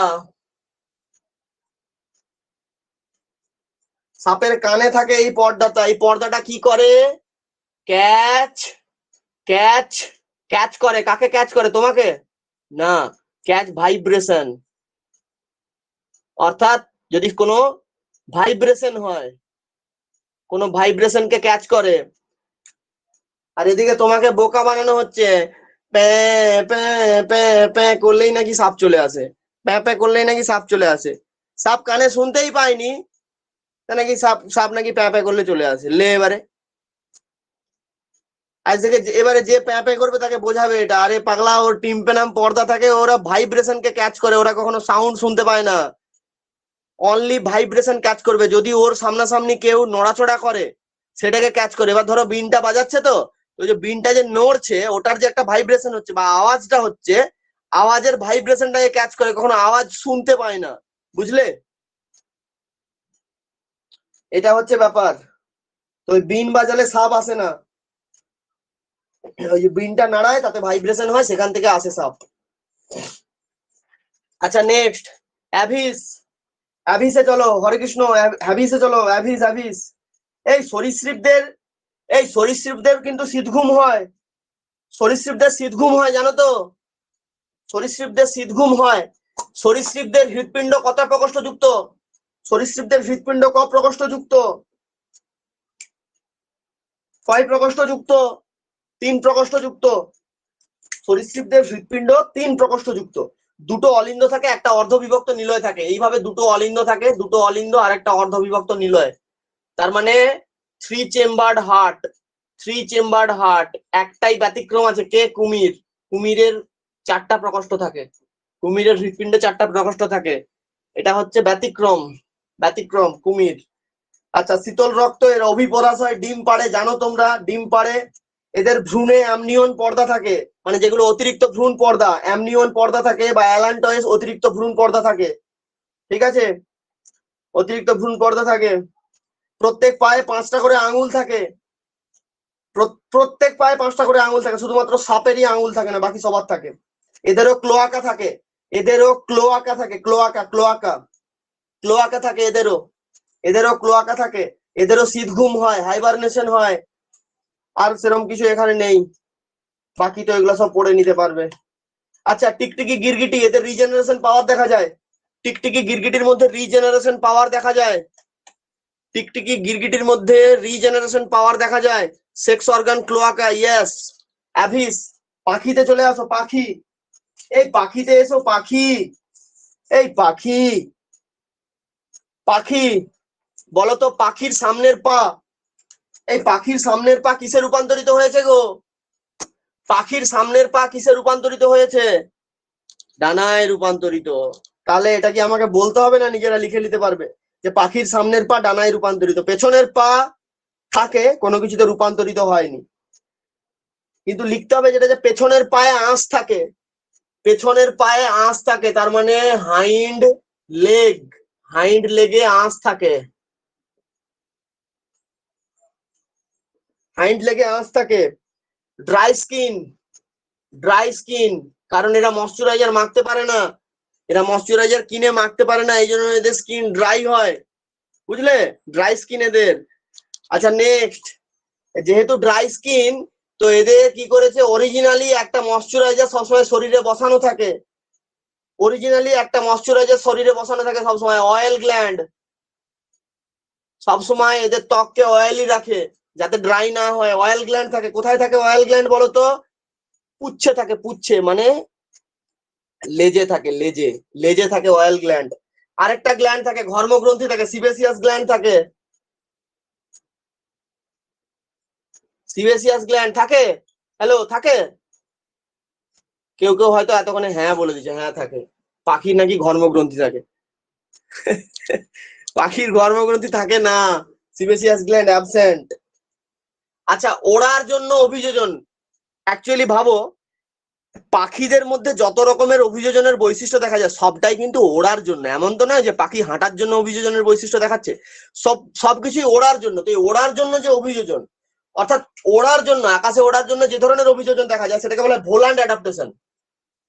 Speaker 1: সাপের কানে থাকে এই পর্দাটা। এই পর্দাটা কি করে? ক্যাচ ক্যাচ ক্যাচ করে। কাকে ক্যাচ করে? তোমাকে না, ক্যাচ ভাইব্রেশন। অর্থাৎ যদি কোনো ভাইব্রেশন হয়, কোনো ভাইব্রেশনকে ক্যাচ করে। আর এদিকে তোমাকে বোকা বানানো হচ্ছে, প্যা প্যা প্যা প্যা করলেই নাকি সাপ চলে আসে, প্যা প্যা করলেই নাকি সাপ চলে আসে। সাপ কানে শুনতেই পাইনি, তা নাকি সাপ সাপ নাকি প্যা প্যা করলে চলে আসে। লে এবারে, আজ থেকে এবারে যে প্যা প্যা করবে তাকে বোঝাবে এটা, আরে পাগলা, ওর টিম্পেনাম পর্দা থাকে, ওরা ভাইব্রেশনকে ক্যাচ করে, ওরা কখনো সাউন্ড শুনতে পায় না, অনলি ভাইব্রেশন ক্যাচ করবে। যদি ওর সামনাসামনি কেউ নড়াচড়া করে সেটাকে ক্যাচ করে। এবার ধরো বিনটা বাজাচ্ছে, তো ওই যে বিনটা যে নড়ছে ওটার যে একটা ভাইব্রেশন হচ্ছে বা আওয়াজটা হচ্ছে, আওয়াজের ভাইব্রেশনটাকে ক্যাচ করে, কখনো আওয়াজ শুনতে পায় না। বুঝলে? এটা হচ্ছে ব্যাপার। তো ওই বিন বাজালে সাপ আসে না, ওই যে বিনটা নাড়ায় তাতে ভাইব্রেশন হয়, সেখান থেকে আসে সাপ। আচ্ছা নেক্সট, অ্যাভিস। অ্যাভিসে চলো, হরে কৃষ্ণ, অ্যাভিসে চলো, অ্যাভিস অ্যাভিস। এই সরীসৃপদের, এই সরীসৃপদের কিন্তু শীতঘুম হয়, সরীসৃপদের শীতঘুম হয়, জানো তো? সরীসৃপদের শীতঘুম হয়। সরীসৃপদের হৃৎপিণ্ড কত প্রকোষ্ঠ যুক্ত? সরীসৃপদের হৃৎপিণ্ড ক প্রকোষ্ঠ যুক্ত? কয় প্রকোষ্ঠ যুক্ত? 3 প্রকোষ্ঠ যুক্ত। সরীসৃপদের হৃৎপিণ্ড 3 প্রকোষ্ঠ যুক্ত। দুটো অলিন্দ থাকে, একটা অর্ধবিভক্ত নিলয় থাকে। এইভাবে দুটো অলিন্দ থাকে, দুটো অলিন্দ আর একটা অর্ধবিভক্ত নিলয়। তার মানে 3 চেম্বার্ড হার্ট। 3 chambered heart. একটাই ব্যতিক্রম আছে, কে? কুমির। কুমিরের 4টা প্রকোষ্ঠ থাকে, কুমিরের হৃৎপিণ্ডে 4টা প্রকোষ্ঠ থাকে। এটা হচ্ছে ব্যতিক্রম, ব্যতিক্রম কুমির। আচ্ছা, শীতল রক্ত এর অভিপরাশয়, ডিম পাড়ে, জানো তোমরা? ডিম পাড়ে। এদের ভ্রূণে অ্যামনিয়ন পর্দা থাকে, মানে যেগুলো অতিরিক্ত ভ্রূণ পর্দা, অ্যামনিয়ন পর্দা থাকে, বা অ্যালান্টয়েস অতিরিক্ত ভ্রূণ পর্দা থাকে। ঠিক আছে, অতিরিক্ত ভ্রূণ পর্দা থাকে। প্রত্যেক পায়ে 5টা করে আঙুল থাকে, প্রত্যেক পায়ে 5টা করে আঙুল থাকে, শুধুমাত্র সাপেরই আঙুল থাকে না, বাকি সবার থাকে। এদেরও ক্লোয়াকা থাকে, এদেরও ক্লোয়াকা থাকে, ক্লোয়াকা ক্লোয়াকা ক্লোয়াকা থাকে এদেরও, এদেরও ক্লোয়াকা থাকে। এদেরও শীতঘুম হয়, হাইবারনেশন হয়। আর সেরকম কিছু এখানে নেই, বাকি তো এগুলো সব পড়ে নিতে পারবে। আচ্ছা, টিকটিকি গিরগিটি, এদের রিজেনারেশন পাওয়ার দেখা যায়। টিকটিকি গিরগিটির মধ্যে রিজেনারেশন পাওয়ার দেখা যায়। টিকটিকি গিরগিটির মধ্যে রিজেনারেশন পাওয়ার দেখা যায়। Sex organ cloaca, yes. Aves. পাখিতে চলে আসো, পাখি। এই পাখিতে এসো, পাখি। এই পাখি, পাখি বলো তো, পাখির সামনের পা, এই পাখির সামনের পা কিসে রূপান্তরিত হয়েছে গো? পাখির সামনের পা কিসে রূপান্তরিত হয়েছে? ডানায় রূপান্তরিত। তাহলে এটা কি আমাকে বলতে হবে না, নিজেরা লিখে নিতে পারবে যে পাখির সামনের পা ডানায় রূপান্তরিত? পেছনের পা থাকে, কোনো কিছুতে রূপান্তরিত হয়নি, কিন্তু লিখতে হবে যেটা, যে পেছনের পায়ে আঁশ থাকে, পেছনের পায়ে আঁশ থাকে, তার মানে হাইন্ড লেগ, হাইন্ড লেগে আঁশ থাকে, হাইন্ড লেগে আঁশ থাকে। ড্রাই স্কিন, ড্রাই স্কিন কারণ এরা ময়শ্চারাইজার মাখতে পারে না, এরা ময়শ্চারাইজার কিনে মাখতে পারে না, এই জন্য এদের স্কিন ড্রাই হয়, বুঝলে, ড্রাই স্কিন এদের। আচ্ছা নেক্সট, যেহেতু ড্রাই স্কিন, তো এদের কি করেছে, অরিজিনালি একটা ময়শ্চারাইজার সবসময় শরীরে বসানো থাকে, অরিজিনালি একটা ময়শ্চারাইজার শরীরে বসানো থাকে সবসময়, অয়েল গ্ল্যান্ড, সবসময় এদের ত্বককে অয়েলি রাখে যাতে ড্রাই না হয়, অয়েল গ্ল্যান্ড থাকে। কোথায় থাকে অয়েল গ্ল্যান্ড বলো তো? পুচ্ছে থাকে, পুচ্ছে মানে লেজে থাকে, লেজে, লেজে থাকে অয়েল গ্ল্যান্ড। আরেকটা গ্ল্যান্ড থাকে ঘর্মগ্রন্থি থাকে, সিবেসিয়াস গ্ল্যান্ড থাকে, সিবেসিয়াস গ্ল্যান্ড থাকে, হ্যালো থাকে? কেউ কেউ হয়তো এতক্ষণে হ্যাঁ বলে দিচ্ছে, হ্যাঁ থাকে। পাখির নাকি ঘর্মগ্রন্থি থাকে। পাখির ঘর্মগ্রন্থি থাকে না, সিবেসিয়াস গ্ল্যান্ড অ্যাবসেন্ট। আচ্ছা ওড়ার জন্য অভিযোজন, অ্যাকচুয়ালি ভাবো পাখিদের মধ্যে যত রকমের অভিযোজনের বৈশিষ্ট্য দেখা যায় সবটাই কিন্তু ওড়ার জন্য। এমন তো নয় যে পাখি হাঁটার জন্য অভিযোজনের বৈশিষ্ট্য দেখাচ্ছে, সবকিছুই ওড়ার জন্য। তো এই ওড়ার জন্য যে অভিযোজন, অর্থাৎ ওড়ার জন্য, আকাশে ওড়ার জন্য যে ধরনের অভিযোজন দেখা যায় সেটাকে বলা হয় ভোলান্ট অ্যাডাপ্টেশন।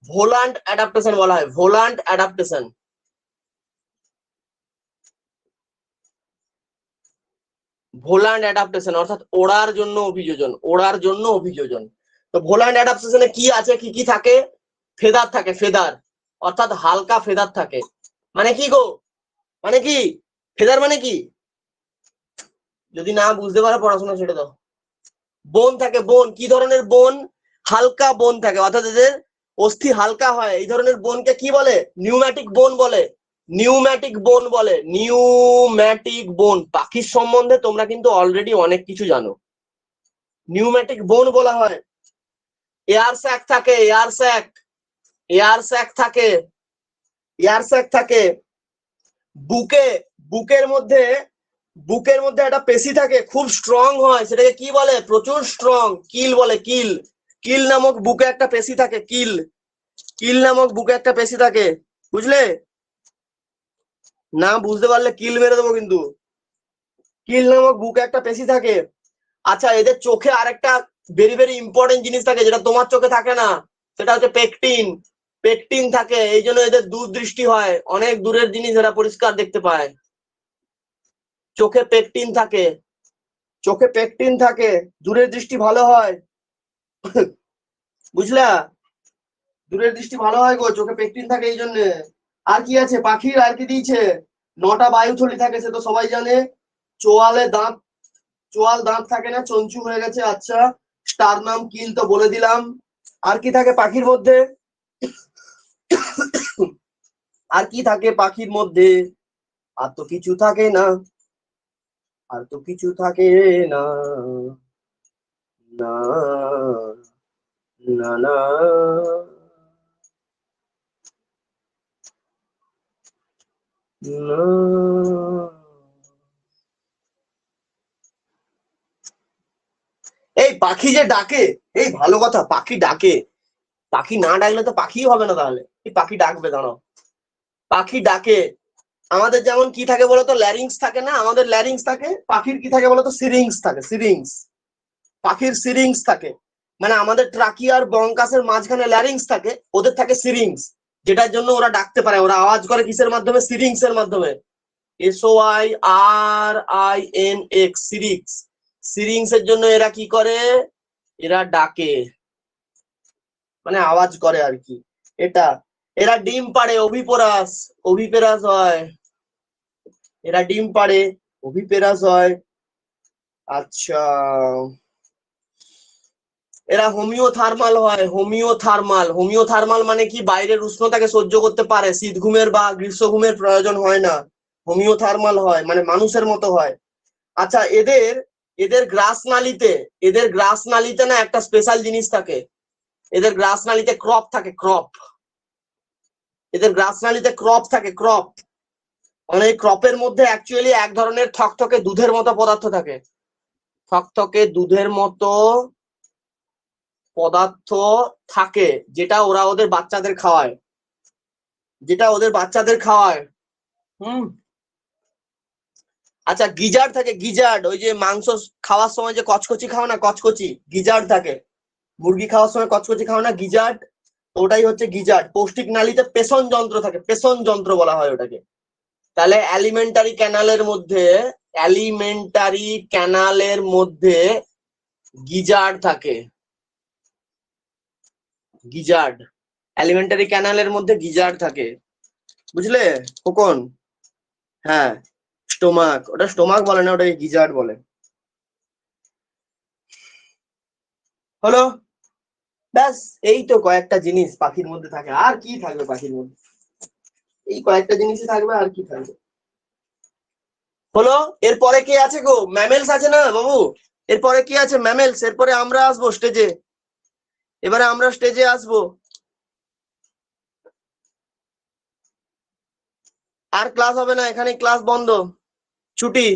Speaker 1: ভোলান্ট অ্যাডাপ্টেশন বলা হয়, ভোলান্ট অ্যাডাপ্টেশন। ভোলান্ট অ্যাডাপ্টেশন অর্থাৎ ওড়ার জন্য অভিযোজন, ওড়ার জন্য অভিযোজন। তো ভোলান্ট অ্যাডাপ্টেশনে কি আছে, কি কি থাকে? ফেদার থাকে, ফেদার অর্থাৎ হালকা ফেদার থাকে। মানে কি গো, মানে কি ফেদার মানে কি? যদি না বুঝতে পারো পড়াশোনা ছেড়ে দাও। বোন থাকে, বোন, কি ধরনের বোন? হালকা বোন থাকে, অর্থাৎ এদের অস্থি হালকা হয়, এই ধরনের বোনকে কি বলে? নিউম্যাটিক বোন বলে, নিউম্যাটিক বোন বলে, নিউম্যাটিক বোন। পাখির সম্বন্ধে তোমরা কিন্তু অলরেডি অনেক কিছু জানো, নিউম্যাটিক বোন বলা হয়। এয়ার স্যাক থাকে, এয়ার স্যাক, এয়ার স্যাক থাকে, এয়ার স্যাক থাকে। বুকে, বুকের মধ্যে, বুকের মধ্যে একটা পেশি থাকে, খুব স্ট্রং হয়, সেটাকে কি বলে? প্রচুর স্ট্রং, কিল বলে, কিল। কিল নামক বুকে একটা পেশি থাকে, কিল, কিল নামক বুকে একটা পেশি থাকে, বুঝলে? না বুঝতে পারলে কিল মেরে দেবো কিন্তু। কিল নামক বুকে একটা পেশি থাকে। আচ্ছা এদের চোখে আরেকটা ভেরি ভেরি ইম্পর্টেন্ট জিনিস থাকে যেটা তোমার চোখে থাকে না, সেটা হচ্ছে পেকটিন। পেকটিন থাকে, এই জন্য এদের দূরদৃষ্টি হয়, অনেক দূরের জিনিস এরা পরিষ্কার দেখতে পায়। চোখে পেকটিন থাকে, চোখে পেকটিন থাকে, দূরের দৃষ্টি ভালো হয়, বুঝলা? দূরের দৃষ্টি ভালো হয় গো, চোখে পেকটিন থাকে এই জন্য। আর কি আছে পাখির, আর কি দিয়েছে? 9টা বায়ুথলি থাকে, সে তো সবাই জানে। চোয়ালে দাঁত, চোয়াল দাঁত থাকে না, চঞ্চু হয়ে গেছে। আচ্ছা স্টারনাম, কিল তো বলে দিলাম। আর কি থাকে পাখির মধ্যে? আর কি থাকে পাখির মধ্যে? আর তো কিছু থাকে না, আর তো কিছু থাকে না, না না না না। এই পাখি যে ডাকে, এই ভালো কথা, পাখি ডাকে, পাখি না ডাকলে তো পাখিই হবে না, তাহলে এই পাখি ডাকবে, দাঁড়াও। পাখি ডাকে, আমাদের যেমন কি থাকে বলতো, ল্যারিংস থাকে না, আমাদের ল্যারিংস থাকে, পাখির কি থাকে বলতো? সিরিংস থাকে, সিরিংস। পাখির সিরিংস থাকে, মানে আমাদের ট্রাকিয়ার ব্রঙ্কাসের মাঝখানে ল্যারিংস থাকে, ওদের থাকে সিরিংস, যেটার জন্য ওরা ডাকতে পারে। ওরা আওয়াজ করে কিসের মাধ্যমে? সিরিংস এর মাধ্যমে। SOIRINX, সিরিংস। সিরিংস এর জন্য এরা কি করে? এরা ডাকে, মানে আওয়াজ করে আর কি। এটা, এরা ডিম পাড়ে, অভিপরাস, অভিপেরাস হয়, এরা ডিম পাড়ে, অভিপেরাস হয়। আচ্ছা এরা হোমিওথার্মাল হয়, হোমিওথার্মাল। হোমিওথার্মাল মানে কি? বাইরের উষ্ণতাকে সহ্য করতে পারে, শীত ঘুমের বা গ্রীষ্ম ঘুমের প্রয়োজন হয় না, হোমিওথার্মাল হয়, মানে মানুষের মতো হয়। আচ্ছা এদের, এদের গ্রাস নালীতে, এদের গ্রাস নালীতে না একটা স্পেশাল জিনিস থাকে, এদের গ্রাস নালীতে ক্রপ থাকে, ক্রপ। এদের গ্রাস নালীতে ক্রপ থাকে, ক্রপ। মানে এই ক্রপের মধ্যে অ্যাকচুয়ালি এক ধরনের থকথকে দুধের মতো পদার্থ থাকে, থকথকে দুধের মতো পদার্থ থাকে, যেটা ওরা ওদের বাচ্চাদের খাওয়ায়, যেটা ওদের বাচ্চাদের খাওয়ায়। হুম। আচ্ছা গিজার্ড থাকে, গিজার্ড, ওই যে মাংস খাওয়ার সময় যে কচকচি খাও না, কচকচি, গিজার্ড থাকে। মুরগি খাওয়ার সময় কচকচি খাও না, গিজার্ড। ওটাই হচ্ছে গিজার্ড। পৌষ্টিক নালীতে পেষণ যন্ত্র থাকে, পেষণ যন্ত্র বলা হয় ওটাকে। তাহলে অ্যালিমেন্টারি ক্যানালের মধ্যে গিজার্ড থাকে, গিজার্ড। অ্যালিমেন্টারি ক্যানালের মধ্যে গিজার্ড থাকে, বুঝলে খোকন? হ্যাঁ, স্টোমাক, ওটা স্টোমাক বলে না, ওটাকে গিজার্ড বলে। হলো, ব্যাস। এই তো কয়েকটা জিনিস পাখির মধ্যে থাকে, আর কি থাকবে পাখির মধ্যে? এই কয়েকটা জিনিসই থাকবে, আর কি থাকবে? হলো। এরপরে কে আছে গো? ম্যামেলস আছে না বাবু? এরপরে কি আছে? ম্যামেলস। এরপরে আমরা আসবো স্টেজে, এবারে আমরা স্টেজে আসবো। আর ক্লাস হবে না, এখানে ক্লাস বন্ধ, ছুটি।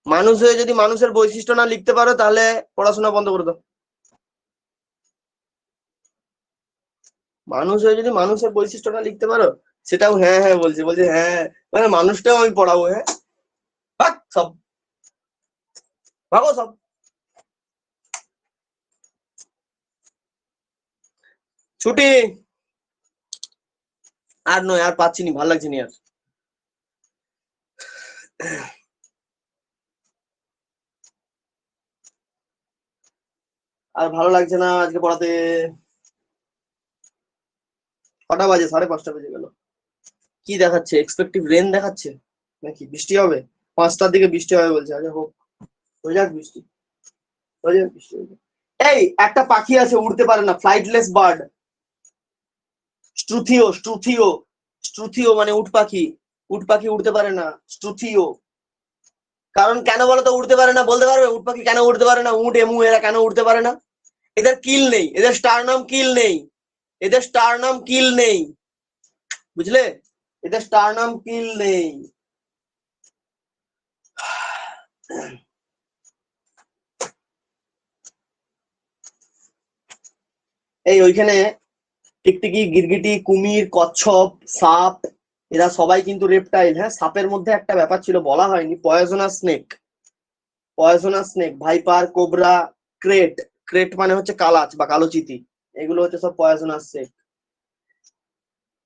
Speaker 1: মানুষ হয়ে যদি মানুষের বৈশিষ্ট্য না লিখতে পারো তাহলে পড়াশোনা বন্ধ করে দাও। মানুষ হয়ে যদি মানুষের বৈশিষ্ট্যটা লিখতে পারো, সেটাও হ্যাঁ হ্যাঁ বলছে, বলছে হ্যাঁ মানে মানুষটাও আমি পড়াবো। হ্যাঁ, ভাগ সব, ভাগো সব। ছুটি। আর নয়, আর পাচ্ছি নি, ভালো লাগছে নি আর। আর ভালো লাগছে না আজকে পড়াতে। কটা বাজে? 5:30 বেজে গেল। কি দেখাচ্ছে? এক্সপেক্টিভ রেন দেখাচ্ছে নাকি বৃষ্টি হবে? 5টার দিকে বৃষ্টি হবে বলছে। আচ্ছা হোক, হয়ে যাক বৃষ্টি, হয়ে যাক বৃষ্টি, হয়ে যাক। এই একটা পাখি আছে উড়তে পারে না, ফ্লাইটলেস বার্ড, স্ট্রুথিও। স্ট্রুথিও, স্ট্রুথিও মানে উট পাখি। উট পাখি উড়তে পারে না, স্ট্রুথিও। কারণ কেন বলো তো উড়তে পারে না? বলতে পারবে উট পাখি কেন উড়তে পারে না? উট, এমু, এরা কেন উড়তে পারে না? এদের কিল নেই, এদের স্টারনাম কিল নেই, এদের স্টারনাম কিল নেই, বুঝলে? এদের স্টারনাম কিল নেই। এই ওইখানে টিকটিকি, গিরগিটি, কুমির, কচ্ছপ, সাপ, এরা সবাই কিন্তু রেপটাইল। হ্যাঁ, সাপের মধ্যে একটা ব্যাপার ছিল বলা হয়নি, poisonous snake. Poisonous snake, viper, cobra, krait. Krait মানে হচ্ছে কালাচ বা কালোচিতি, এগুলো হচ্ছে সব পয়জনাস স্নেক।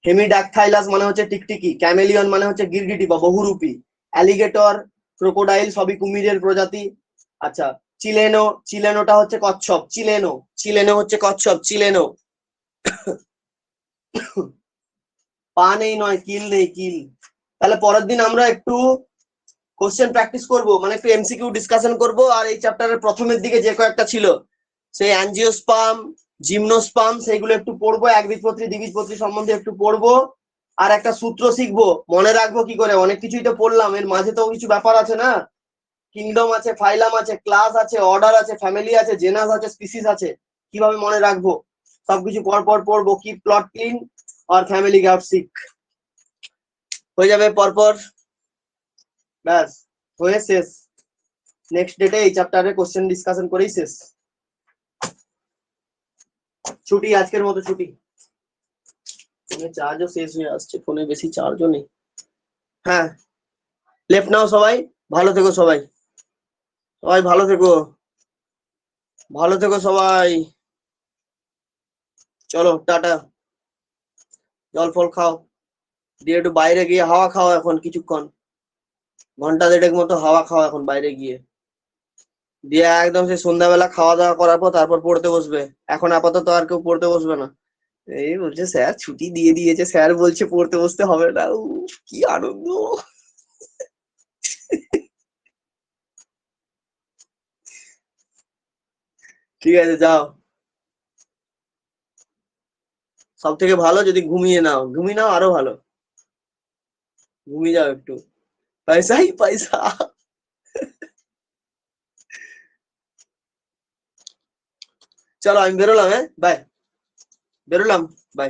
Speaker 1: হেমিডাকথাইলাস মানে হচ্ছে টিকটিকি, ক্যামেলিয়ন মানে হচ্ছে গিরগিটি বা বহুরূপী, অ্যালিগেটর, ক্রোকোডাইল সবই কুমিরের প্রজাতি। আচ্ছা, চিলেনো, চিলেনোটা হচ্ছে কচ্ছপ, চিলেনো, চিলেনো হচ্ছে কচ্ছপ, চিলেনো। পা নেই নয়, কিল নেই, কিল। তাহলে পরের দিন আমরা একটু কোশ্চেন প্র্যাকটিস করব, মানে একটু এমসিকিউ ডিসকাশন করব। আর এই চ্যাপ্টারের প্রথমের দিকে যে কয়েকটা ছিল, সেই অ্যাঞ্জিওস্পাম, জিমনোস্পাম, সেইগুলো একটু পড়বো, একবীজপত্রী দ্বিবীজপত্রী সম্বন্ধে একটু পড়বো। আর একটা সূত্র শিখবো, মনে রাখবো কি করে? অনেক কিছুই তো পড়লাম, এর মাঝে তো কিছু ব্যাপার আছে না। কিংডম আছে, ফাইলাম আছে, ক্লাস আছে, অর্ডার আছে, ফ্যামিলি আছে, জেনাস আছে, স্পিসিস আছে, কিভাবে মনে রাখবো? সবকিছু পর পর পড়বো। কি প্লট ক্লিন আর ফ্যামিলি গার্ড সিক হয়ে যাবে পরপর, ব্যাস, হয়ে শেষ। নেক্সট ডেটে এই চ্যাপ্টারে কোশ্চেন ডিসকাশন করেই শেষ। ছুটি, আজকের মতো ছুটি। ফোনে চার্জও শেষ হয়ে আসছে, ফোনে বেশি চার্জও নেই। হ্যাঁ, লেফট নাও সবাই, ভালো থেকো সবাই, সবাই ভালো থেকো, ভালো থেকো সবাই। চলো টাটা, জল ফল খাও, দিয়ে একটু বাইরে গিয়ে হাওয়া খাও এখন কিছুক্ষণ, ঘন্টা দেড়েক মতো হাওয়া খাও এখন বাইরে গিয়ে, দিয়ে একদম সেই সন্ধ্যাবেলা খাওয়া দাওয়া করার পর তারপর পড়তে বসবে। এখন আপাতত আর কেউ পড়তে বসবে না। এই বলছে স্যার ছুটি দিয়ে দিয়েছে, স্যার বলছে পড়তে বসতে হবে না। কি আনন্দ! ঠিক আছে, যাও। সব থেকে ভালো যদি ঘুমিয়ে নাও, ঘুমিয়ে নাও আরো ভালো, ঘুমিয়ে যাও একটু, পয়সাই পয়সা। চলো আমি বেরোলাম, হ্যাঁ, বাই, বেরোলাম, বাই।